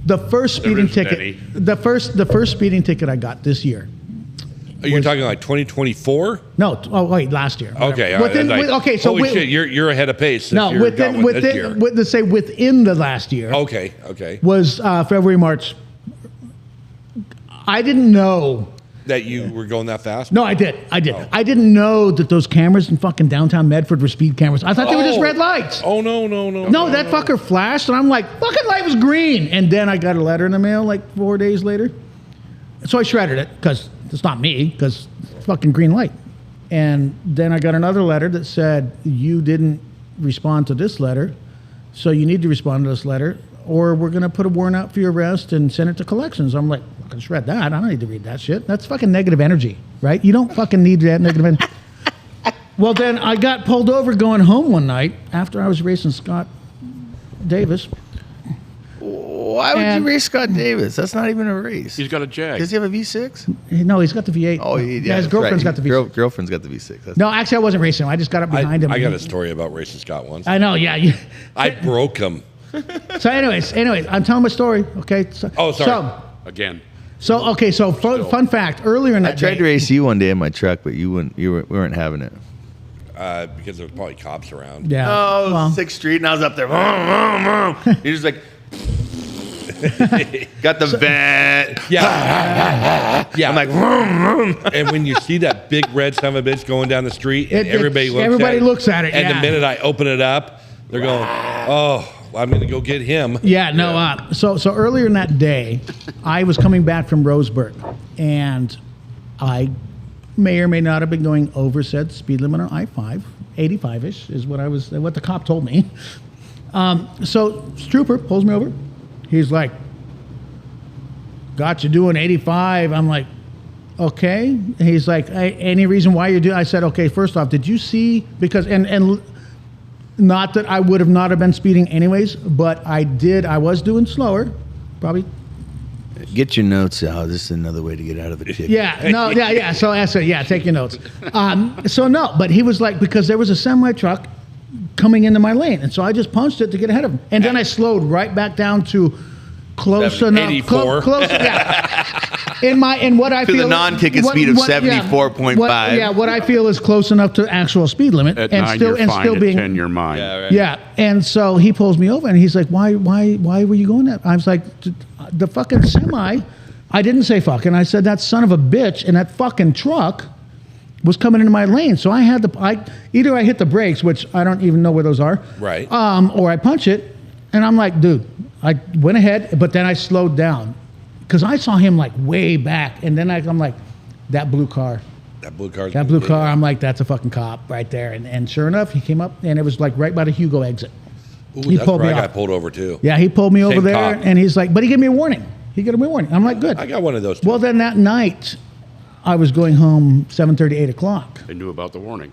The first speeding ticket. The first speeding ticket I got this year. You're talking like 2024? No. Oh wait, last year. Okay. So holy shit, you're ahead of pace. No, within the last year. Okay. Was February, March. I didn't know that you were going that fast. No, I did. Oh. I didn't know that those cameras in fucking downtown Medford were speed cameras. I thought they were just red lights. Oh no. No, that fucker flashed, and I'm like, fucking light was green. And then I got a letter in the mail like 4 days later. So I shredded it because it's not me, because it's fucking green light. And then I got another letter that said, you didn't respond to this letter, so you need to respond to this letter, or we're going to put a warrant out for your arrest and send it to collections. I'm like, I can shred that. I don't need to read that shit. That's fucking negative energy, right? You don't fucking need that negative energy. Well, then I got pulled over going home one night after I was racing Scott Davis. Why would you race Scott Davis? That's not even a race. He's got a Jag. Does he have a V6? No, he's got the V8. Oh, yeah, his girlfriend's got the V6. Girlfriend's got the V6. No, actually, I wasn't racing him. I just got up behind him. I got a story about racing Scott once. I know, yeah. I broke him. So anyways, I'm telling my story. Okay. So, Oh, sorry. Again. So fun fact. Earlier in that I tried day, to race you one day in my truck, but you weren't having it. Because there was probably cops around. Yeah. Oh, well, 6th Street, and I was up there. You're just like, got the vet. Yeah. Yeah. I'm like, And when you see that big red son of a bitch going down the street, and everybody looks at it. And yeah. the minute I open it up, they're going, oh, well, I'm going to go get him. Yeah, no. So earlier in that day, I was coming back from Roseburg, and I may or may not have been going over said speed limit on I-5, 85-ish is what the cop told me. So this trooper pulls me over. He's like, got you doing 85. I'm like, okay. He's like, any reason why you're doing? I said, okay, first off, did you see, because, and not that I would have not have been speeding anyways, but I was doing slower, probably. get your notes out. This is another way to get out of the ticket. Yeah. So I said, yeah, take your notes. So no, but he was like, because there was a semi truck coming into my lane, and so I just punched it to get ahead of him, and then I slowed right back down to close enough. 84. Close, yeah. In what I to feel the non-ticket speed of 74.5. What I feel is close enough to actual speed limit, At and 9, still you're fine. being At 10, you're mine. Yeah, right. Yeah, and so he pulls me over, and he's like, "Why were you going that?" I was like, "The fucking semi." I didn't say fucking. I said that son of a bitch in that fucking truck was coming into my lane, so I had either I hit the brakes, which I don't even know where those are, right? Or I punch it, and I'm like, dude, I went ahead, but then I slowed down because I saw him like way back, and then I'm like, that blue car. That blue car. I'm like, that's a fucking cop right there, and sure enough, he came up, and it was like right by the Hugo exit. Ooh, He that's pulled where me I off. got pulled over too. Yeah, he pulled me over Same there, cop. and he's like, but he gave me a warning. I'm like, good. I got one of those too. Well, then that night, I was going home 7:30, 8 o'clock. They knew about the warning.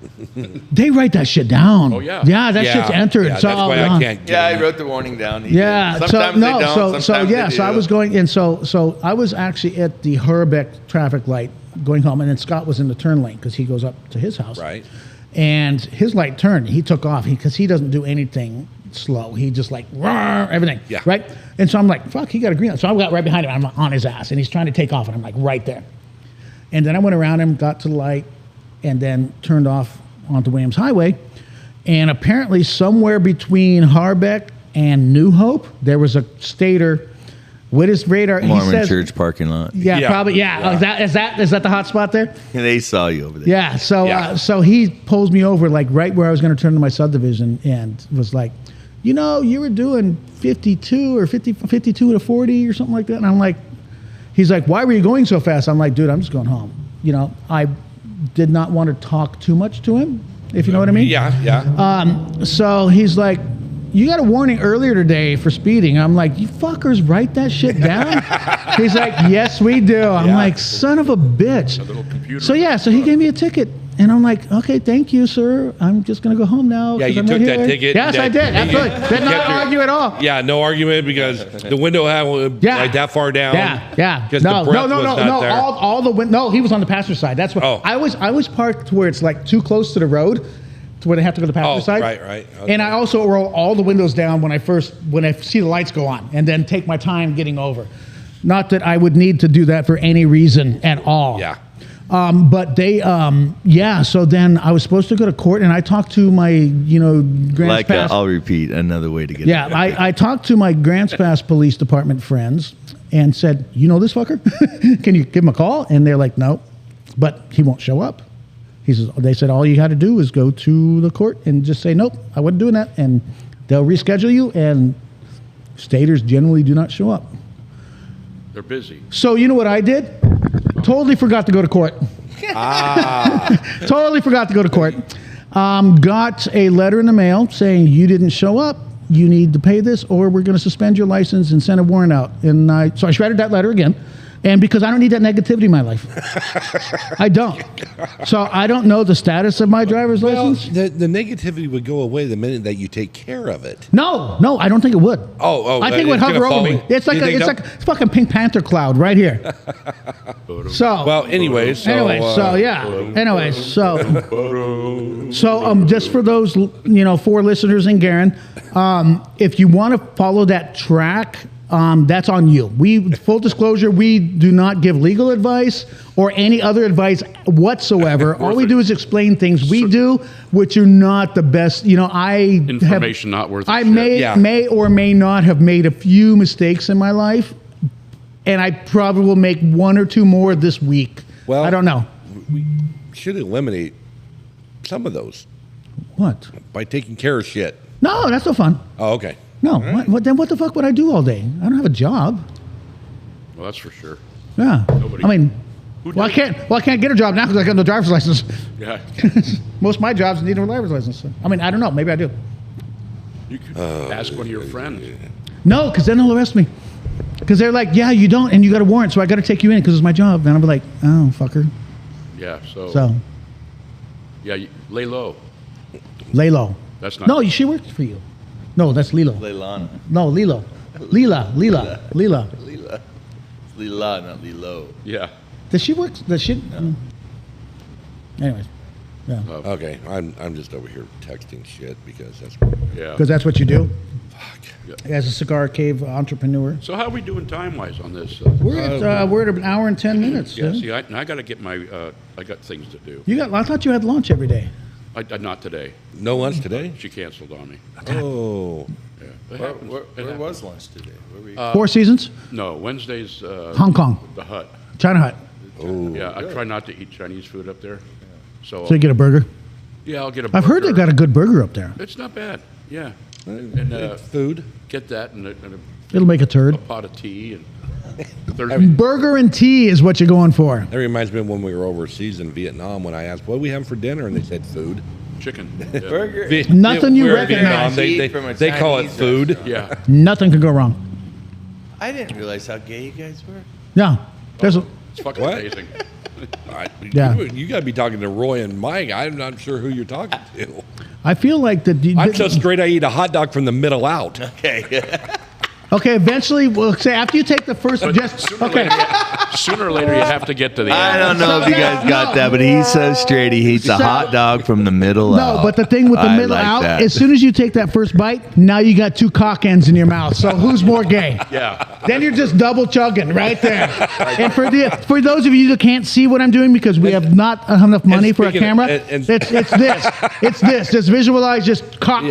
They write that shit down. Oh, yeah. Yeah, that shit's entered. Yeah, so, that's why I can't. Yeah, I wrote the warning down. He Yeah, did. so Sometimes they don't. so Sometimes they I do. was going in. So I was actually at the Herbeck traffic light going home, and then Scott was in the turn lane because he goes up to his house. Right. And his light turned. He took off because he doesn't do anything slow. He just like roar, everything. Yeah. Right. And so I'm like, fuck, he got a green light. So I got right behind him. I'm on his ass, and he's trying to take off, and I'm like right there. And then I went around him, got to the light, and then turned off onto Williams Highway. And apparently somewhere between Harbeck and New Hope, there was a stater with his radar. Mormon he says, church parking lot. Yeah, probably. Yeah. Oh, is that the hot spot there? And they saw you over there. Yeah. So he pulls me over like right where I was going to turn to my subdivision, and was like, you were doing 52 or 52 to 40 or something like that. And I'm like, he's like, why were you going so fast? I'm like, dude, I'm just going home. I did not want to talk too much to him, if you know what I mean. Yeah. So he's like, you got a warning earlier today for speeding. I'm like, you fuckers write that shit down? He's like, yes, we do. I'm like, son of a bitch. A little computer. So he gave me a ticket. And I'm like, okay, thank you, sir. I'm just going to go home now. Yeah, 'cause you I'm took right that here." ticket. Yes, I did. Absolutely. Did not argue at all. Yeah, no argument because the window had like that far down. Yeah. Because No, the breath no. was not there. All the no, he was on the passenger side. That's what Oh. I was parked to where it's like too close to the road, to where they have to go to the passenger side. Right. Okay. And I also roll all the windows down when I see the lights go on, and then take my time getting over. Not that I would need to do that for any reason at all. Yeah. But they, so then I was supposed to go to court, and I talked to my, Grants Like Pass. I'll repeat another way to get. Yeah, I talked to my Grants Pass Police Department friends and said, you know this fucker? Can you give him a call? And they're like, no, but he won't show up. They said, all you got to do is go to the court and just say, nope, I wasn't doing that. And they'll reschedule you, and staters generally do not show up. They're busy. So you know what I did? Totally forgot to go to court. Totally forgot to go to court. Got a letter in the mail saying you didn't show up. You need to pay this, or we're going to suspend your license and send a warrant out. And so I shredded that letter again. And because I don't need that negativity in my life. I don't. So I don't know the status of my driver's license. The negativity would go away the minute that you take care of it. No, I don't think it would. I think it would hover over me. It's like it's fucking Pink Panther cloud right here. So anyways, just for those 4 listeners and Garen, if you want to follow that track, that's on you. Full disclosure, we do not give legal advice or any other advice whatsoever. All we do is explain things we do, which are not the best. Information not worth. I may or may not have made a few mistakes in my life, and I probably will make 1 or 2 more this week. Well, I don't know. We should eliminate some of those. What? By taking care of shit. No, that's no fun. Oh, okay. No, right. Then what the fuck would I do all day? I don't have a job. Well, that's for sure. Yeah. I can't get a job now because I got no driver's license. Yeah. Most of my jobs need a driver's license. I don't know. Maybe I do. You could ask one of your friends. No, because then they'll arrest me. Because they're like, yeah, you don't, and you got a warrant, so I got to take you in because it's my job. And I'll be like, oh, fucker. Yeah. So. Yeah, lay low. Lay low. That's not. No, she works for you. No, that's Lilo. Leilana. No, Lilo. Lila. Lila. It's Lila, not Lilo. Yeah. Does she work? Does she? No. Anyways. Yeah. Okay, I'm just over here texting shit because that's. Yeah. Because that's what you do. Fuck. Yeah. As a cigar cave entrepreneur. So how are we doing time-wise on this? We're at an hour and 10 minutes. Yeah. See, I got to get my. I got things to do. I thought you had lunch every day. Not today. No lunch today? She canceled on me. Oh. Yeah. Where was lunch today? Where were you? Four Seasons? No, Wednesday's. Hong Kong. The Hut. China Hut. Oh. Yeah, I try not to eat Chinese food up there. Yeah. So you get a burger? Yeah, I'll get a burger. I've heard they got a good burger up there. It's not bad. Yeah. And food. Get that and it'll make a turd. A pot of tea and burger and tea is what you're going for. That reminds me of when we were overseas in Vietnam when I asked, what do we have for dinner? And they said food. Chicken. Yeah. Burger. Nothing you recognize. They call it food. Yeah. Nothing could go wrong. I didn't realize how gay you guys were. Yeah. It's fucking amazing. You got to be talking to Roy and Mike. I'm not sure who you're talking to. I feel like I'm so straight I eat a hot dog from the middle out. Okay. Okay, eventually, we'll say after you take the first, Sooner or later, you have to get to the end. I don't know if you guys got that, but he's so straight. He eats a hot dog from the middle out. No, but the thing with the middle out, as soon as you take that first bite, now you got 2 cock ends in your mouth. So who's more gay? Yeah. Then you're just double chugging right there. And for those of you that can't see what I'm doing because we have not enough money for a camera, it's this. Just visualize just cock,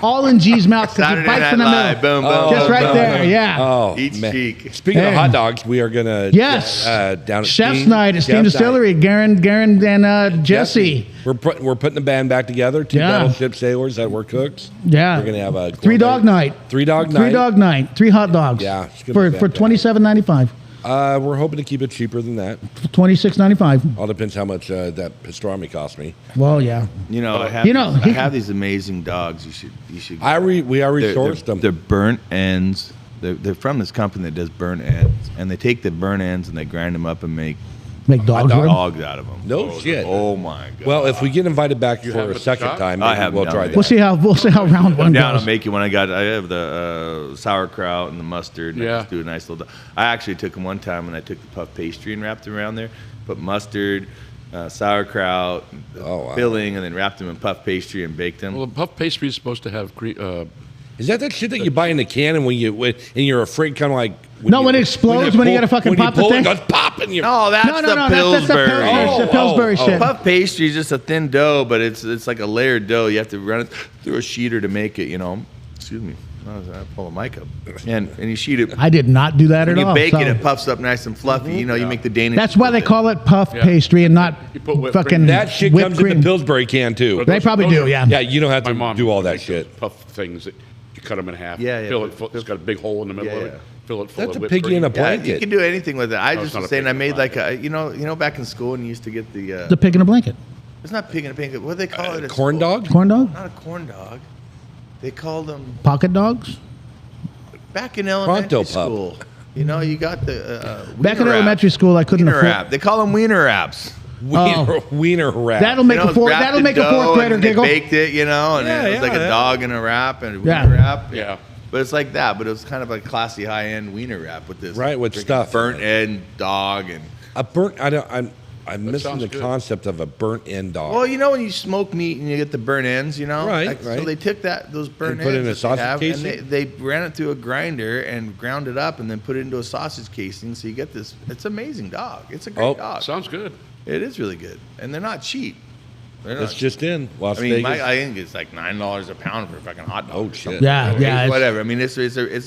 all in G's mouth because he bites in the middle. Boom, just right there, yeah. Oh, each cheek. Speaking of hot dogs, we are gonna down at Chef's Night at Steam Distillery. Garen and Jesse. We're putting the band back together. 2 battleship sailors that were cooks. Yeah, we're gonna have a 3 dog night. 3 dog night. 3 hot dogs. Yeah, for $27.95. We're hoping to keep it cheaper than that. $26.95. All depends how much that pastrami cost me. Well, yeah. I have these amazing dogs. You should. We already sourced them. They're burnt ends. They're from this company that does burnt ends, and they take the burnt ends and they grind them up and make dogs out of them. No shit. Oh my god. Well, if we get invited back for a second time, we'll try that. We'll see how round one goes. I'll make you one. I have the sauerkraut and the mustard. And I just do a nice little. I actually took them one time and I took the puff pastry and wrapped it around there. Put mustard, sauerkraut, filling, and then wrapped them in puff pastry and baked them. Well, the puff pastry is supposed to have. Is that shit that you buy in the can and and you're afraid kind of like. When it explodes, when you gotta fucking pop the thing. It goes pop and you. No, that's the Pillsbury. That's the Pillsbury shit. Puff pastry is just a thin dough, but it's like a layered dough. You have to run it through a sheeter to make it. Excuse me. I pull a mic up, and you sheet it. I did not do that at all. You bake it, it puffs up nice and fluffy. You make the Danish. That's why they call it puff pastry and not fucking. That shit comes in the Pillsbury can too. They probably do, yeah. Yeah, you don't have to do all that shit. Puff things. You cut them in half. Yeah. Fill it. It's got a big hole in the middle of it. Fill it full That's of a whipped piggy cream. in a blanket. You can do anything with it. I No, just it's not was a saying pig I in a made like blanket. a back in school and you used to get the pig in a blanket. It's not pig in a blanket. What do they call it? Corn dog? Corn dog? Not a corn dog. They called them pocket dogs. back in elementary school. You know, you got the Back in wiener elementary wrap. school, I couldn't Wiener afford. wrap. They call them wiener wraps. Wiener wrap. That'll make You know, a fourth. wrapped That'll in make a dough, fourth grader and they giggle. baked it, you know, and Yeah, it was like yeah. a dog in a wrap and a Yeah. wiener wrap. Yeah. But it's like that. But it was kind of like classy, high-end wiener wrap with this, Right, with freaking stuff. burnt end dog and. A burnt. I'm missing sounds the good. concept of a burnt end dog. Well, you know when you smoke meat and you get the burnt ends, you know, Right, Like, right. So they took those burnt And put it in ends a that they sausage have, casing? and they ran it through a grinder and ground it up and then put it into a sausage casing. So you get this. It's an amazing dog. It's a great dog. Sounds good. It is really good, and they're not cheap. They're not It's just in Las I mean, Vegas. I think it's like $9 a pound for a fucking hot dog. Oh, or shit. something. Yeah, yeah, it's- Whatever. I mean, it's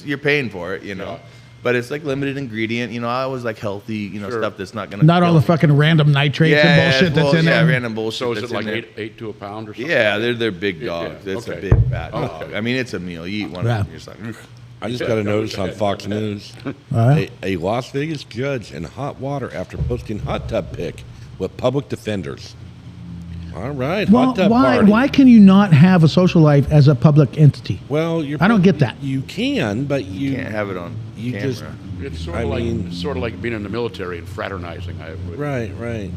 you're paying for it, you know. Yeah. But it's like limited ingredient. You know, I always like healthy, you know, stuff that's not gonna. Not all kill the me. fucking random nitrates and bullshit that's in there. random bullshit. So is that's it like in there. eight to a pound or something? Yeah, they're big Yeah, dogs. yeah, It's okay. a big fat Oh, dog. okay. I mean, it's a meal. You eat one Yeah. of them, you're just like. "Ugh." I just got a notice on Fox News. Alright. A Las Vegas judge in hot water after posting hot tub pic with public defenders. All right, Well, hot tub why party. why can you not have a social life as a public entity? Well, I don't get that. You can, but You can't have it on you camera. just It's sort I of mean- like being in the military and fraternizing. right.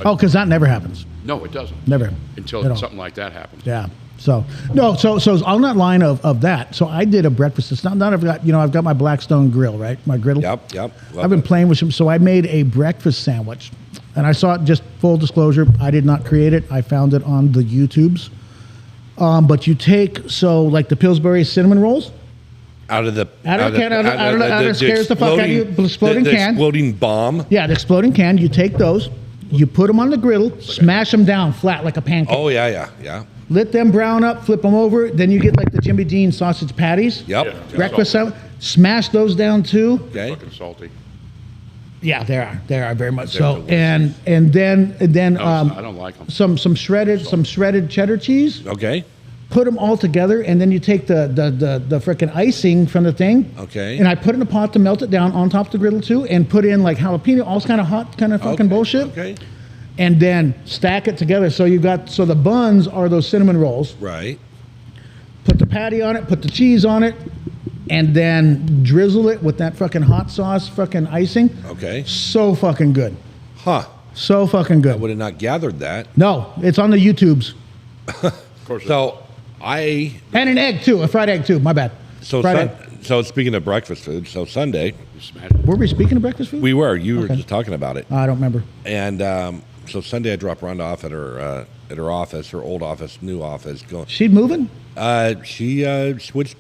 Oh, because that never happens. No, it doesn't. Never. Until At all. something like that happens. Yeah. So no. So on that line of that. So I did a breakfast. It's not I've got I've got my Blackstone grill, right? My griddle. Yep. Love I've been it. playing with some. So I made a breakfast sandwich, and I saw it. Just full disclosure, I did not create it. I found it on the YouTubes. But you take like the Pillsbury cinnamon rolls. Out of the scares the fuck out of you, exploding the can. exploding bomb. Yeah, the exploding can. You take those, you put them on the griddle, smash them down flat like a pancake. Oh yeah. Let them brown up, flip them over. Then you get like the Jimmy Dean sausage patties. Yep. Yeah. Breakfast sandwich. Smash those down too. Okay. Fucking salty. Yeah, they are very much They're so. delicious. And then No, I don't like them. some shredded cheddar cheese. Okay. Put them all together, and then you take the frickin' icing from the thing. Okay. And I put it in a pot to melt it down on top of the griddle too, and put in like jalapeno, all kind of hot kind of fucking bullshit. Okay. And then stack it together. So the buns are those cinnamon rolls. Right. Put the patty on it, put the cheese on it, and then drizzle it with that fucking hot sauce fucking icing. Okay. So fucking good. Huh. So fucking I good. would have not gathered that. No, it's on the YouTubes. Of course. So I And an egg too, a fried egg too. My bad. so fried egg. so speaking of breakfast food, so Sunday You smash it. Were we speaking of breakfast food? we were you were Okay. just talking about it, I don't remember. and so Sunday I dropped Rhonda off at her office, her old office, new office. Going, She moving? she switched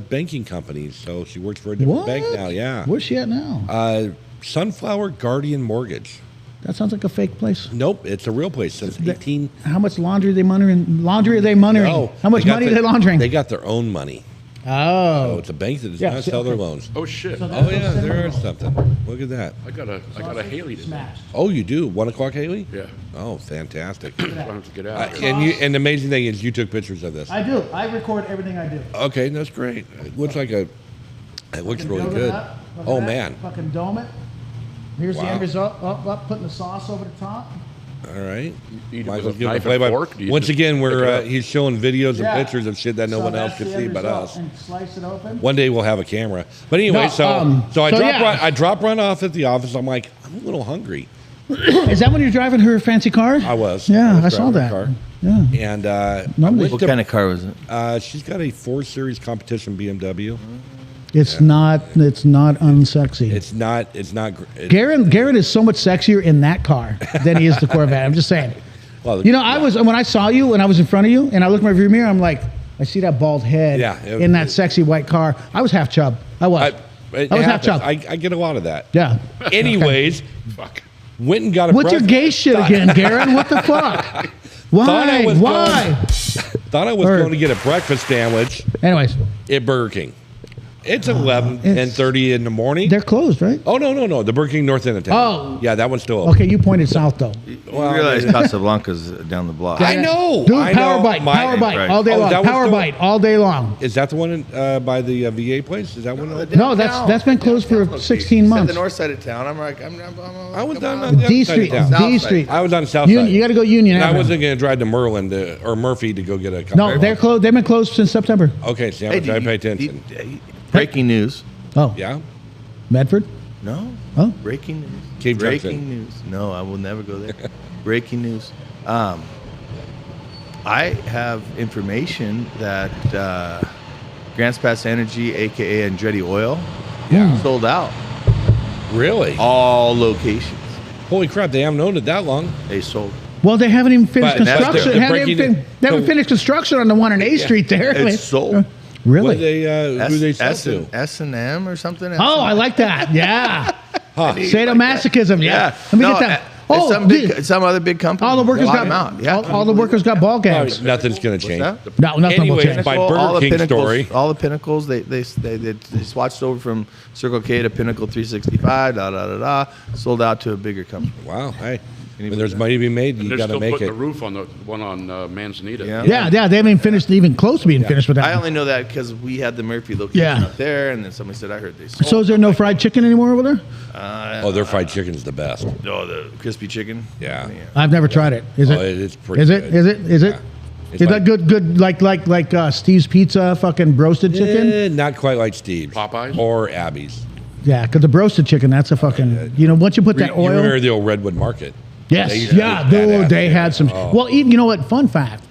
banking companies, so she works for a different What? bank now. Yeah, Where's she at now? Sunflower Guardian Mortgage. That sounds like a fake place. Nope, it's a real place since 18. How much laundry are they monitoring? Laundry are they monitoring? No, How much money are they laundering? They got their own money. So Oh. it's a bank that does Yeah, not see, sell their okay. loans. Oh shit! Oh yeah, there's something. Look at that. I got a Haley today. Smashed. Oh, you do 1 o'clock, Haley? Yeah. Oh, fantastic. I don't have to get out. here. And the amazing thing is, you took pictures of this. I do. I record everything I do. Okay, that's great. It looks like it looks Fucking really build it good. up. Look at Oh that. man. Fucking dome it. Here's the Wow. end result. Up, putting the sauce over the top. All right. You eat it Michael's with a giving knife the play-by- and fork? Do you Once just again, pick it we're up? he's showing videos and Yeah. pictures of shit that no So one else that's can the see end but result. us. And slice it open. One day we'll have a camera. But anyway, No, so I so dropped yeah. I dropped Ron off at the office. I'm like, I'm a little hungry. Is that when you're driving her fancy car? I was. Yeah, was I saw driving that. her car. Yeah. And I Normally- went What to- kind of car was it? she's got a 4 Series competition BMW. It's not unsexy. It's not. Garrett is so much sexier in that car than he is the Corvette. I'm just saying. Well, You know, when I saw you when I was in front of you, and I looked in my rear mirror, I'm like, I see that bald head Yeah, in that sexy white car. I was half chub. I was. It I was half happens. chub. I get a lot of that. Yeah. Anyways, Fuck. went and got a. What's your breakfast- gay shit again, Garrett? What the fuck? Thought I Why? was Why? Thought I was Or- going to get a breakfast sandwich Anyways, at Burger King. It's 11, 10:30 in the morning. they're closed, right? Oh no, the Burger King north end of town. Oh. yeah, that one's still open. Okay, you pointed south though. You Well, realize Casablanca's down the block. I know. Dude, I power know. bite, power bite, right. all day Oh, long. that was Power the- bite all day long. Is that the one by the VA place? Is that one? No, that's been closed for 16 Said months. the north side of town. I'm like, I'm I was come down on. on the D other side Street, of town. South D side. Street. I was on the south side. You got to go Union And I Avenue. wasn't going to drive to Merlin or Murphy to go get a. No, they're closed. They've been closed since September. Okay, see, I'm Hey, trying to pay attention. breaking news. Oh, Yeah. Medford. No. Oh. Breaking news. Cave Breaking Junction. news. No, I will never go there. Breaking news. I have information that Grants Pass Energy, aka Andretti Oil, sold out. Really? All locations. Holy crap! They haven't owned it that long. They sold. Well, they haven't even finished But that's construction. the They haven't finished construction on the one on A Street there. It's sold. Really? What who they sell to? S&M or something? Oh, I like that. Yeah. Huh. Sadomasochism. Yeah. Let me get that. Oh, some other big company. All the workers bought got them out. Yeah. all the workers got ball gags. Nothing's going to change. No, nothing will Anyways, change. by all Burger the King Pinnacles, story. all the Pinnacles, they swatched over from Circle K to Pinnacle 365. Sold out to a bigger company. Wow. Hey, when there's money to be made, you They're got to still make putting it. the roof on the one on Manzanita. Yeah. Yeah, they haven't even finished, even close to being finished with that. I only know that because we had the Murphy location Yeah. up there, and then somebody said I heard they sold. So is there no fried chicken anymore over there? Oh, their fried chicken's the best. Oh, the crispy chicken. Yeah. I've never tried it. Is it? Oh, it's pretty Is it? good. Is it? Is it? It's Is like- that good? Like Steve's Pizza, fucking roasted chicken? Not quite like Steve's. Popeyes? Or Abby's. Yeah, because the roasted chicken, that's a fucking. Once you put that You remember oil. the old Redwood Market? Yes. They used to Yeah. do badass They shit. had some. Oh. Well, even you know what? Fun fact.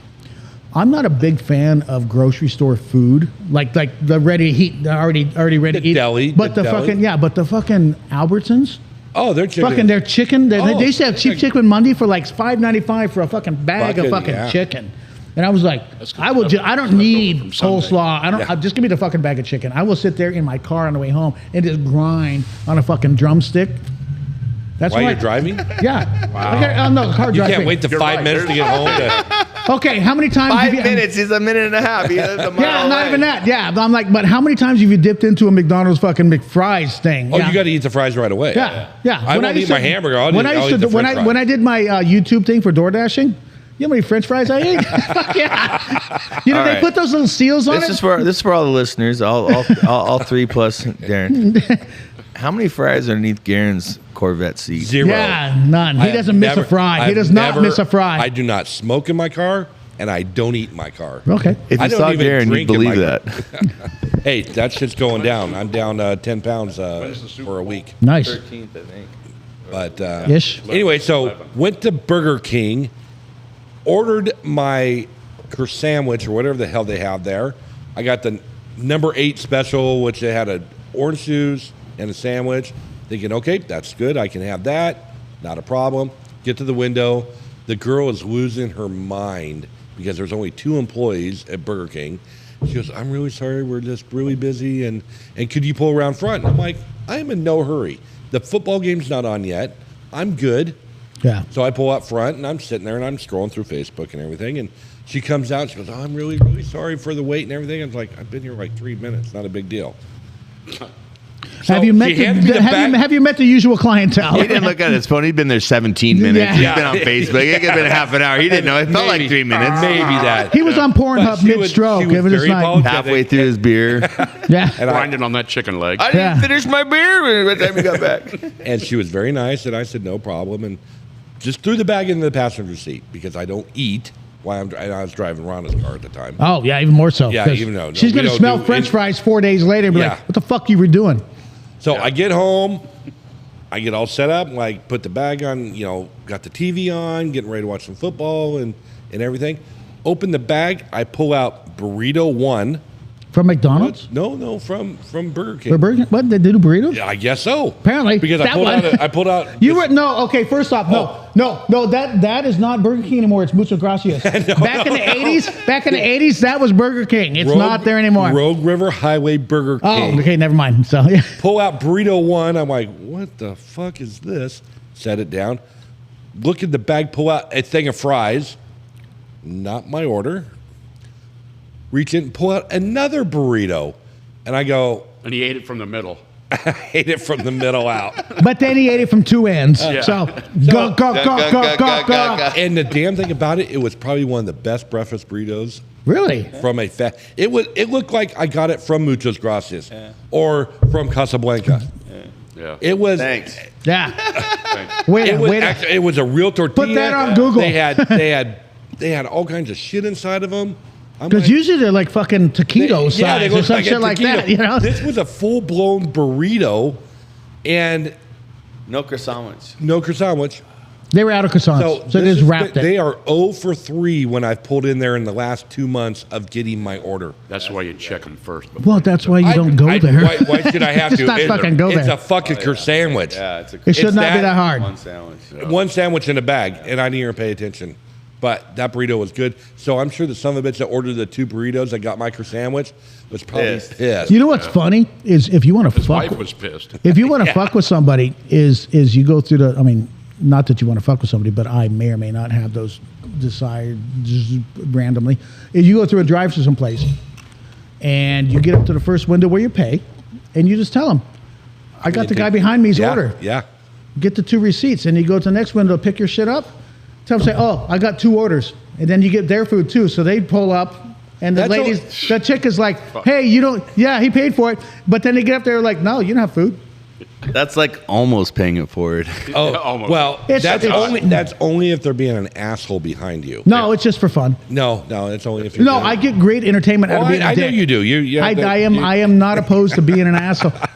I'm not a big fan of grocery store food, like the ready to heat, already ready to eat. deli, But the the deli. fucking but the fucking Albertsons. Oh, their chicken. Fucking their chicken. They Oh, used to have cheap yeah. chicken Monday for like $5.95 for a fucking bag of Fucking, fucking yeah. chicken. And I was like, That's good I will. stuff. I don't Leftover need from Sunday. coleslaw. I don't. Yeah. Just give me the fucking bag of chicken. I will sit there in my car on the way home and just grind on a fucking drumstick. That's While why. you're driving? Yeah. Okay, no, car You driving. can't wait the You're 5 right. minutes to get home. Okay, how many times? 5 have you, minutes is a minute and a half. He lives a mile Yeah, not away. even that. Yeah, but I'm like, but how many times have you dipped into a McDonald's fucking McFries thing? Oh, yeah. you got to eat the fries right away. Yeah, yeah. I won't used eat my hamburger. I'll eat the when french I when I did my YouTube thing for door dashing, you know how many French fries I ate? Fuck yeah. You know All they right. put those little seals on This it. is for all the listeners, all three plus Darren. How many fries are underneath Garen's Corvette seat? 0. Yeah, none. He I have doesn't miss never- a fry. He I've does not never- miss a fry. I do not smoke in my car, and I don't eat in my car. Okay. If I you don't saw even Darren, you'd drink in believe my- that. Hey, that shit's going down. I'm down 10 pounds for a week. Nice. 13th, I think. But Ish. anyway, so went to Burger King, ordered my sandwich or whatever the hell they have there. I got the number 8 special, which they had an orange juice and a sandwich. Thinking, okay, that's good. I can have that. Not a problem. Get to the window. The girl is losing her mind because there's only 2 employees at Burger King. She goes, I'm really sorry. We're just really busy. And could you pull around front? And I'm like, I am in no hurry. The football game's not on yet. I'm good. Yeah. So I pull up front, and I'm sitting there, and I'm scrolling through Facebook and everything. And she comes out. She goes, oh, I'm really, really sorry for the wait and everything. I was like, I've been here like 3 minutes. Not a big deal. So have you met she hands me the bag. have you met the usual clientele? He didn't look at his phone. He'd been there 17 minutes. Yeah. He's been on Facebook. It could have been half an hour. He didn't know. It felt like 3 minutes. Maybe that. He was on Pornhub She was- mid-stroke. she was It was just very like, apologetic. Halfway through his beer. yeah. And I, Grinding on that chicken leg. I didn't Yeah. finish my beer by the time we got back. and she was very nice, and I said, no problem. And just threw the bag into the passenger seat because I don't eat while and I was driving Rhonda's car at the time. Oh yeah, even more so. Yeah, 'cause even though- no, she's we gonna don't smell do French it- fries 4 days later. And be Yeah. like, what the fuck you were doing? So I get home, I get all set up, like put the bag on, got the TV on, getting ready to watch some football and everything. Open the bag, I pull out burrito 1. From McDonald's? No, from Burger King. For burger? What? They do burritos? Yeah, I guess so. Apparently, because I that pulled one- out. I pulled out. You this- were no. Okay, first off, no. That is not Burger King anymore. It's Muchas Gracias. Back in the '80s, that was Burger King. It's not there anymore. Rogue River Highway Burger King. Oh, okay, never mind. So yeah. Pull out burrito 1. I'm like, what the fuck is this? Set it down. Look at the bag. Pull out a thing of fries. Not my order. Reach in, pull out another burrito, and I go. And he ate it from the middle. I ate it from the middle out. But then he ate it from 2 ends. Yeah. So go. And the damn thing about it, it was probably one of the best breakfast burritos Really? from a fat. It looked like I got it from Muchas Gracias or from Casablanca. Yeah. It was. Thanks. Yeah. Thanks. It was a real tortilla. that on Google. They had all kinds of shit inside of them. Because usually they're like fucking taquito size or some shit like that. You know. This was a full blown burrito, And no croissant. No croissant. They were out of croissants, so they just wrapped it. They are 0 for 3 when I've pulled in there in the last 2 months of getting my order. That's why you check them first. Well, that's why you don't go there. Why should I have to? Just not fucking go there. It's a fucking sandwich. Yeah, it should not be that hard. One sandwich. One sandwich in a bag, and I didn't even pay attention. But that burrito was good. So I'm sure the son of a bitch that ordered the 2 burritos that got my croissant was probably pissed. You know what's funny is if you want to His fuck. wife was pissed. If you want to fuck with somebody, is you go through the. I mean, not that you want to fuck with somebody, but I may or may not have those desired just randomly. If you go through a drive-through someplace, and you get up to the first window where you pay, and you just tell them, "I got the guy behind me's order." Yeah. Get the 2 receipts, and you go to the next window, pick your shit up. Tell them, say, "Oh, I got 2 orders," and then you get their food too. So they pull up, and the the chick is like, "Hey, you don't? Yeah, he paid for it." But then they get up there like, "No, you don't have food." That's like almost paying it forward. Oh, Almost. well, that's only if they're being an asshole behind you. No, it's just for fun. No, it's only if you're No, I get great entertainment out of being a I know dick. you do. I am not opposed to being an assople.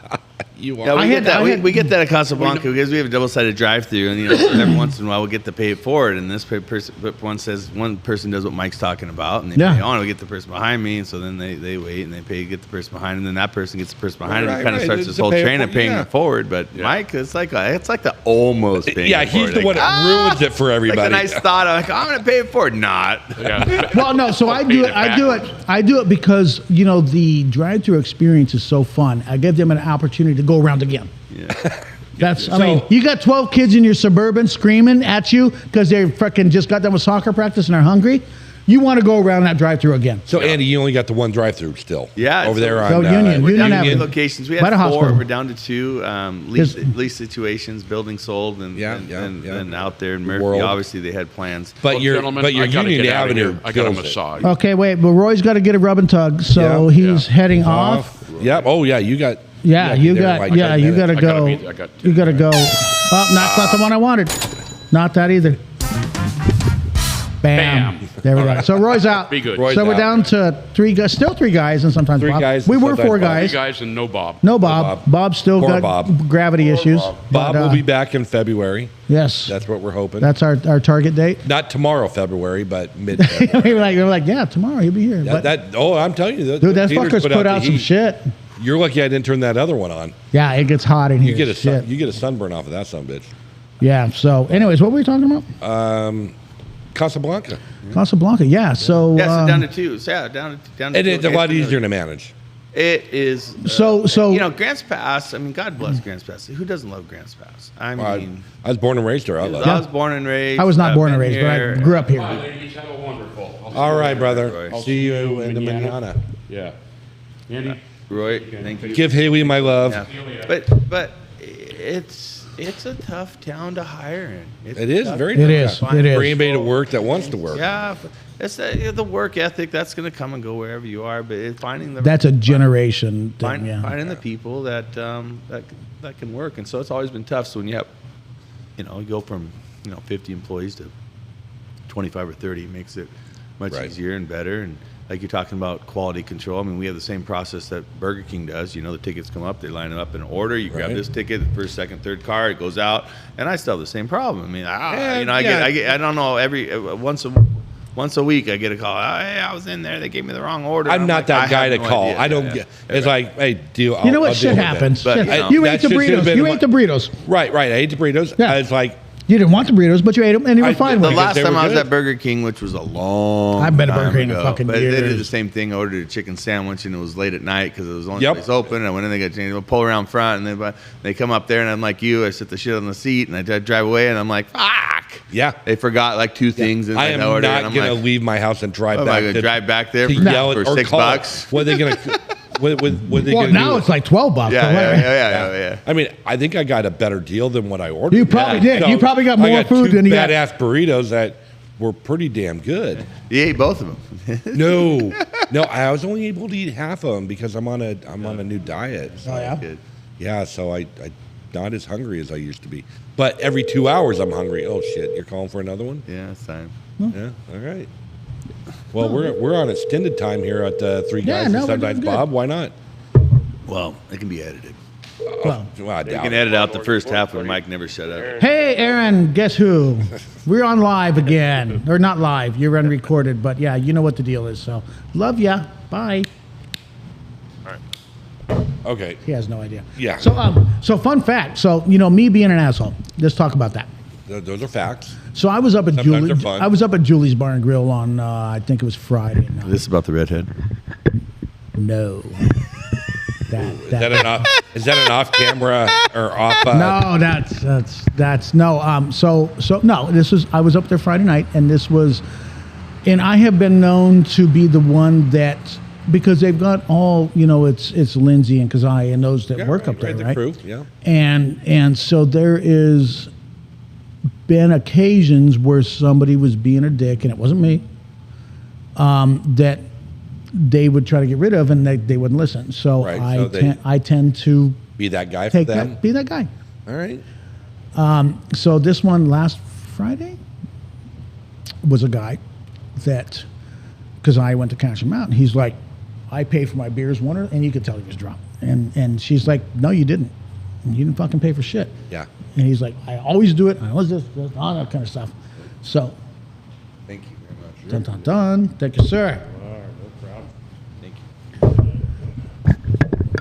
You are. Yeah, we get that at Casablanca because we have a double-sided drive-through, and every once in a while we get to pay it forward. And this person does what Mike's talking about, and they pay on. We get the person behind me, and so then they wait and they pay, get the person behind, and then that person gets the person behind, and it kind of starts this whole train of paying it forward. But Mike, it's like the almost paying. Yeah, it forward. he's the one that ruins it for everybody. Like a nice thought. I'm like, I'm going to pay it forward. Not. Yeah. Well, no. So I do it because the drive-through experience is so fun. I give them an opportunity to go around again. Yeah. I mean, you got 12 kids in your Suburban screaming at you because they freaking just got done with soccer practice and they're hungry. You want to go around that drive-through again. So, Andy, you only got the 1 drive-through still. Yeah. Over there on Union. We're down to Union. 2 locations. We By the had 4. hospital. We're down to 2. Lease situations, building sold, and out there in Murphy, World. Obviously, they had plans. But your Union Avenue. I got a kills it. massage. Okay, wait. But Roy's got to get a rub and tug, so he's heading off. Yep. Oh, yeah. You got. Yeah, you got to go. I got You got to go. Oh, that's not the one I wanted. Not that either. Bam. There we go. So Roy's out. Be good. Roy's So we're out. down to 3 guys, still 3 guys, and sometimes 3 Bob. guys We and were sometimes 4 Bob. guys. 3 guys and no Bob. No Bob. Bob's still Poor got Bob. gravity issues. Bob but, will be back in February. Yes. That's what we're hoping. That's our target date. Not tomorrow, February, but mid. we were like, yeah, tomorrow he'll be here. But, I'm telling you, dude, that fucker's put out some shit. You're lucky I didn't turn that other one on. Yeah, it gets hot in here. You get a sunburn off of that son of a bitch. Yeah. So, anyways, what were we talking about? Casablanca. Casablanca. Yeah. So. Yeah, so down to 2. So yeah, down to And 2 it's a lot locations. easier to manage. It is. So Grants Pass. I mean, God bless Grants Pass. Who doesn't love Grants Pass? I mean, I was born and raised there. I love I was born and raised. I was not I've born and been raised, but I here. grew up here. Ladies, have a wonderful. All right, brother. I'll see you in the manana. Yeah. Andy? Roy, thank you. Give Haley my love. Yeah. But it's a tough town to hire in. It is very. It is. tough. It is. Bring anybody to work that wants to work. Yeah, it's the work ethic that's going to come and go wherever you are. But finding the That's a generation thing. finding the people that can work, and so it's always been tough. So when you have, you go from 50 employees to 25 or 30, makes it much easier and better. And like you're talking about quality control. I mean, we have the same process that Burger King does. The tickets come up, they line it up in order. You grab this ticket, the first, second, third car, it goes out, and I still have the same problem. I mean, I don't know, every once a week I get a call. Hey, I was in there, they gave me the wrong order. I'm not that guy to call. Idea. I don't get. It's like, hey, deal. You know what? Shit happens. But, You ate the burritos. You ate the burritos. Right. I ate the burritos. Yeah. It's like. You didn't want the burritos, but you ate them, and you were fine with The it. last they time were I was good. at Burger King, which was a long I've been to time Burger King in ago, fucking but they did years. the same thing. Ordered a chicken sandwich, and it was late at night because it was the only Yep. place open. And I went in, they got changed. I pull around front, and they come up there, and I'm like you. I sit the shit on the seat, and I drive away, and I'm like, fuck. Yeah. They forgot like 2 things in I that am order. not and I'm going to like, leave my house and drive am I back. going to drive back there to for, yell for or $6? call. What are they going to? What are they Well, going to now do? it's like $12. but whatever. Yeah. I mean, I think I got a better deal than what I ordered. You probably did. You probably got more I got food 2 than you got. badass burritos that were pretty damn good. You ate both of them. No, I was only able to eat half of them because I'm on a new diet. So. Oh, yeah? Good. Yeah, so I not as hungry as I used to be. But every 2 hours I'm hungry. Oh shit, you're calling for another one? Yeah, it's time. Yeah, all right. Well, we're on extended time here at 3 guys and no, we're sometimes doing good. Bob. Why not? Well, it can be edited. Well, I You doubt can it. edit out the first half when Mike never shut up. hey, Aaron, guess who? We're on live again. Or not live. You're unrecorded. But yeah, you know what the deal is. So love ya. Bye. Okay. He has no idea. Yeah. So fun fact. So, me being an asshole. Let's talk about that. Those are facts. So I was up at Sometimes Julie. they're fun. I was up at Julie's Bar and Grill on I think it was Friday night. This is about the redhead. No. Is that an off-camera or off? No, that's no. So no. I was up there Friday night, and and I have been known to be the one that, because they've got all, it's Lindsay and Kazai and those that work up there, the right? crew, yeah. And so there is been occasions where somebody was being a dick, and it wasn't me. That they would try to get rid of, and they wouldn't listen. So I tend to be that guy for them. Be that guy. All right. So this one last Friday was a guy that, because I went to cash him out, and he's like, I pay for my beers, and you could tell he was drunk. And she's like, no, you didn't. You didn't fucking pay for shit. Yeah. And he's like, I always do it. I always do this, all that kind of stuff. So. Thank you very much. Dun, dun, dun. Thank you, sir.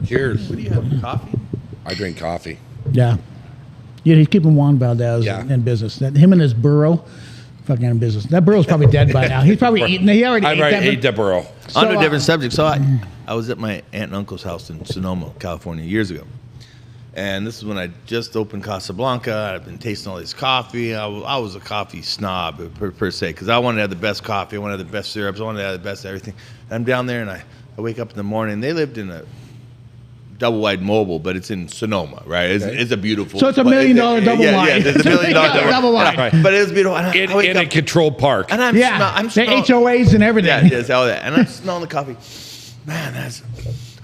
Cheers. What do you have? Coffee? I drink coffee. Yeah. Yeah, he's keeping Juan Valdez Yeah. in business. Him and his burro, fucking in business. That burro's probably dead by now. He's probably eaten. He already ate that burro. So, On a different subject. So I was at my aunt and uncle's house in Sonoma, California, years ago. And this is when I just opened Casablanca. I've been tasting all this coffee. I was a coffee snob per se, because I wanted to have the best coffee. I wanted to have the best syrups. I wanted to have the best everything. And I'm down there, and I wake up in the morning. They lived in a double-wide mobile, but it's in Sonoma, right? It's a beautiful. So it's $1 million double wide. Yeah, it's $1 million double wide. Right. But it was beautiful. And I wake In up, a controlled park. and I'm The smelling HOAs and everything. Yeah, yes, all that. And I'm smelling the coffee. Man,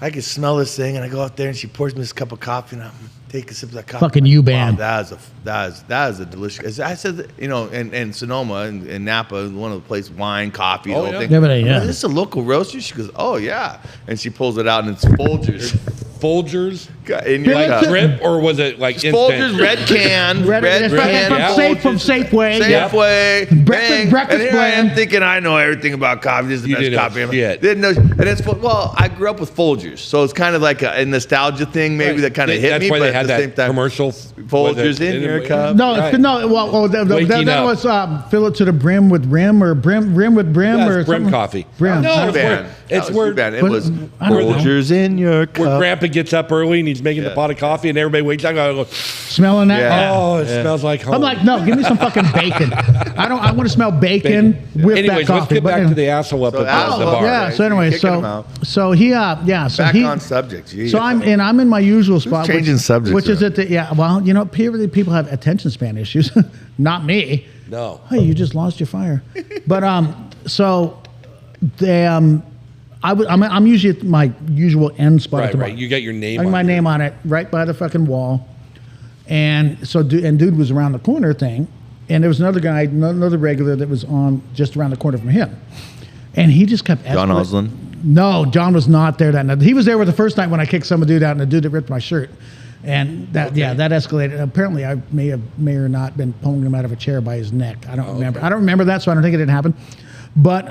I can smell this thing. And I go out there, and she pours me this cup of coffee, and I'm take a sip of that coffee. Fucking U-Band. Wow, that is a delicious. I said, in Sonoma and Napa, one of the places, wine, coffee, the whole thing. Everything, yeah. Is this a local roaster? She goes, oh yeah, and she pulls it out, and it's Folgers. Folgers? In your Like cup. Drip, or was it like instant? Folgers, red can, red can, From Safeway. Safeway, bang. Breakfast And here I am brand. thinking I know everything about coffee. This is the You best didn't know coffee. shit. Didn't know. And it's I grew up with Folgers, so it's kind of like a nostalgia thing, maybe that kind of hit That's me. why But they at had the that same time, commercial. Folgers in your cup. No, Right. well, that Waking up. was fill it to the brim with rim, or brim with brim, Yeah, or it's brim something. coffee. Brim. No, Band. it's where It was I don't know. Folgers in your cup. where Grandpa gets up early and he's making the pot of coffee, and everybody wakes up and I go, Smelling that. Yeah. oh, it smells like home. I'm like, no, give me some fucking bacon. I want to smell bacon with Anyways, that coffee. let's get but back anyway. to the asshole up So at the asshole, bar. Yeah. right? So anyway, You're kicking 'em out. so he, So Back he, on subject. Geez. So I'm in my usual spot. changing subjects Which is around? at the well, people have attention span issues, not me. No. Hey, you just lost your fire. But so they I'm usually at my usual end spot. at Right, the bar. right. You got your name I got on my it. name on it right by the fucking wall. And so dude was around the corner thing, and there was another guy, another regular that was on just around the corner from him. And he just kept John escalating. Oslin. No, John was not there that night. He was there with the first night when I kicked some dude out, and the dude that ripped my shirt. And that that escalated. Apparently, I may or not been pulling him out of a chair by his neck. I don't remember. okay. I don't remember that, so I don't think it didn't happen. But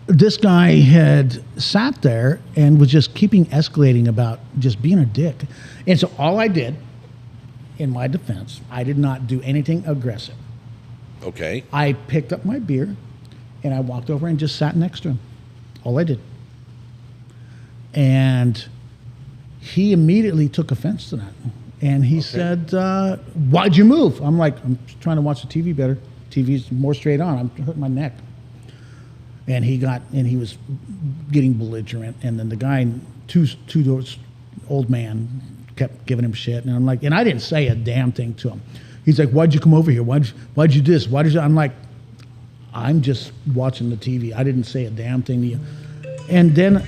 this guy had sat there and was just keeping escalating about just being a dick. And so all I did, in my defense, I did not do anything aggressive. Okay. I picked up my beer, and I walked over and just sat next to him. All I did. And he immediately took offense to that. And he said, why'd you move? I'm like, I'm trying to watch the TV better. TV's more straight on. I'm hurting my neck. And he was getting belligerent. And then the guy, two doors, old man, kept giving him shit. And I'm like, and I didn't say a damn thing to him. He's like, why'd you come over here? Why'd you do this? I'm like, I'm just watching the TV. I didn't say a damn thing to you. And then,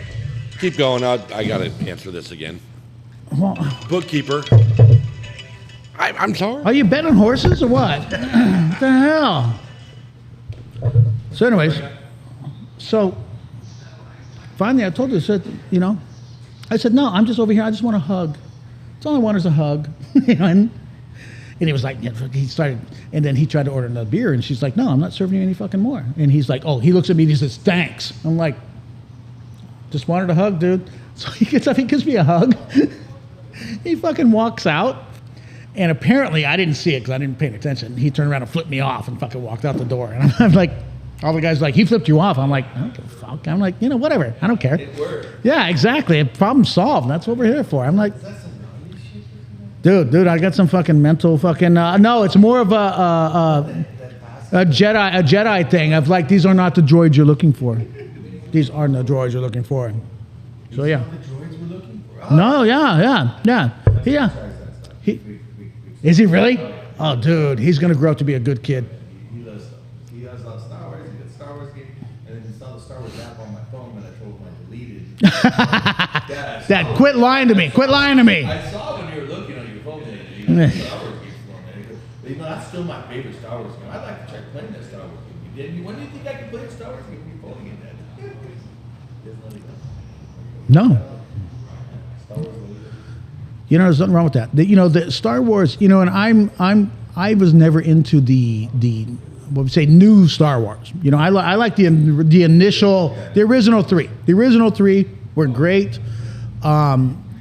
Keep going. I got to answer this again. well, Bookkeeper. I'm sorry. are you betting on horses or what? What the hell? So anyways, finally I told her, I said, no, I'm just over here. I just want to hug. It's all I want is a hug. And he was like, he started, and then he tried to order another beer, and she's like, no, I'm not serving you any fucking more. And he's like, oh, he looks at me and he says, thanks. I'm like, just wanted a hug, dude. So he gets up, he gives me a hug. He fucking walks out. And apparently, I didn't see it because I didn't pay attention. He turned around and flipped me off and fucking walked out the door. And I'm like, all the guys like, he flipped you off. I'm like, I don't give a fuck. I'm like, whatever. I don't care. It worked. Yeah, exactly. Problem solved. That's what we're here for. I'm like, dude, I got some fucking mental fucking. No, it's more of a Jedi thing of like, these are not the droids you're looking for. These aren't the droids you're looking for. So yeah. No, yeah. Is he really? Oh, dude, he's gonna grow up to be a good kid. He loves Star Wars. He got Star Wars game, and then he saw the Star Wars app on my phone, but I told him I deleted. Dad, quit lying to me. Quit lying to me. I saw when you were looking on your phone, and you got Star Wars games for me. But that's still my favorite Star Wars game. I'd like to try playing that Star Wars game. You didn't? When do you think I can play a Star Wars game on your phone again, Dad? No. There's nothing wrong with that. The Star Wars. And I was never into the what we say new Star Wars. I like the initial, the original three. The original three were great. I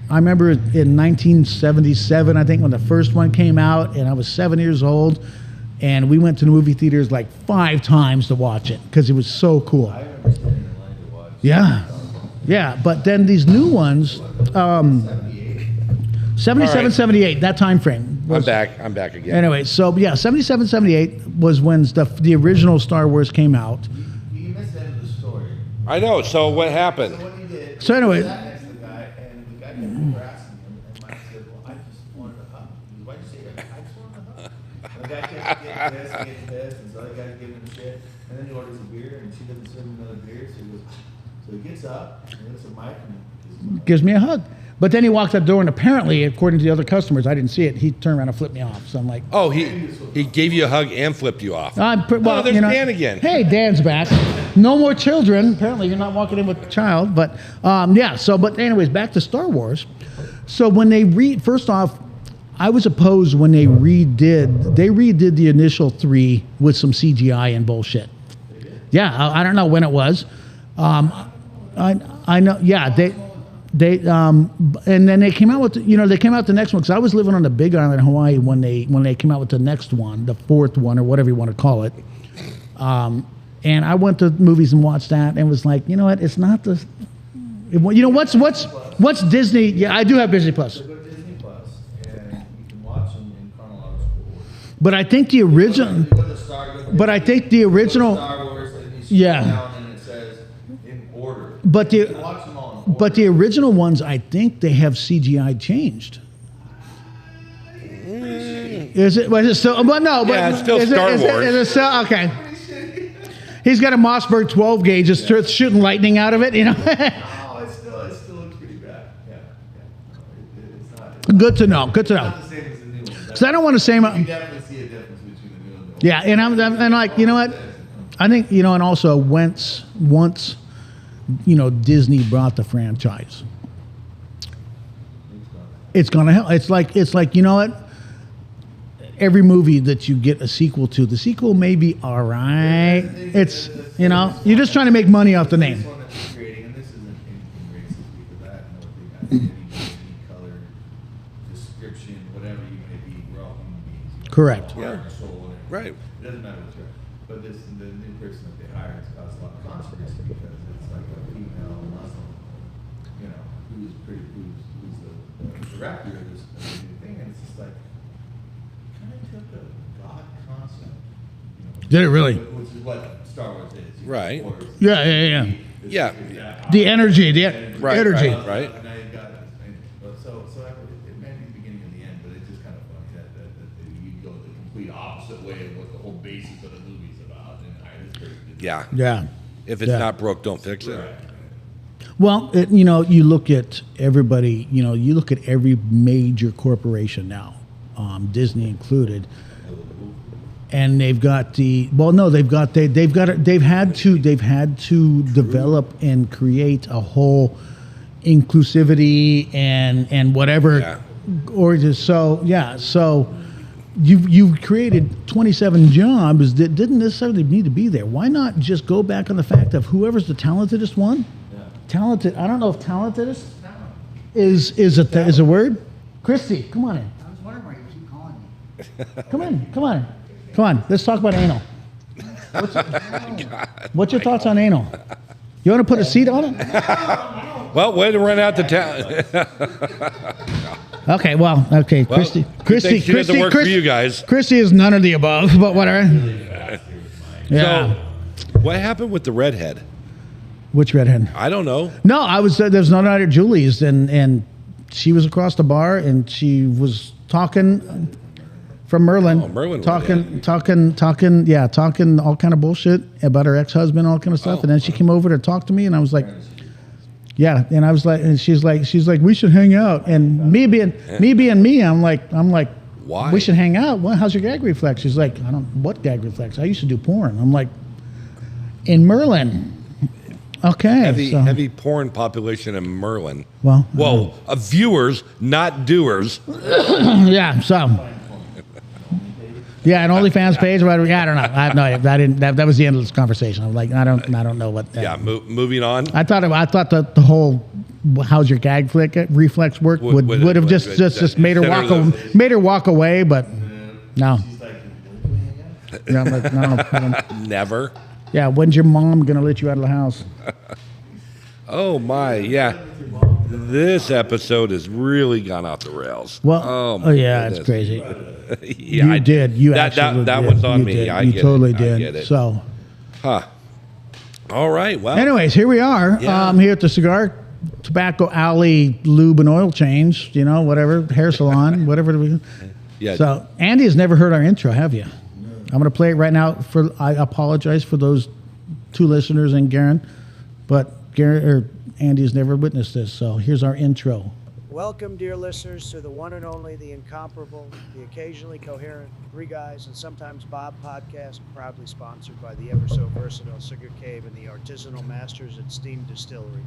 remember in 1977, I think, when the first one came out, and I was 7 years old, and we went to the movie theaters like 5 times to watch it because it was so cool. I remember standing in line to watch. Yeah. But then these new ones. 77, right. 78, that time frame. I'm back again. Anyway, so yeah, 77, 78 was when the original Star Wars came out. You missed the end of the story. I know, so what happened? So what he did, so anyway. he sat next to the guy, and the guy kept harassing him, and Mike said, well, I just wanted a hug. He goes, why'd you say that? I just wanted a hug. And the guy kept getting pissed, and so the guy's giving him shit, and then he orders a beer, and she doesn't serve him another beer, so he gets up, and looks at Mike, and gives me a hug. But then he walked out the door, and apparently, according to the other customers, I didn't see it, he turned around and flipped me off. So I'm like... Oh, he gave you a hug and flipped you off. Well, there's Dan again. Hey, Dan's back. No more children. Apparently, you're not walking in with a child. But, but anyways, back to Star Wars. So when they first off, I was opposed when they redid the initial 3 with some CGI and bullshit. Yeah, I don't know when it was. I know, yeah, they and then they came out with the next one because I was living on the Big Island, Hawaii, when they came out with the next one, the 4th one or whatever you want to call it. And I went to movies and watched that and was like, you know what? It's not the. What's Disney? Yeah, I do have Disney Plus. So go to Disney Plus, and you can watch them in chronological order. But I think the original. But I think the original. Star Wars, and you down and it says in order. But you can watch them all in order. But the original ones, I think they have CGI changed. Is it still? But no. But yeah, it's still Star Wars. Is it still okay? He's got a Mossberg 12 gauge, just shooting lightning out of it. No, it still looks pretty bad. Yeah. It's not. Good to know. It's not the same as the new one. Because I don't want to say. You definitely see a difference between the new and the old. Yeah, and I'm like, you know what? I think and also once Disney brought the franchise, it's gonna help. It's like you know what? Every movie that you get a sequel to, the sequel may be all right. It's you're just trying to make money off the name. This one that they're creating, and this isn't anything racist because I have no color, description, whatever you may be. We're all human beings. Correct. Yeah. Soul, whatever. Right. It doesn't matter what you're. But the new person that they hire has caused a lot of controversy because it's like a female Muslim, who's the director of this new thing, and it's just like kind of took a God concept. Did it really? Which is what Star Wars is. Right. Yeah. Yeah. The energy, energy. Right. Now you've got so it may be the beginning and the end, but it's just kind of funny that you go the complete opposite way of what the whole basis of the movie's about. Yeah. If it's not broke, don't fix it. Right. Well, you look at everybody. You look at every major corporation now, Disney included, and they've had to develop and create a whole inclusivity and whatever gorgeous. So you've created 27 jobs that didn't necessarily need to be there. Why not just go back on the fact of whoever's the talentedest one? Yeah. Talented. I don't know if talentedest is a word. Christy, come on in. I was wondering why you keep calling me. Come on. Let's talk about anal. What's your thoughts on anal? You want to put a seat on it? Well, way to run out the town. Okay, Christy. She doesn't work for you guys. Christy is none of the above, but whatever. Yeah. So, what happened with the redhead? Which redhead? I don't know. No, there's no night at Julie's, and she was across the bar, and she was talking from Merlin. Oh, Merlin. Talking all kind of bullshit about her ex-husband, all kind of stuff, and then she came over to talk to me, and I was like, yeah, and I was like, and she's like, we should hang out, and me being me, I'm like, why? We should hang out. Well, how's your gag reflex? She's like, what gag reflex? I used to do porn. I'm like, in Merlin. Okay. Heavy porn population in Merlin. Well, of viewers, not doers. Yeah. So. Yeah, an OnlyFans page. I don't know. I have no idea. That was the end of this conversation. I'm like, I don't know what. Moving on. I thought the whole how's your gag reflex work would have just made her walk away, but no. Yeah, I'm like, no. Never. Yeah, when's your mom gonna let you out of the house? Oh my, yeah. This episode has really gone off the rails. Well, it's crazy. Yeah, you did. You absolutely that did. one's on you me. Did. I you get totally it. did. I get it. So, all right. Well. Anyways, here we are. Yeah. Here at the Cigar Tobacco Alley Lube and Oil Change. Whatever hair salon, whatever. Yeah. So Andy has never heard our intro, have you? I'm going to play it right now. I apologize for those two listeners and Garen, but Andy has never witnessed this. So here's our intro. Welcome, dear listeners, to the one and only, the incomparable, the occasionally coherent Three Guys and Sometimes Bob podcast, proudly sponsored by the ever so versatile Cigar Cave and the artisanal masters at Steam Distillery.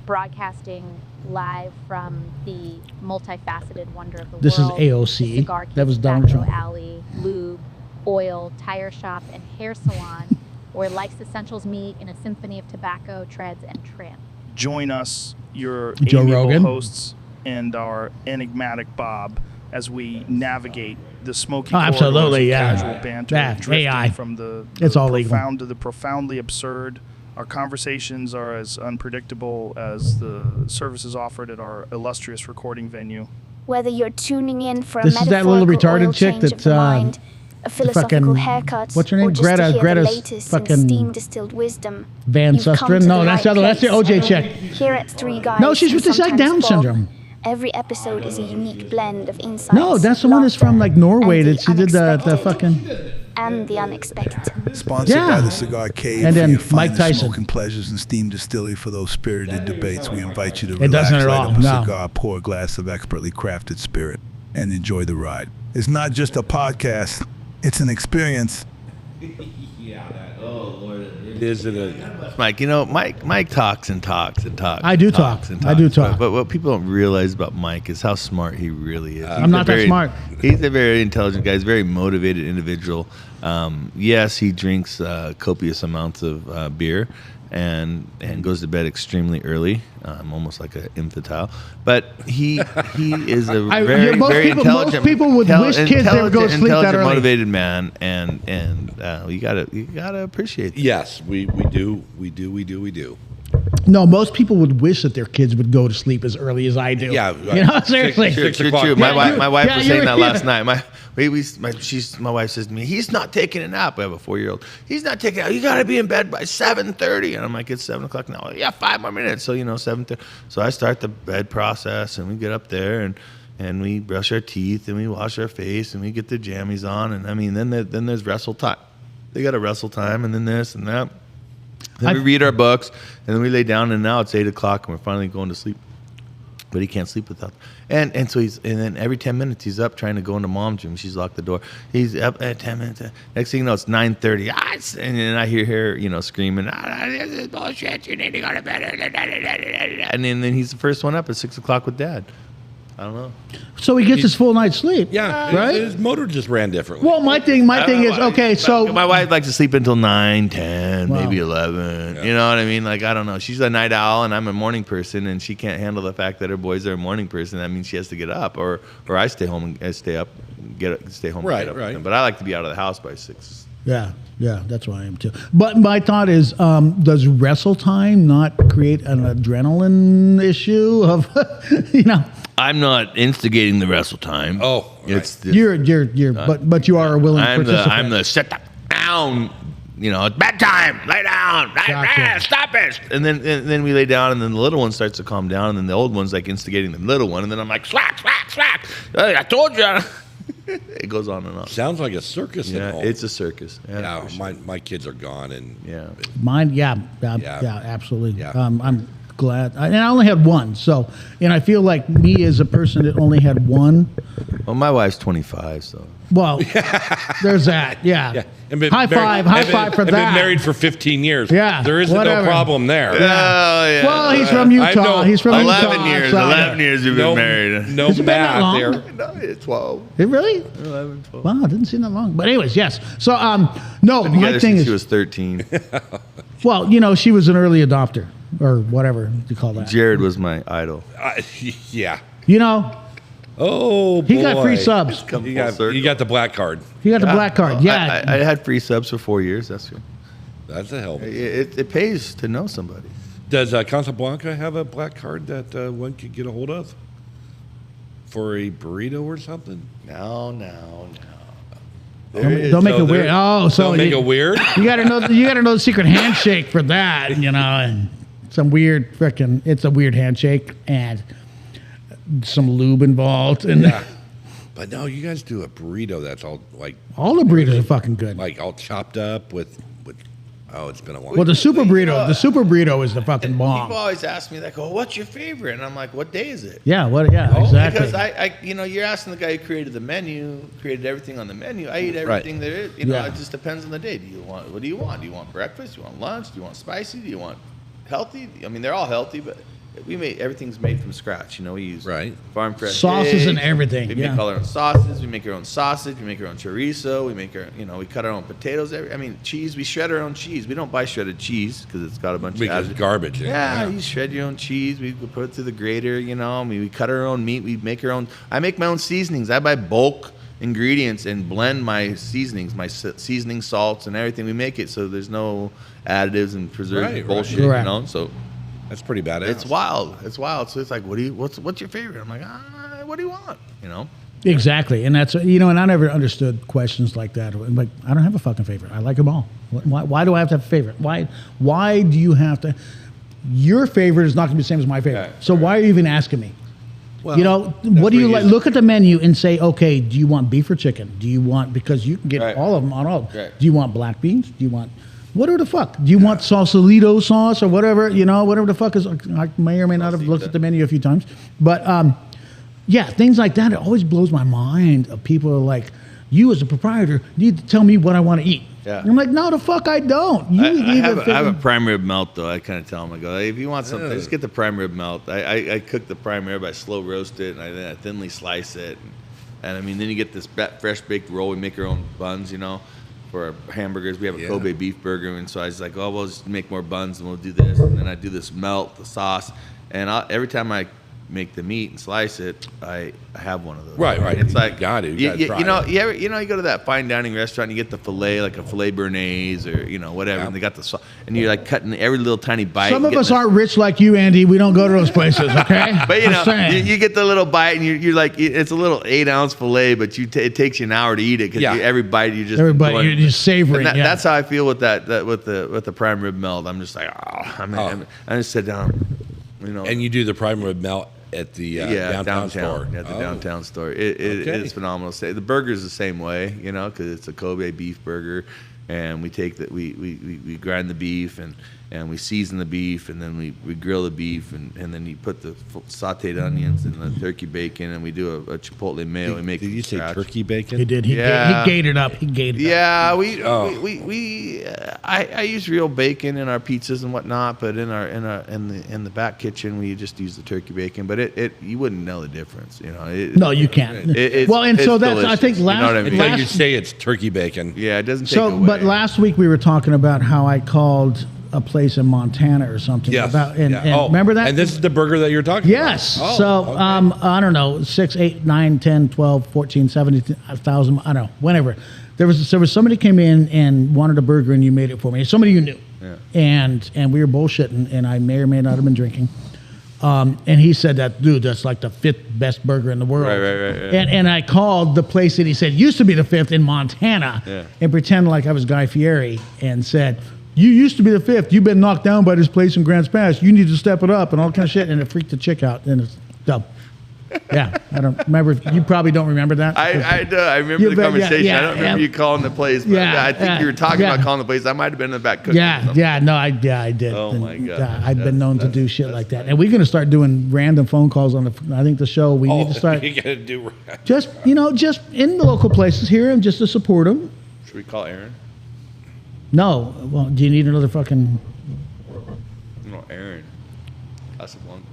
Broadcasting live from the multifaceted wonder of the This world. is AOC. The Cigar Cave, That was Donald Tobacco Trump. Alley, lube, oil, tire shop, and hair salon, where life's essentials meet in a symphony of tobacco, treads, and trim. Join us, your Joe amiable Rogan. hosts, and our enigmatic Bob as we navigate the smoky absolutely, corridors of yeah. casual banter, Yeah, drifting AI. from the It's all legal. profound to the profoundly absurd. Our conversations are as unpredictable as the services offered at our illustrious recording venue. Whether you're tuning in for a This is that little metaphorical retarded oil chick change of that, the mind, a philosophical fucking- haircut, what's her name? or just to hear Greta's the latest fucking in steam distilled wisdom, Van you've come Susteren? to No, the that's right the other. That's the place. OJ chick. Here at Three Guys. No, she's with and this like Sometimes Down Bob, syndrome. Every episode is a unique blend of insights. No, that's the one that's from like Norway and that she did the unexpected fucking. and the unexpected. Sponsored Yeah. by the Cigar Cave. And for then your Mike finest Tyson. smoking pleasures and Steam Distillery for those spirited debates. We invite you to It relax, doesn't at light all, up a no. cigar, pour a glass of expertly crafted spirit, and enjoy the ride. It's not just a podcast; it's an experience. Is it a Mike, Mike talks and talks and talks. I do and talk. talks and I do talks. talk. But what people don't realize about Mike is how smart he really is. I'm not that smart. He's a very intelligent guy. He's a very motivated individual. Yes, he drinks copious amounts of beer and goes to bed extremely early, almost like an infantile. But he is a very intelligent. Most people would wish kids they would go to sleep that intelligent, early. motivated man, and you gotta appreciate that. yes? We do. No, most people would wish that their kids would go to sleep as early as I do. Yeah, You know, seriously. Six True, o'clock. true. My wife was saying that last yeah. night. My wife says to me, "He's not taking a nap." I have a 4-year-old. He's not taking a nap. You got to be in bed by 7:30. And I'm like, it's 7 o'clock now. Yeah, 5 more minutes. So 7:30. So I start the bed process, and we get up there and we brush our teeth and we wash our face and we get the jammies on. And I mean, then there's wrestle time. They got a wrestle time, and then this and that. Then we read our books, and then we lay down, and now it's 8 o'clock, and we're finally going to sleep. But he can't sleep without. And so then every 10 minutes he's up trying to go into mom's room. She's locked the door. He's up at 10 minutes. Next thing you know, it's 9:30. And then I hear her, screaming, "This is bullshit. You need to go to bed." And then he's the first one up at 6 o'clock with Dad. I don't know. So he gets his full night's sleep. Yeah, right. His motor just ran differently. Well, my thing is okay. So my wife likes to sleep until 9, 10, Wow. maybe 11. You know what I mean? Like, I don't know. She's a night owl, and I'm a morning person, and she can't handle the fact that her boys are a morning person. That means she has to get up, or I stay home and I stay up, stay home. Right, and get up with right. them. But I like to be out of the house by 6. yeah, that's why I am too. But my thought is, does wrestle time not create an adrenaline issue of, I'm not instigating the wrestle time. Oh, it's You're, but you are a willing participant. I'm the sit down. It's bedtime. Lay down. Gotcha. Stop it. And then we lay down, and then the little one starts to calm down, and then the old one's like instigating the little one, and then I'm like, swack. I told you. It goes on and on. Sounds like a circus. Yeah, at home. it's a circus. Yeah, for sure. my kids are gone, and Mine, yeah, absolutely. Yeah. I'm glad, and I only had one. So, and I feel like me as a person that only had one. Well, my wife's 25, so. Well, there's that. Yeah. And been High married- five for and that. Been married for 15 years. Yeah, there isn't whatever. no problem there. Yeah. Well, he's from Utah. He's from 11 Utah. years. so- 11 years you've been married. No Has it been that math long? there. No, it's 12. It really? 11, 12. Wow, it didn't seem that long. But anyways, yes. So, no, my Together thing since is, she was 13. well, she was an early adopter or whatever you call that. Jared was my idol. Yeah. Oh, boy. He got free subs. Come You full got, circle. you got the black card. He got the black card. Yeah. I had free subs for 4 years. That's good. That's a help. It pays to know somebody. Does Casablanca have a black card that one could get a hold of for a burrito or something? No. Don't make it weird. Oh, so Don't make it weird. You gotta know. You gotta know the secret handshake for that. And some weird frickin'. It's a weird handshake and some lube involved. And Yeah. But no, you guys do a burrito that's all like all the burritos are fucking good. like all chopped up with. Oh, it's been a while. Well, the super burrito. The super burrito is the fucking bomb. People always ask me, like, "Oh, what's your favorite?" And I'm like, "What day is it?" Yeah. What? Yeah. Exactly. Because I you're asking the guy who created the menu, created everything on the menu. I eat everything there is. Yeah. It just depends on the day. What do you want? Do you want breakfast? Do you want lunch? Do you want spicy? Do you want healthy? I mean, they're all healthy, but everything's made from scratch. We use farm fresh Sauces eggs. and everything, We yeah. make all our own sauces. We make our own sausage. We make our own chorizo. We make we cut our own potatoes. Cheese. We shred our own cheese. We don't buy shredded cheese because it's got a bunch Because of garbage. yeah, you shred your own cheese. We put it through the grater. We cut our own meat. We make our own. I make my own seasonings. I buy bulk ingredients and blend my seasonings, my seasoning salts and everything. We make it so there's no additives and preservatives bullshit. Correct. So That's pretty badass. it's wild. So it's like, what's your favorite? I'm like, what do you want? Exactly, and that's and I never understood questions like that. Like, I don't have a fucking favorite. I like them all. Why do I have to have a favorite? Why do you have to? Your favorite is not going to be the same as my favorite. Right, so why are you even asking me? Well, What do you where like? Look at the menu and say, okay, do you want beef or chicken? Do you want, because you can get Right. all of them on all. Right. Do you want black beans? Do you want whatever the fuck? Do you want Sausalito sauce or whatever? Whatever the fuck is. I may or may not have looked at the menu a few times, but yeah, things like that. It always blows my mind. Of people are like, you as a proprietor need to tell me what I want to eat. Yeah. I'm like, no, the fuck I don't. I have a prime rib melt though. I kind of tell them, I go, hey, if you want something, just get the prime rib melt. I cook the prime rib. I slow roast it, and then I thinly slice it. And then you get this fresh baked roll. We make our own buns, for our hamburgers. We have a Kobe beef burger, and so I was like, oh, we'll just make more buns, and we'll do this. And then I do this melt, the sauce, and every time I make the meat and slice it, I have one of those. Right. It's like you gotta try you it. you go to that fine dining restaurant, and you get the fillet, like a filet béarnaise or whatever, and they got the sauce, and you're like cutting every little tiny bite. Some of us aren't rich like you, Andy. We don't go to those places, okay? But Just saying. you get the little bite, and you're like, it's a little 8-ounce fillet, but it takes you an hour to eat it because every bite you're just enjoying. You're just savoring. And that's how I feel with that with the prime rib melt. I'm just like, I just sit down, And you do the prime rib melt at the downtown store. At the downtown store. It's phenomenal. The burger's the same way, because it's a Kobe beef burger. and we take that we grind the beef and we season the beef, and then we grill the beef, and then you put the sautéed onions and the turkey bacon, and we do a chipotle mayo. Did you say turkey bacon? He did. He gate it up. He gated it up. Yeah, I use real bacon in our pizzas and whatnot, but in the back kitchen we just use the turkey bacon. But you wouldn't know the difference, you know. No, you can't. Well, and so that's, I think, you know what I mean? It's like you say it's turkey bacon. Yeah, it doesn't take away. But last week we were talking about how I called a place in Montana or something. Yes. And remember that? And this is the burger that you're talking yes. about? Yes. So, I don't know, 6, 8, 9, 10, 12, 14, 17, 1,000, I don't know, whenever. There was somebody came in and wanted a burger and you made it for me. Somebody you knew. Yeah. And we were bullshitting, and I may or may not have been drinking. And he said that, dude, that's like the 5th best burger in the world. Right. And I called the place that he said used to be the 5th in Montana and pretended like I was Guy Fieri and said, you used to be the 5th. You've been knocked down by this place in Grants Pass. You need to step it up and all kind of shit. And it freaked the chick out. And it's dumb. Yeah, I don't remember. You probably don't remember that. I do. I remember the conversation. I don't remember you calling the place, but I think you were talking about calling the place. I might have been in the back cooking. I did. Oh my God. I've been known to do shit like that. And we're going to start doing random phone calls on I think the show. We need to start. You gotta do just in the local places here and just to support them. Should we call Aaron? No. Well, do you need another fucking? No, Aaron. Casablanca.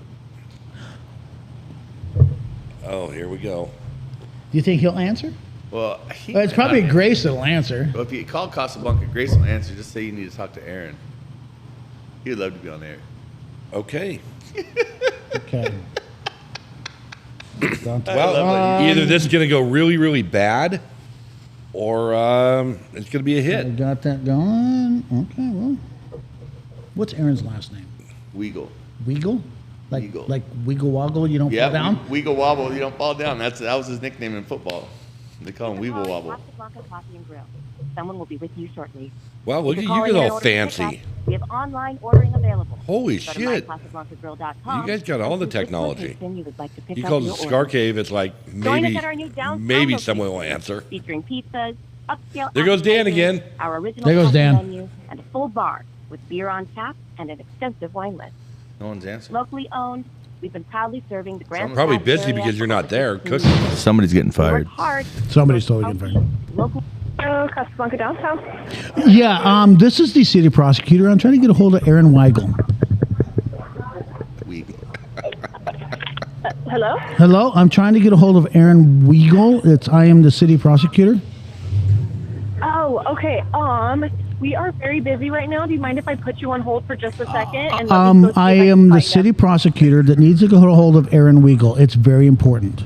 Oh, here we go. Do you think he'll answer? Well, it's probably Grace that'll answer. Well, if you call Casablanca, Grace will answer. Just say you need to talk to Aaron. He'd love to be on air. Okay. Okay. Well, either this is going to go really, really bad, or it's going to be a hit. I got that going. Okay, well. What's Aaron's last name? Weagle. Weagle? Weagle. Like Wiggle Woggle, you don't fall down? Wiggle Wobble, you don't fall down. That was his nickname in football. They call him Weeble Wobble. Casablanca Coffee and Grill. Someone will be with you shortly. Wow, look at you get all fancy. We have online ordering available. Holy shit. You guys got all the technology. He calls it Scar Cave. It's like maybe someone will answer. Featuring pizzas, upscale. There goes Dan again. Our original there goes Dan. Menu and a full bar with beer on tap and an extensive wine list. No one's answering. Locally owned, we've been proudly serving the Grand. Probably busy because you're not there cooking. Somebody's getting fired. Somebody's totally getting fired. Local. Casablanca downtown. Yeah, this is the city prosecutor. I'm trying to get a hold of Aaron Weigel. Hello? Hello, I'm trying to get a hold of Aaron Weigel. I am the city prosecutor. Oh, okay. We are very busy right now. Do you mind if I put you on hold for just a second? And I am the city prosecutor that needs to get a hold of Aaron Weigel. It's very important.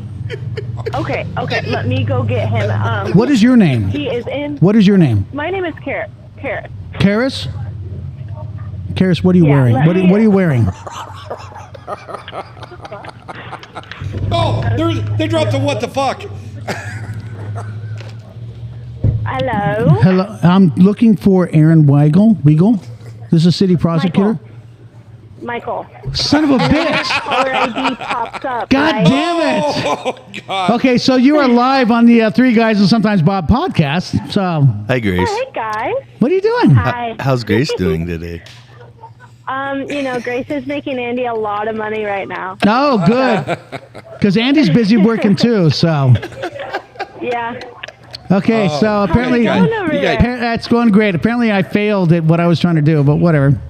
Okay. Let me go get him. What is your name? He is in. What is your name? My name is Karis. Karis? Karis, what are you wearing? What are you wearing? Oh, they dropped the what the fuck. Hello. I'm looking for Aaron Weigel. This is city prosecutor. Michael. Son of a bitch. Caller ID pops up. God damn it. Oh, God. Okay, so you are live on the Three Guys and Sometimes Bob podcast. So. Hi, Grace. Hey, guys. What are you doing? Hi. How's Grace doing today? Grace is making Andy a lot of money right now. Oh, good. Because Andy's busy working too, so. Yeah. Okay, so apparently that's going great. Apparently I failed at what I was trying to do, but whatever.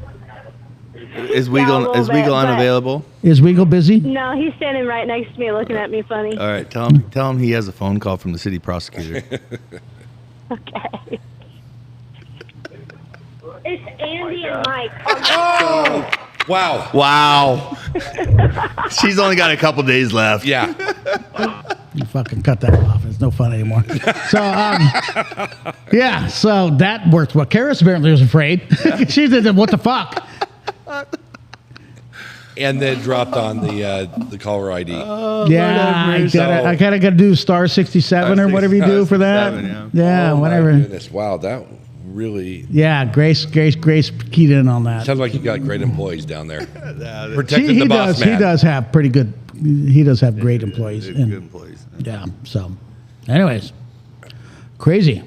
Is Weagle unavailable? Is Weagle busy? No, he's standing right next to me looking at me funny. All right, tell him he has a phone call from the city prosecutor. Okay. It's Andy and Mike. Oh! Wow. She's only got a couple days left. Yeah. You fucking cut that off. It's no fun anymore. So, yeah, so that worked well. Karis apparently was afraid. She said, what the fuck? And then dropped on the caller ID. Yeah, I kind of got to do star 67 or whatever you do for that. Yeah, oh, whatever. My goodness. Wow, that really. Yeah, Grace keyed in on that. Sounds like you got great employees down there. Protecting the boss man. He does have pretty good. He does have great employees. Good employees. Yeah. So, anyways, crazy.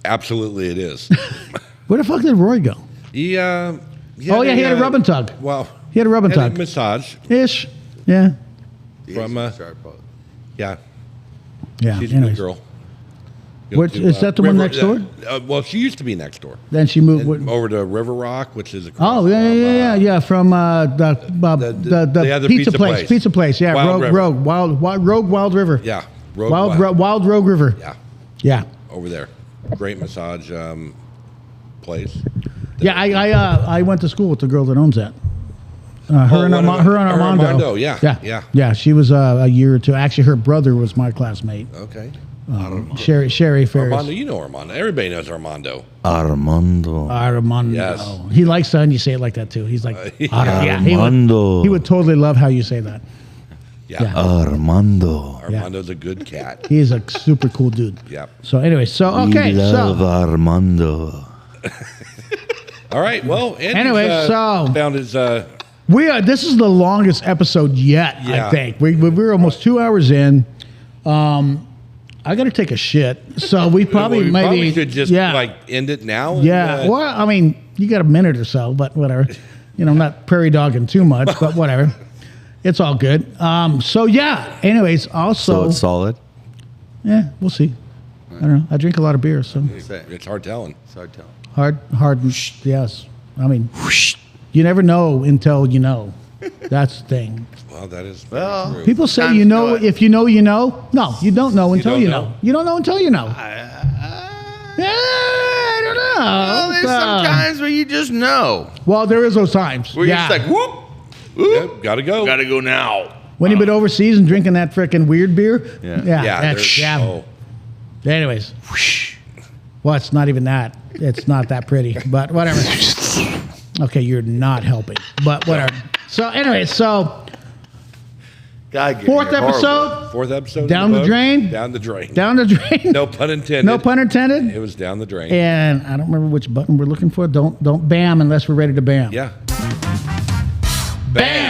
Absolutely, it is. Where the fuck did Roy go? He had he had a rub and tug. Well, he had a rub and tug. Massage. Ish. Yeah. From yeah. Yeah. She's a good girl. Is that the one next door? Well, she used to be next door. Then she moved over to River Rock, which is across. Oh yeah. From the other pizza place. Pizza place. Yeah. Rogue Wild River. Yeah. Wild Rogue River. Yeah. Yeah. Over there, great massage place. Yeah, I went to school with the girl that owns that. Her and Armando. Yeah. She was a year or two. Actually, her brother was my classmate. Okay. Sherry Ferris. Armando, you know Armando. Everybody knows Armando. Armando. Yes. He likes when you say it like that too. He's like Armando. He would totally love how you say that. Yeah. Armando. Armando's a good cat. He's a super cool dude. Yeah. So anyway, We love Armando. All right. Well, Anyway, found his. This is the longest episode yet. Yeah. I think we're almost 2 hours in. I got to take a shit, so we probably probably should just end it now. Yeah. Well, I mean, you got a minute or so, but whatever. I'm not prairie dogging too much, but whatever. It's all good. Anyways, also. So it's solid? Yeah, we'll see. I don't know. I drink a lot of beer, so. It's hard telling. Hard, yes. I mean, you never know until you know. That's the thing. Well, that is true. People say you know if you know, you know. No, you don't know until you know. You don't know until you know. I don't know. Well, there's some times where you just know. Well, there is those times. Where you're just like, whoop. Yep, gotta go. Gotta go now. When you've been overseas and drinking that frickin' weird beer. Yeah. Anyways. Well, it's not even that. It's not that pretty, but whatever. Okay, you're not helping, but whatever. So anyway, fourth episode. Down the drain. Down the drain. Down the drain. No pun intended. No pun intended. It was down the drain. And I don't remember which button we're looking for. Don't bam unless we're ready to bam. Yeah. Bam.